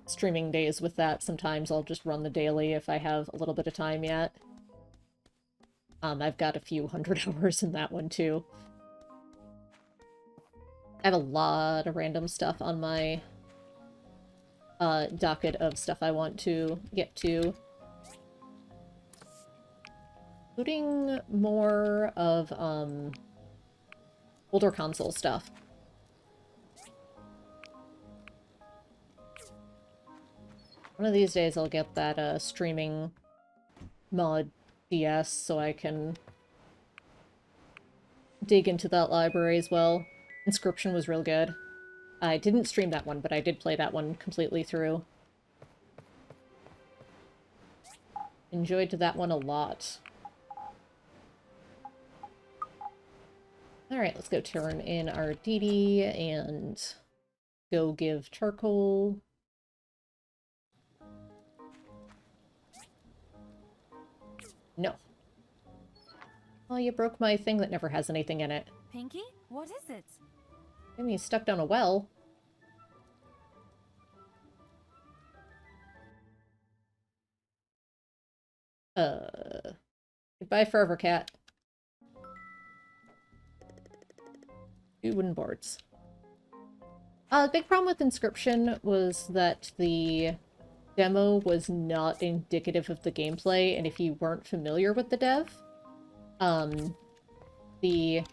[SPEAKER 1] streaming days with that. Sometimes I'll just run the daily if I have a little bit of time yet. I've got a few hundred hours in that one too. I have a lot of random stuff on my docket of stuff I want to get to. Including more of, older console stuff. One of these days I'll get that, streaming mod DS so I can dig into that library as well. Inscription was real good. I didn't stream that one, but I did play that one completely through. Enjoyed that one a lot. Alright, let's go turn in our DD and go give charcoal. No. Oh, you broke my thing that never has anything in it.
[SPEAKER 4] Pinky, what is it?
[SPEAKER 1] I mean, you stuck down a well. Goodbye forever, cat. 2 wooden boards. The big problem with Inscription was that the demo was not indicative of the gameplay, and if you weren't familiar with the dev, the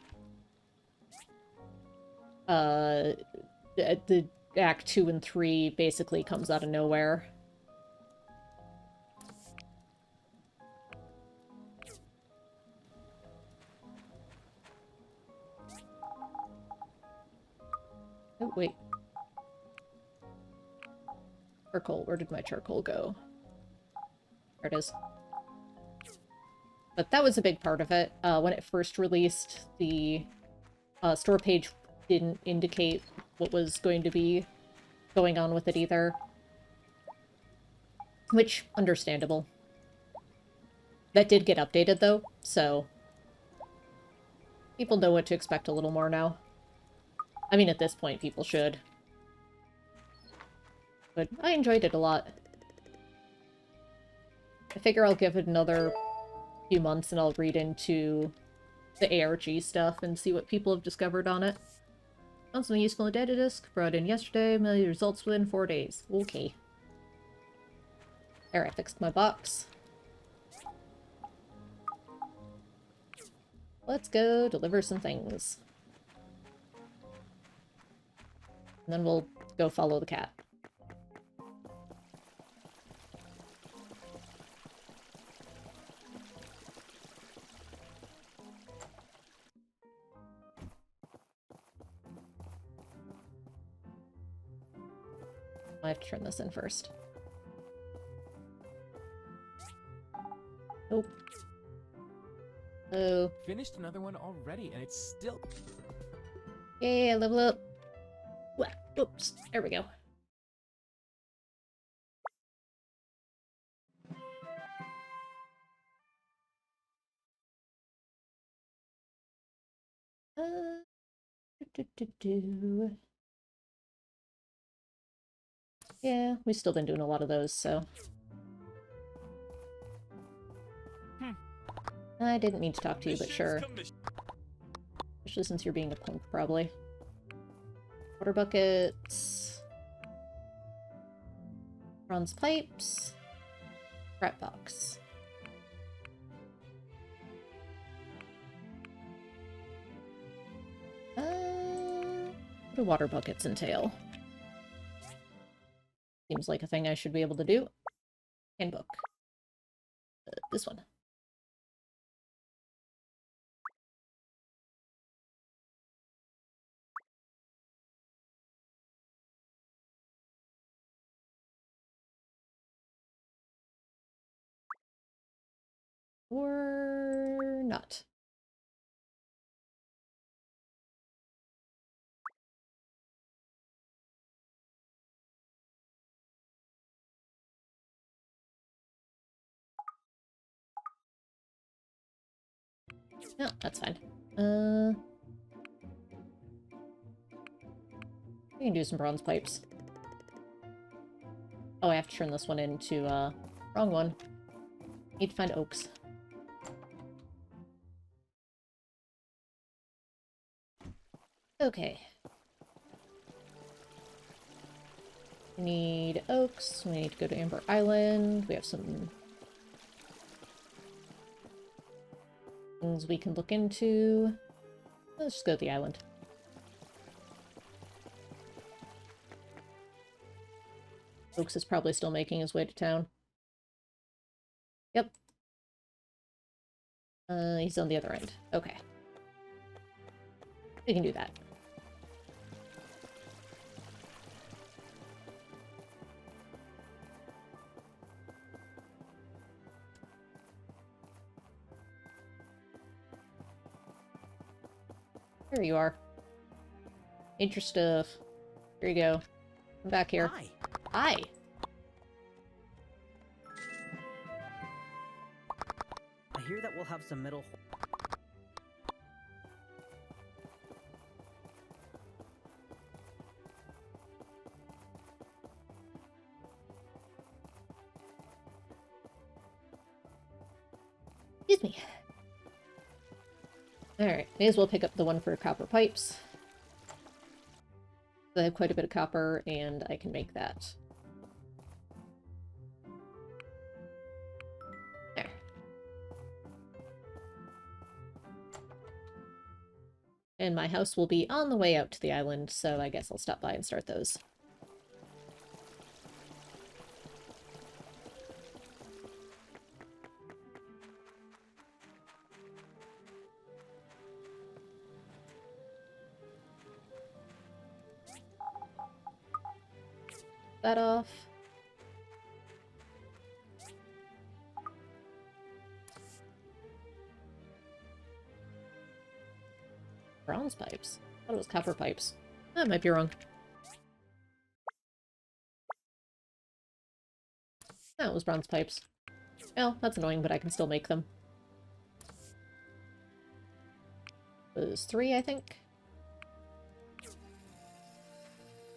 [SPEAKER 1] Act 2 and 3 basically comes out of nowhere. Oh, wait. Charcoal. Where did my charcoal go? There it is. But that was a big part of it. When it first released, the store page didn't indicate what was going to be going on with it either. Which, understandable. That did get updated, though, so people know what to expect a little more now. I mean, at this point, people should. But I enjoyed it a lot. I figure I'll give it another few months and I'll read into the ARG stuff and see what people have discovered on it. Found something useful in data disk. Brought in yesterday. My results within 4 days. Okay. There, I fixed my box. Let's go deliver some things. And then we'll go follow the cat. I have to turn this in first. Nope. Oh.
[SPEAKER 2] Finished another one already, and it's still...
[SPEAKER 1] Yeah, level up. Oops. There we go. Yeah, we've still been doing a lot of those, so... I didn't mean to talk to you, but sure. Especially since you're being a punk, probably. Water buckets. Bronze pipes. Rat box. What do water buckets entail? Seems like a thing I should be able to do. Handbook. This one. Or not. No, that's fine. We can do some bronze pipes. Oh, I have to turn this one into, wrong one. Need to find oaks. Okay. We need oaks. We need to go to Amber Island. We have some things we can look into. Let's just go to the island. Oaks is probably still making his way to town. Yep. He's on the other end. Okay. We can do that. There you are. Need your stuff. Here you go. Come back here.
[SPEAKER 12] Hi.
[SPEAKER 1] Hi.
[SPEAKER 12] I hear that we'll have some middle...
[SPEAKER 1] Excuse me. Alright, may as well pick up the one for copper pipes. I have quite a bit of copper, and I can make that. There. And my house will be on the way out to the island, so I guess I'll stop by and start those. That off. Bronze pipes? I thought it was copper pipes. I might be wrong. That was bronze pipes. Well, that's annoying, but I can still make them. There's 3, I think.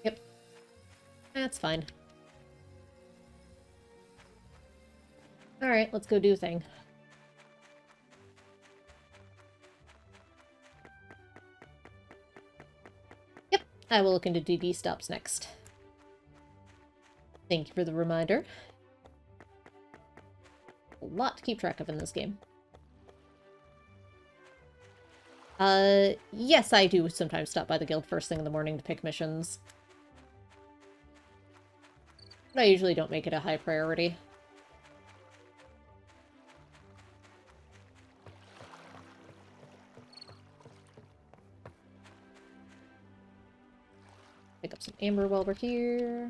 [SPEAKER 1] Yep. That's fine. Alright, let's go do a thing. Yep, I will look into DD stops next. Thank you for the reminder. A lot to keep track of in this game. Yes, I do sometimes stop by the guild first thing in the morning to pick missions. But I usually don't make it a high priority. Pick up some amber while we're here.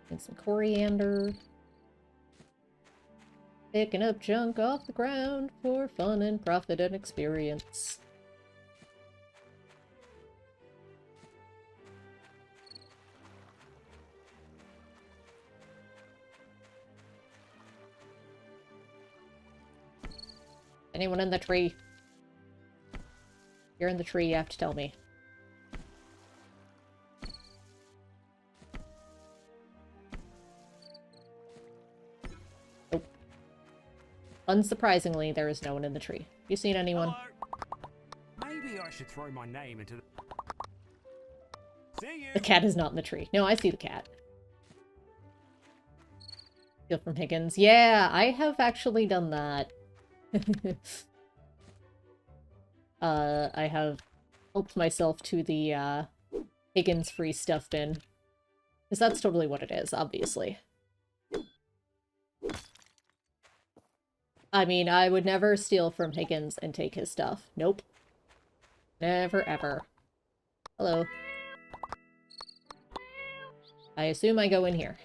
[SPEAKER 1] And some coriander. Picking up junk off the ground for fun and profit and experience. Anyone in the tree? If you're in the tree, you have to tell me. Nope. Unsurprisingly, there is no one in the tree. You seen anyone?
[SPEAKER 9] Hello. Maybe I should throw my name into the... See you.
[SPEAKER 1] The cat is not in the tree. No, I see the cat. Steal from Higgins. Yeah, I have actually done that. I have helped myself to the Higgins free stuff bin. Because that's totally what it is, obviously. I mean, I would never steal from Higgins and take his stuff. Nope. Never ever. Hello. I assume I go in here.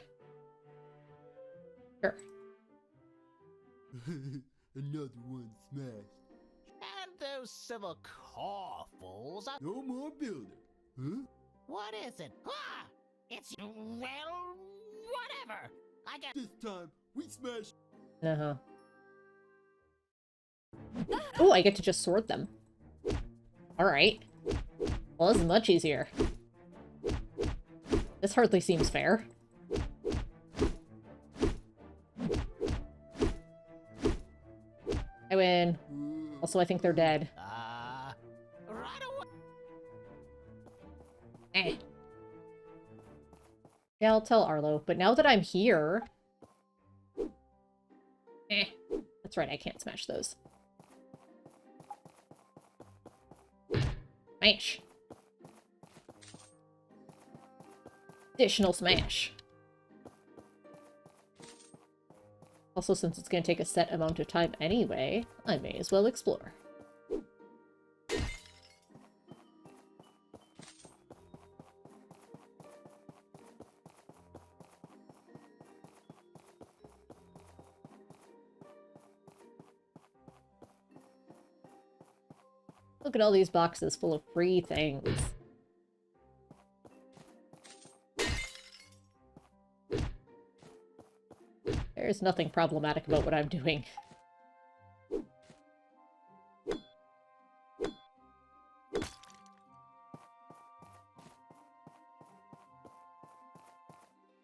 [SPEAKER 1] Sure.
[SPEAKER 13] Another one smashed.
[SPEAKER 5] And those silver coffles are...
[SPEAKER 13] No more building. Huh?
[SPEAKER 5] What is it? Ah! It's... well... whatever! I get...
[SPEAKER 13] This time, we smash...
[SPEAKER 1] Uh-huh. Oh, I get to just sort them. Alright. Well, this is much easier. This hardly seems fair. I win. Also, I think they're dead.
[SPEAKER 5] Right away.
[SPEAKER 1] Eh. Yeah, I'll tell Arlo, but now that I'm here... Eh. That's right, I can't smash those. Smash. Additional smash. Also, since it's going to take a set amount of time anyway, I may as well explore. Look at all these boxes full of free things. There's nothing problematic about what I'm doing.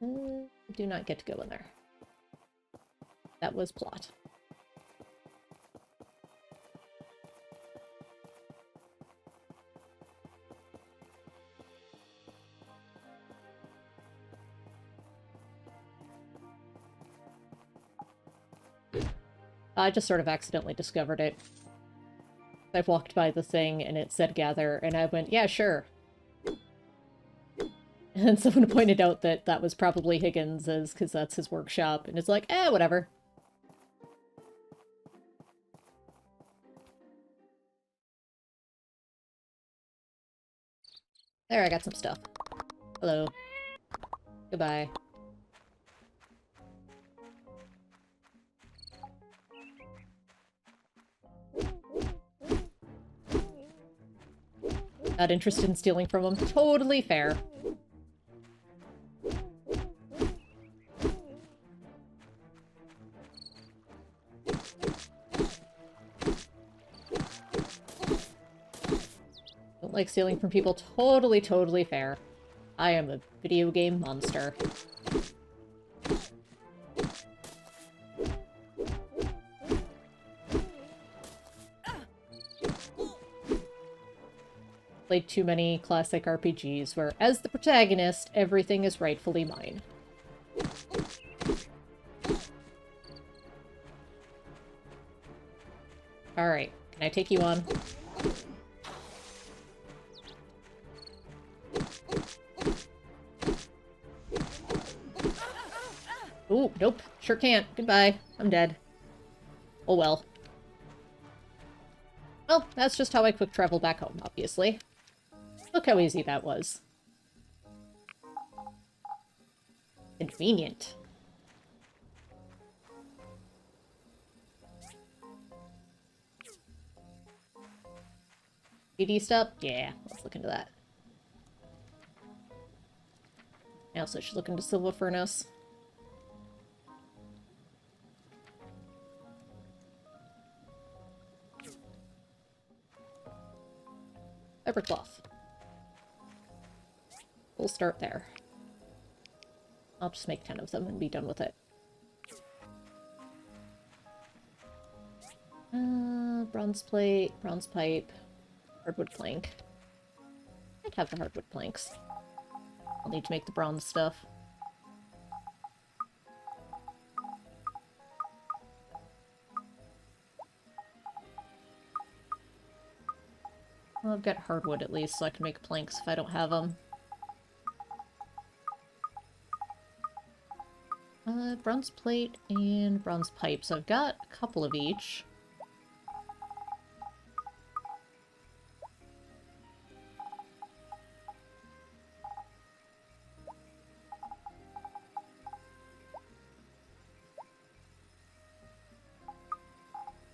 [SPEAKER 1] Do not get to go in there. That was plot. I just sort of accidentally discovered it. I've walked by the thing and it said gather, and I went, yeah, sure. And someone pointed out that that was probably Higgins's, because that's his workshop, and it's like, eh, whatever. There, I got some stuff. Hello. Goodbye. Not interested in stealing from them. Totally fair. Don't like stealing from people. Totally, totally fair. I am a video game monster. Played too many classic RPGs where, as the protagonist, everything is rightfully mine. Alright, can I take you on? Oh, nope. Sure can't. Goodbye. I'm dead. Oh well. Well, that's just how I quick travel back home, obviously. Look how easy that was. Convenient. PD stop? Yeah, let's look into that. I also should look into Silver Furnace. Fibercloth. We'll start there. I'll just make 10 of them and be done with it. Bronze plate, bronze pipe, hardwood plank. I'd have the hardwood planks. I'll need to make the bronze stuff. Well, I've got hardwood at least, so I can make planks if I don't have them. Bronze plate and bronze pipe, so I've got a couple of each.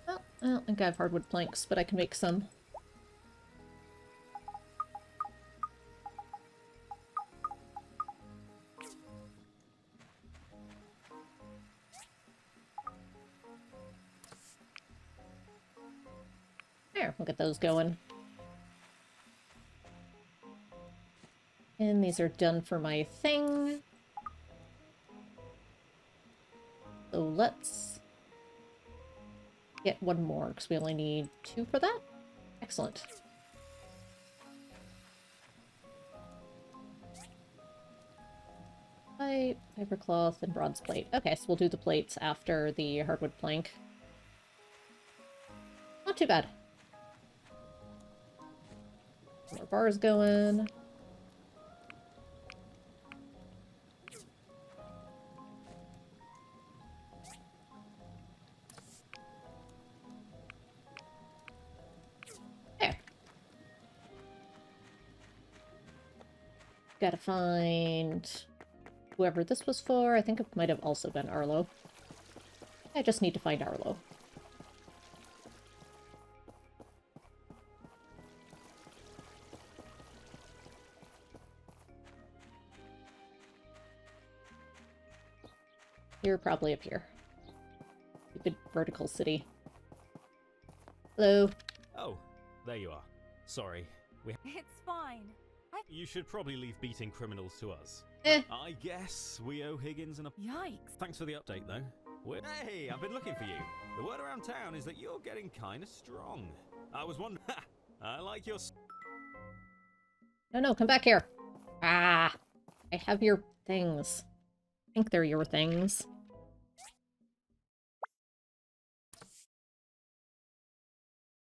[SPEAKER 1] Well, I don't think I have hardwood planks, but I can make some. There, we'll get those going. And these are done for my thing. So let's get one more, because we only need 2 for that. Excellent. Pipe, papercloth, and bronze plate. Okay, so we'll do the plates after the hardwood plank. Not too bad. More bars going. There. Gotta find whoever this was for. I think it might have also been Arlo. I just need to find Arlo. You're probably up here. Stupid vertical city. Hello.
[SPEAKER 6] Oh, there you are. Sorry.
[SPEAKER 4] It's fine.
[SPEAKER 6] You should probably leave beating criminals to us. I guess we owe Higgins an
[SPEAKER 4] Yikes.
[SPEAKER 6] Thanks for the update, though. Hey, I've been looking for you. The word around town is that you're getting kind of strong. I was wondering... I like your...
[SPEAKER 1] No, come back here. Ah, I have your things. I think they're your things.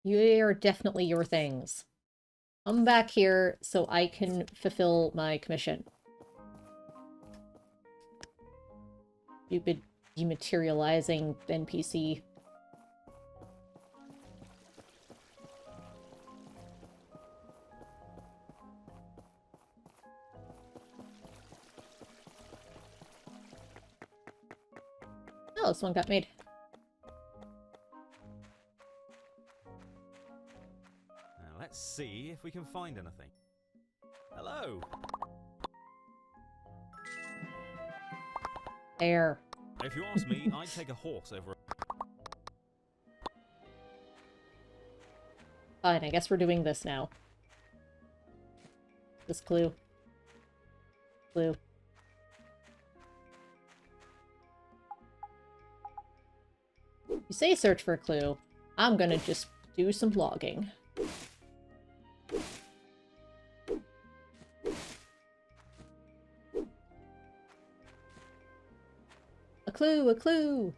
[SPEAKER 1] You are definitely your things. Come back here so I can fulfill my commission. Stupid dematerializing NPC. Oh, this one got made.
[SPEAKER 6] Now, let's see if we can find anything. Hello.
[SPEAKER 1] There.
[SPEAKER 6] If you ask me, I'd take a horse over.
[SPEAKER 1] Fine, I guess we're doing this now. This clue. Clue. You say search for a clue. I'm gonna just do some logging. A clue, a clue!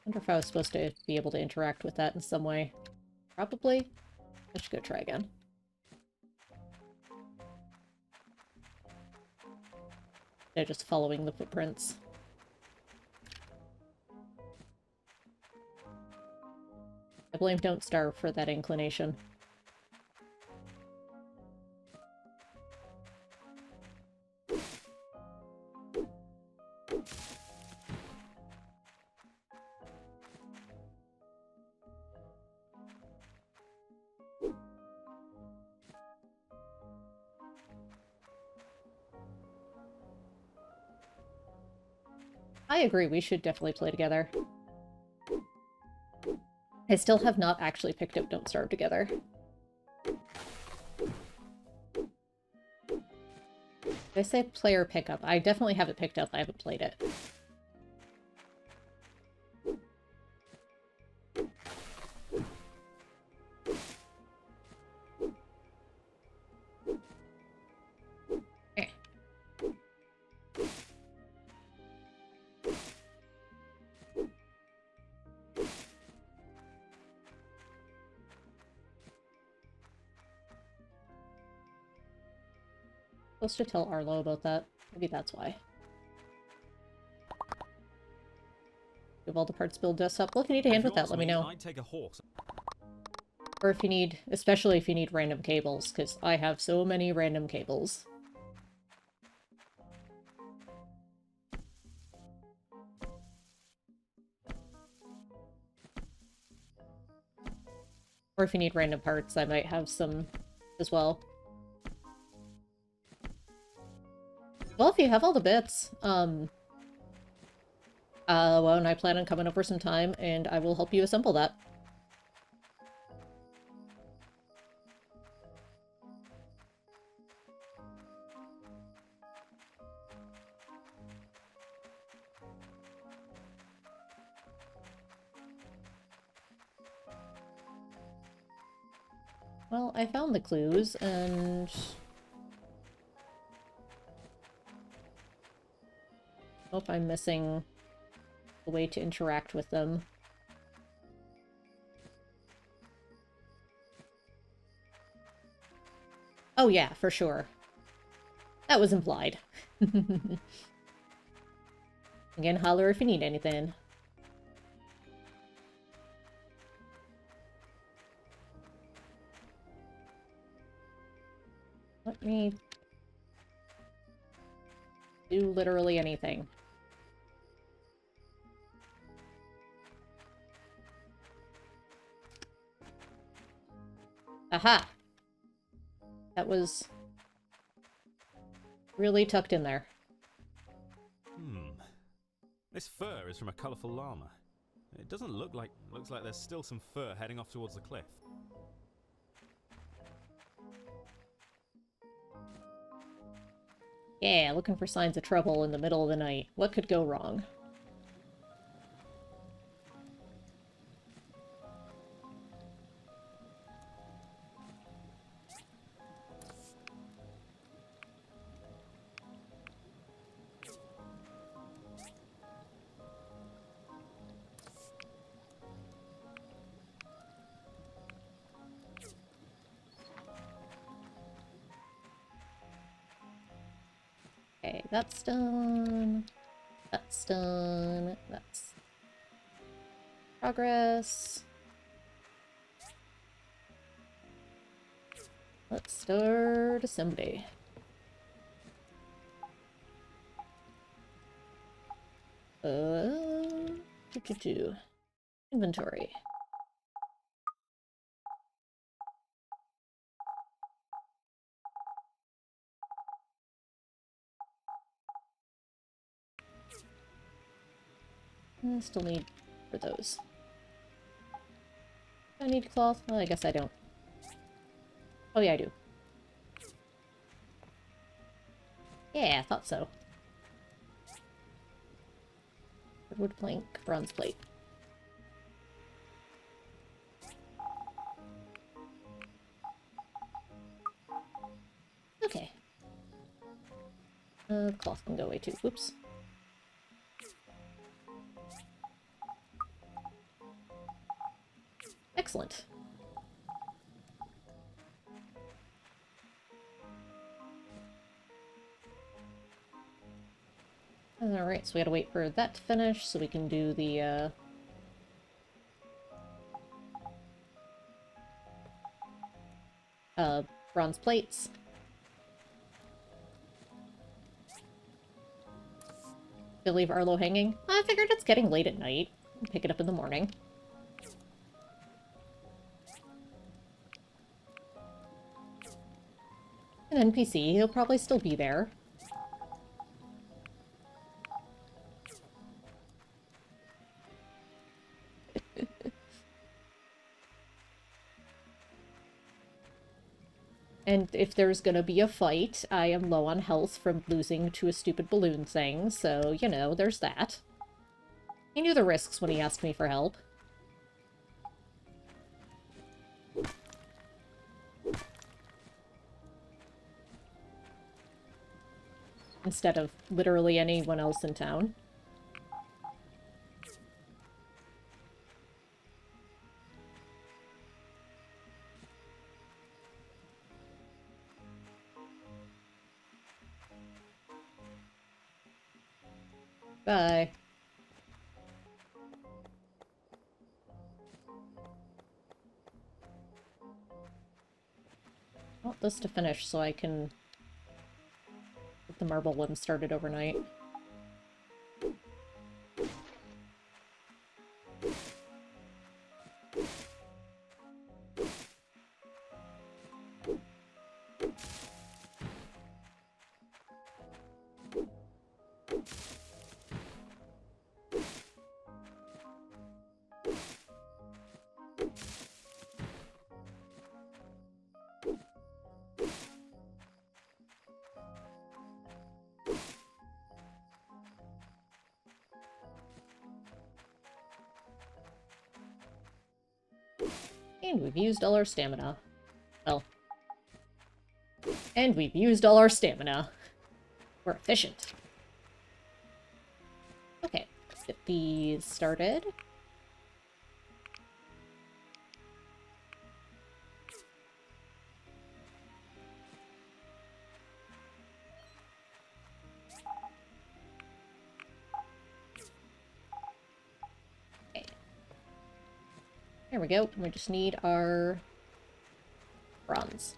[SPEAKER 1] wonder if I was supposed to be able to interact with that in some way. Probably. I should go try again. They're just following the footprints. I blame Don't Starve for that inclination. I agree, we should definitely play together. I still have not actually picked up Don't Starve together. Did I say player pickup? I definitely have it picked up, I haven't played it. Supposed to tell Arlo about that. Maybe that's why. Give all the parts build desktop. Well, if you need a hand with that, let me know.
[SPEAKER 6] I'd take a horse.
[SPEAKER 1] Or if you need, especially if you need random cables, because I have so many random cables. Or if you need random parts, I might have some as well. Well, if you have all the bits, well, and I plan on coming over some time, and I will help you assemble that. Well, I found the clues, and... hope I'm missing a way to interact with them. Oh yeah, for sure. That was implied. Again, holler if you need anything. Let me do literally anything. Aha! That was really tucked in there.
[SPEAKER 6] This fur is from a colourful llama. It doesn't look like... looks like there's still some fur heading off towards the cliff.
[SPEAKER 1] Yeah, looking for signs of trouble in the middle of the night. What could go wrong? Okay, that's done. That's done. That's progress. Let's start assembly. Inventory. I still need for those. Do I need cloth? Well, I guess I don't. Oh yeah, I do. Yeah, I thought so. Wood plank, bronze plate. Okay. Cloth can go away too. Whoops. Excellent. Alright, so we gotta wait for that to finish so we can do the, bronze plates. To leave Arlo hanging. I figured it's getting late at night. Pick it up in the morning. An NPC, he'll probably still be there. And if there's gonna be a fight, I am low on health from losing to a stupid balloon thing, so, you know, there's that. He knew the risks when he asked me for help. Instead of literally anyone else in town. Bye. I want this to finish so I can get the marble one started overnight. And we've used all our stamina. Well. And we've used all our stamina. We're efficient. Okay, let's get these started. There we go. We just need our bronze.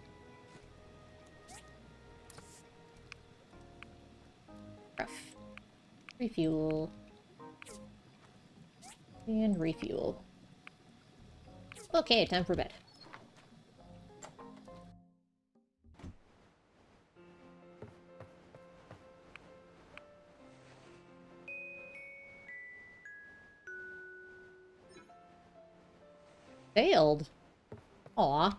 [SPEAKER 1] Rough. Refuel. And refuel. Okay, time for bed. Failed. Aw.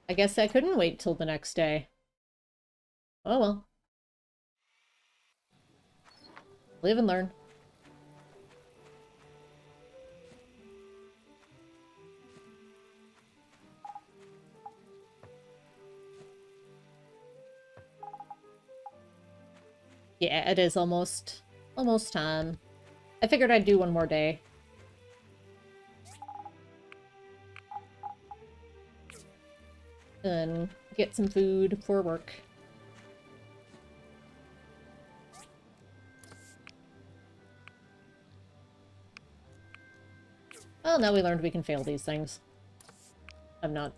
[SPEAKER 1] I guess I couldn't wait till the next day. Oh well. Live and learn. Yeah, it is almost time. I figured I'd do one more day. And get some food for work. Well, now we learned we can fail these things. I'm not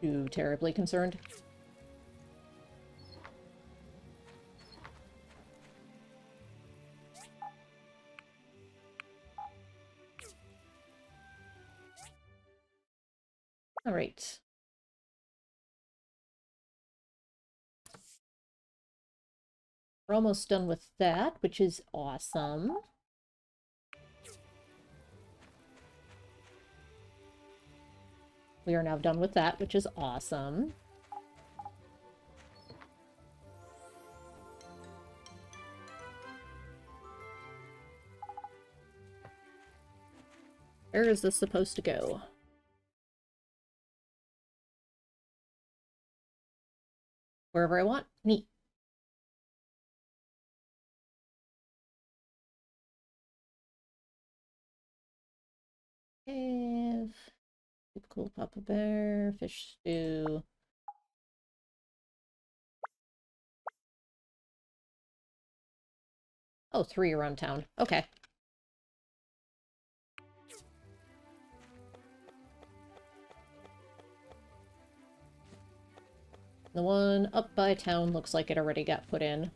[SPEAKER 1] too terribly concerned. All right. We're almost done with that, which is awesome. We are now done with that, which is awesome. Where is this supposed to go? Wherever I want. Neat. Cool Papa Bear, fish stew. Oh, 3 around town. Okay. The one up by town looks like it already got put in.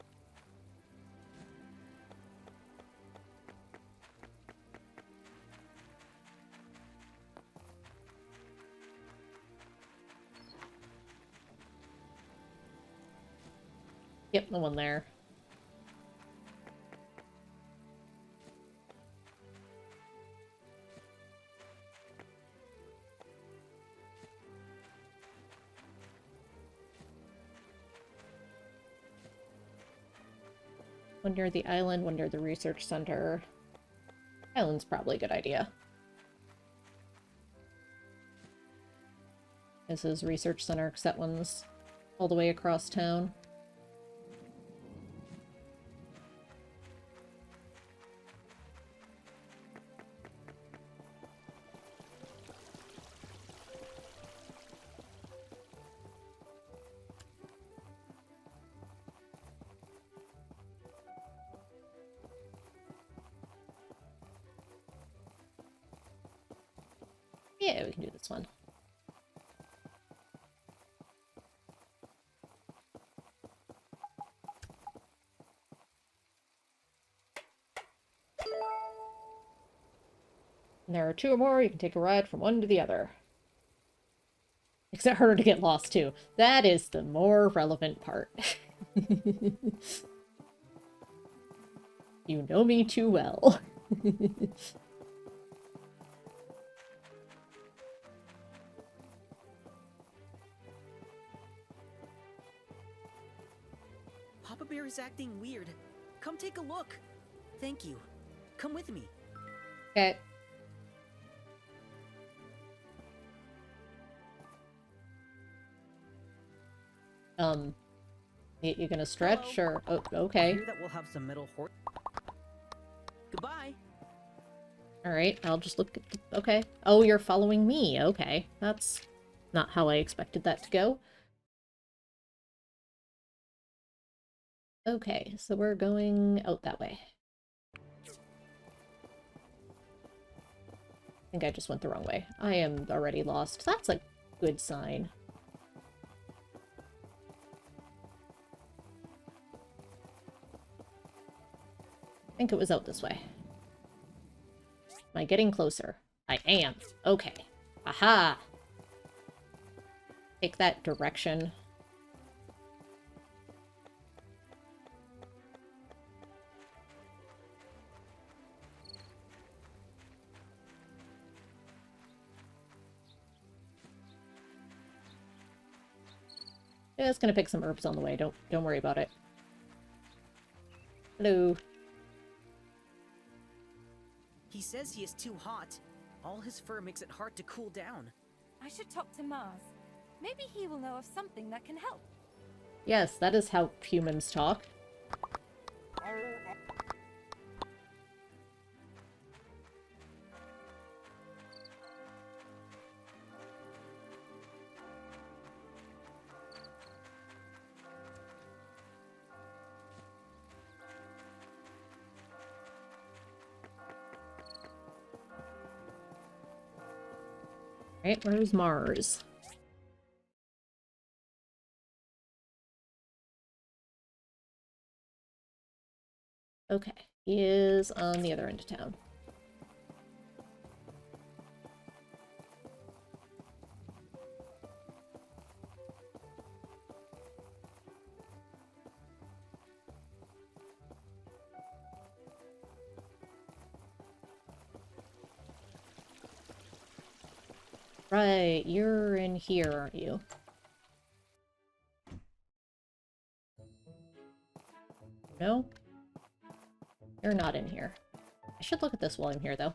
[SPEAKER 1] Yep, the one there. One near the island, one near the research center. Island's probably a good idea. This is research center, because that one's all the way across town. Yeah, we can do this one. And there are 2 or more, you can take a ride from one to the other. Makes it harder to get lost, too. That is the more relevant part. You know me too well.
[SPEAKER 12] Papa Bear is acting weird. Come take a look. Thank you. Come with me.
[SPEAKER 1] Okay. You gonna stretch?
[SPEAKER 12] Hello.
[SPEAKER 1] Or oh,
[SPEAKER 12] I
[SPEAKER 1] okay.
[SPEAKER 12] hear that we'll have some metal horse. Goodbye.
[SPEAKER 1] Alright, I'll just look at the... Okay. Oh, you're following me. Okay. That's not how I expected that to go. Okay, so we're going out that way. I think I just went the wrong way. I am already lost. That's a good sign. I think it was out this way. Am I getting closer? I am. Okay. Aha! Take that direction. Yeah, it's gonna pick some herbs on the way. Don't worry about it. Hello.
[SPEAKER 12] He says he is too hot. All his fur makes it hard to cool down.
[SPEAKER 4] I should talk to Mars. Maybe he will know of something that can help.
[SPEAKER 1] Yes, that is how humans talk. Right, where's Mars? Okay, he is on the other end of town. Right, you're in here, aren't you? No? You're not in here. I should look at this while I'm here, though.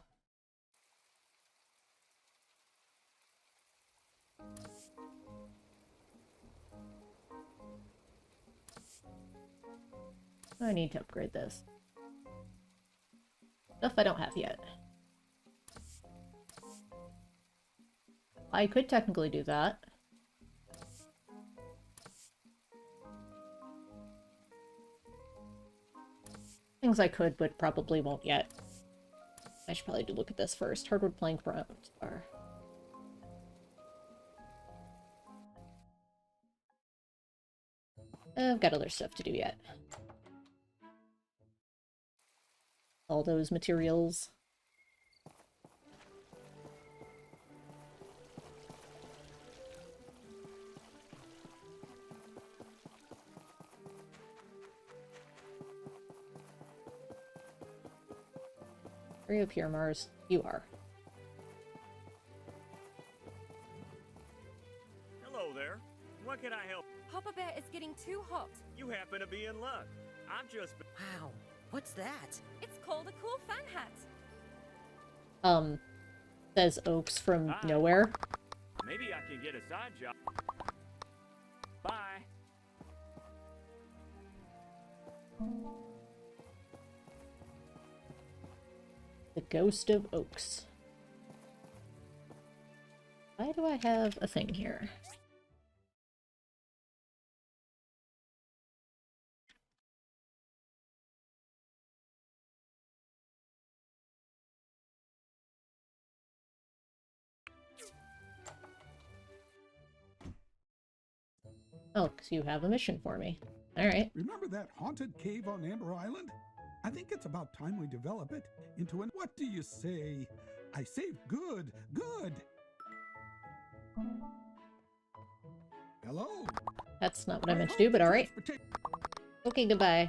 [SPEAKER 1] I need to upgrade this. Stuff I don't have yet. I could technically do that. Things I could, but probably won't yet. I should probably do look at this first. Hardwood plank bronze bar. I've got other stuff to do yet. All those materials. Are you up here, Mars? You are.
[SPEAKER 14] Hello there. What can I help?
[SPEAKER 4] Papa Bear is getting too hot.
[SPEAKER 14] You happen to be in luck. I've just been...
[SPEAKER 12] Wow, what's that?
[SPEAKER 4] It's called a cool fan hat.
[SPEAKER 1] Says Oaks from
[SPEAKER 14] Hi.
[SPEAKER 1] nowhere.
[SPEAKER 14] Maybe I can get a side job. Bye.
[SPEAKER 1] The Ghost of Oaks. Why do I have a thing here? Oh, because you have a mission for me. Alright.
[SPEAKER 15] Remember that haunted cave on Amber Island? I think it's about time we develop it into an... What do you say? I say good, good. Hello?
[SPEAKER 1] That's not what I meant to do, but alright. Okay, goodbye.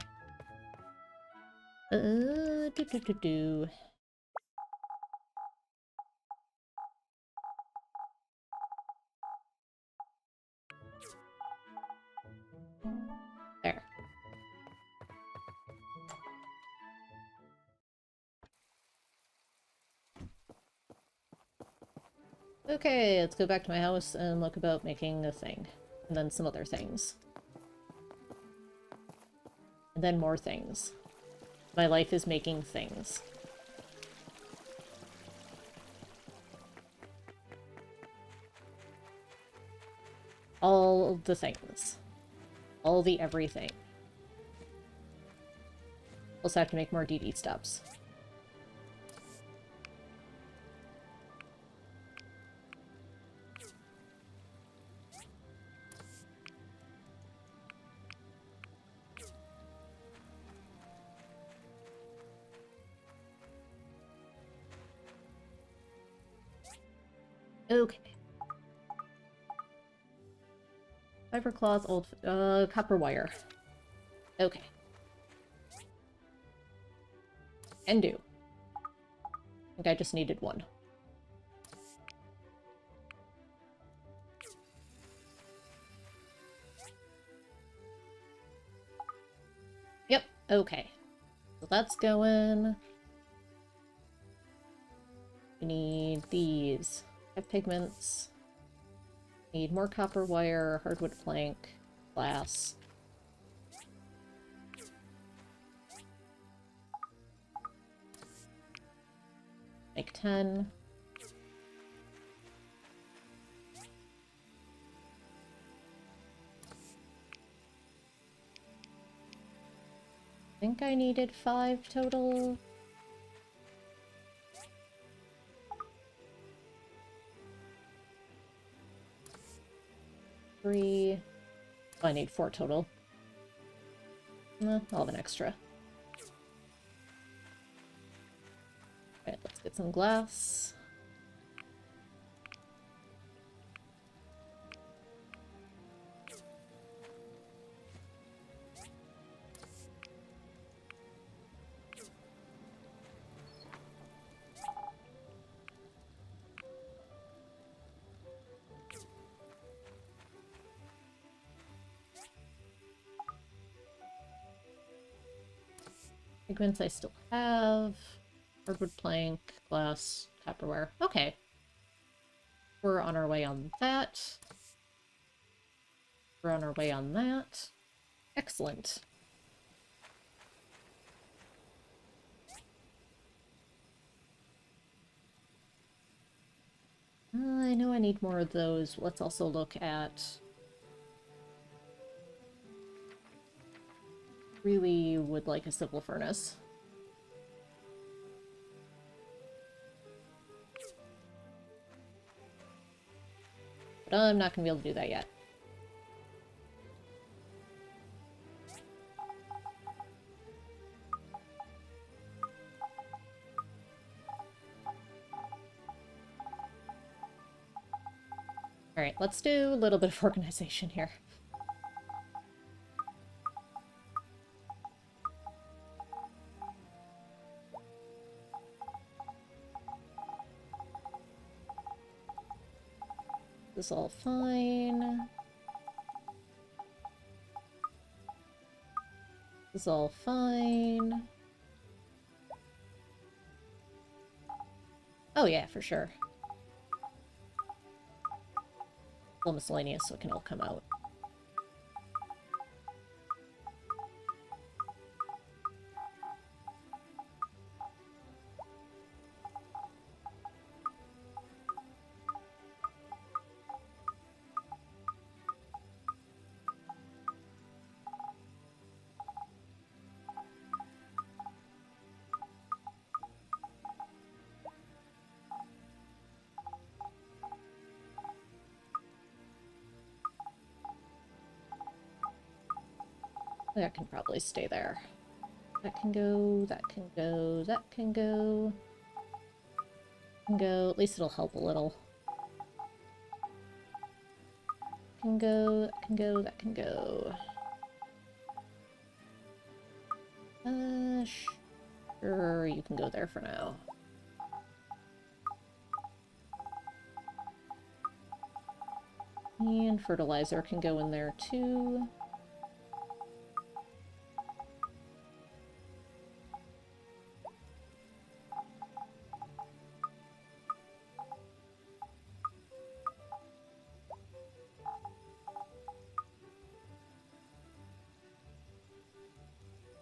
[SPEAKER 1] Do. There. Okay, let's go back to my house and look about making a thing. And then some other things. And then more things. My life is making things. All the things. All the everything. Also have to make more DD stops. Okay. Fiber cloth, old, copper wire. Okay. And do. I think I just needed one. Yep, okay. So that's going. We need these. 5 pigments. Need more copper wire, hardwood plank, glass. Make 10. I think I needed 5 total. Oh, I need 4 total. I'll have an extra. Alright, let's get some glass. Pigments I still have. Hardwood plank, glass, copperware. Okay. We're on our way on that. We're on our way on that. Excellent. I know I need more of those. Let's also look at... Really would like a civil furnace. But I'm not going to be able to do that yet. Alright, let's do a little bit of organization here. This is all fine. This is all fine. Oh yeah, for sure. Well, miscellaneous, so it can all come out. That can probably stay there. That can go, that can go, that can go. Can go, at least it'll help a little. Can go, that can go, that can go. Sure, you can go there for now. And fertilizer can go in there too.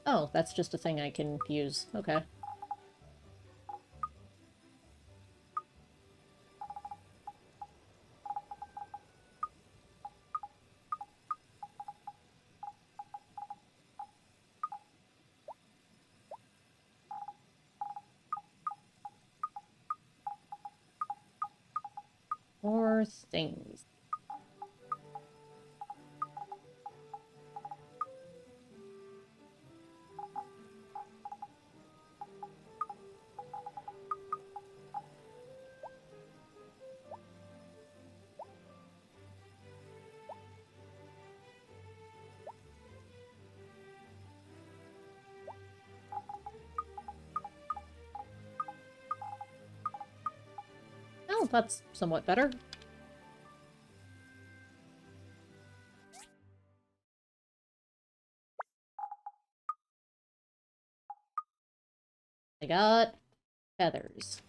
[SPEAKER 1] Oh, that's just a thing I can use. Okay. More things. Oh, that's somewhat better. I got feathers.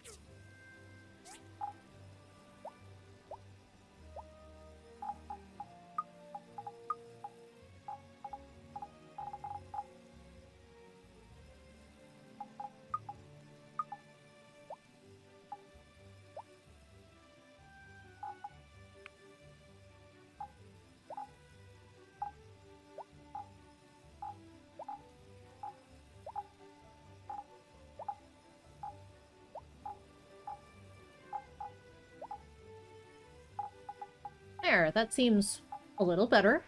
[SPEAKER 1] There, that seems a little better.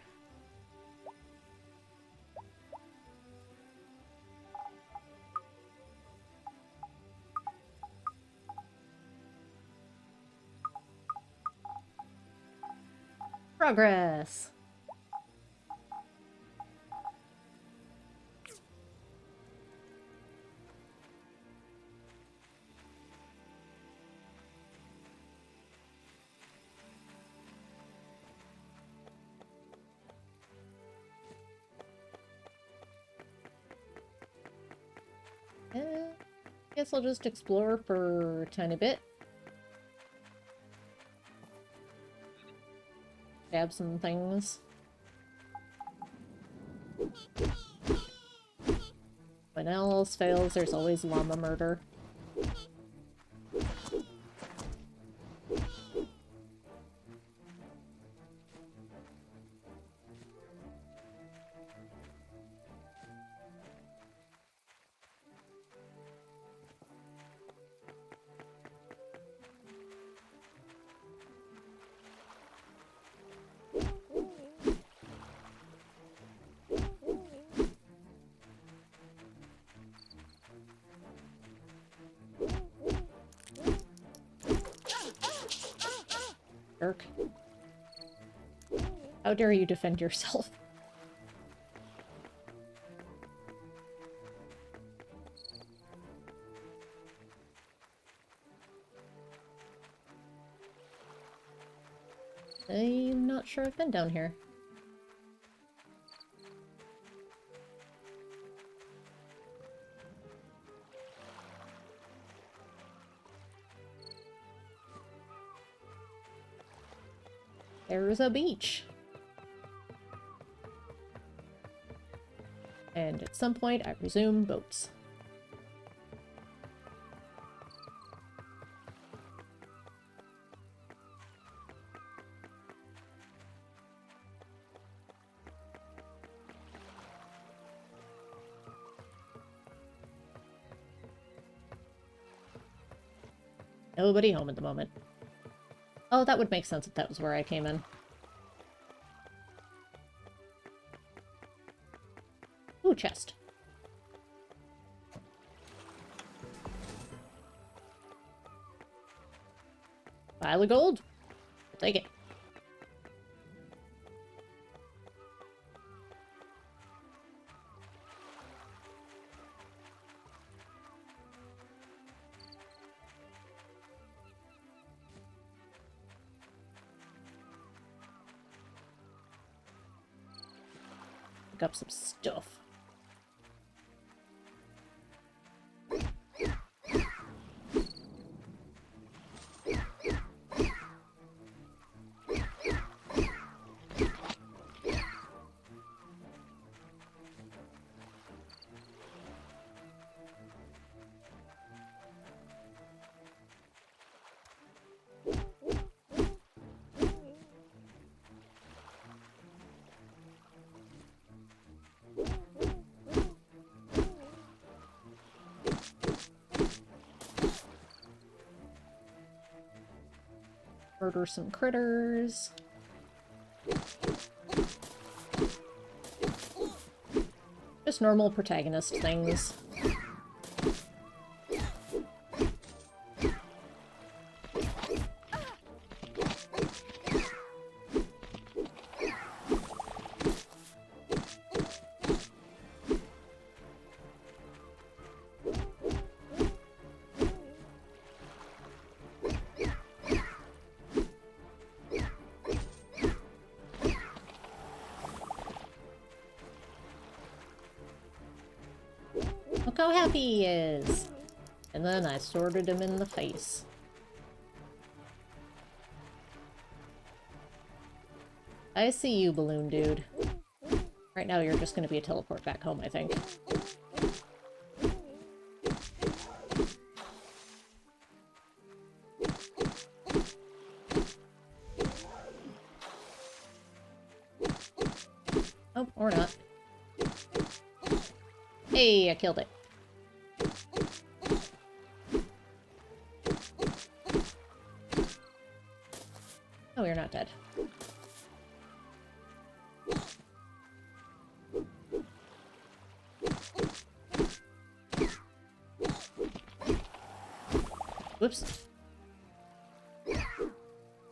[SPEAKER 1] Progress. Guess I'll just explore for a tiny bit. Grab some things. When all else fails, there's always llama murder. Jerk. How dare you defend yourself? I'm not sure I've been down here. There's a beach. And at some point, I presume boats. Nobody home at the moment. Oh, that would make sense if that was where I came in. Ooh, chest. Pile of gold. I'll take it. Pick up some stuff. Murder some critters. Just normal protagonist things. Look how happy he is! And then I sorted him in the face. I see you, balloon dude. Right now you're just gonna be a teleport back home, I think. Oh, or not. Hey, I killed it. Oh, you're not dead. Whoops.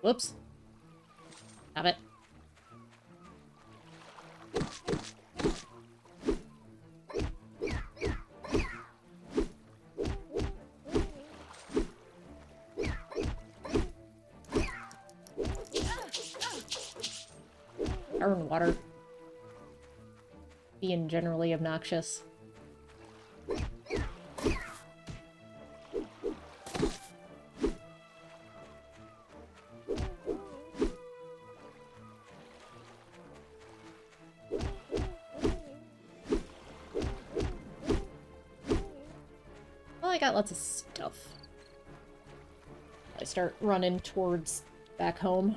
[SPEAKER 1] Whoops. Stop it. Fire and water. Being generally obnoxious. Well, I got lots of stuff. I start running towards back home.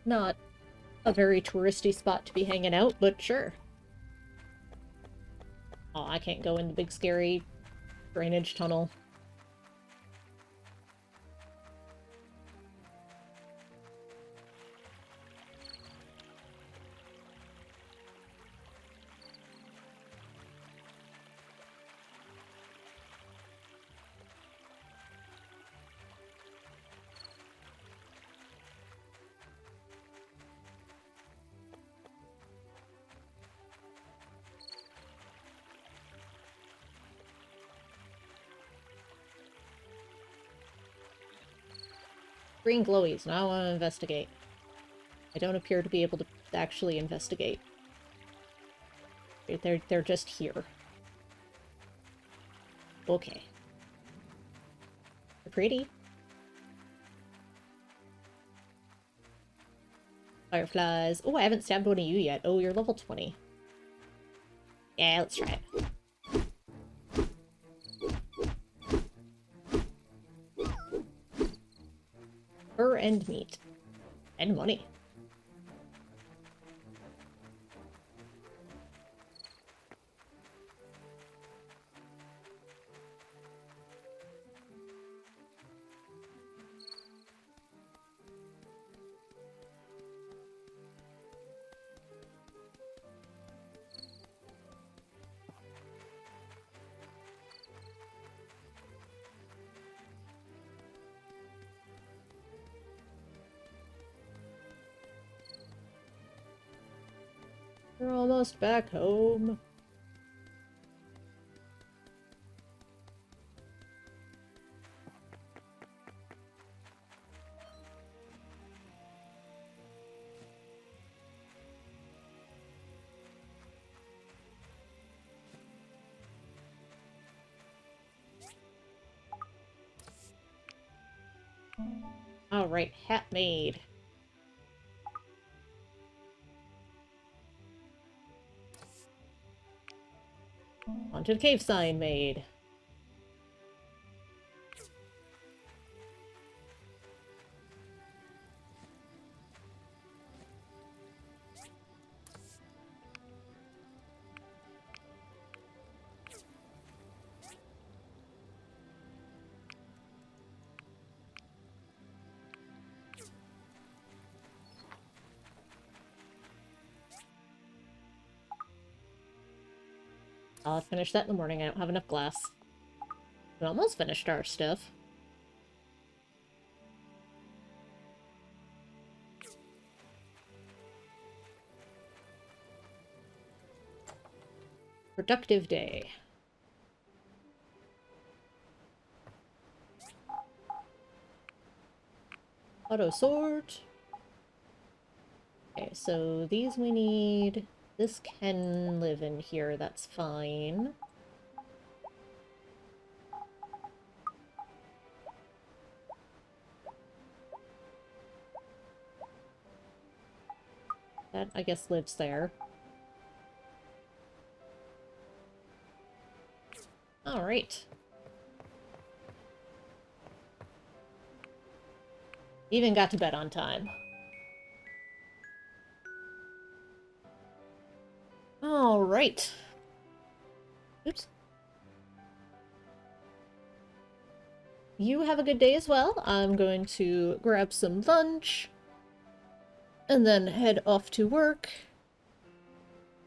[SPEAKER 1] Not a very touristy spot to be hanging out, but sure. Oh, I can't go in the big scary drainage tunnel. Green glowies. Now I want to investigate. I don't appear to be able to actually investigate. They're just here. Okay. They're pretty. Fireflies. Oh, I haven't stabbed one of you yet. Oh, you're level 20. Yeah, let's try it. Fur and meat. And money. We're almost back home. Alright, hat made. Haunted cave sign made. I'll finish that in the morning. I don't have enough glass. We almost finished our stuff. Productive day. Auto sort. Okay, so these we need. This can live in here, that's fine. That, I guess, lives there. Alright. Even got to bed on time. Alright. Oops. You have a good day as well. I'm going to grab some lunch and then head off to work.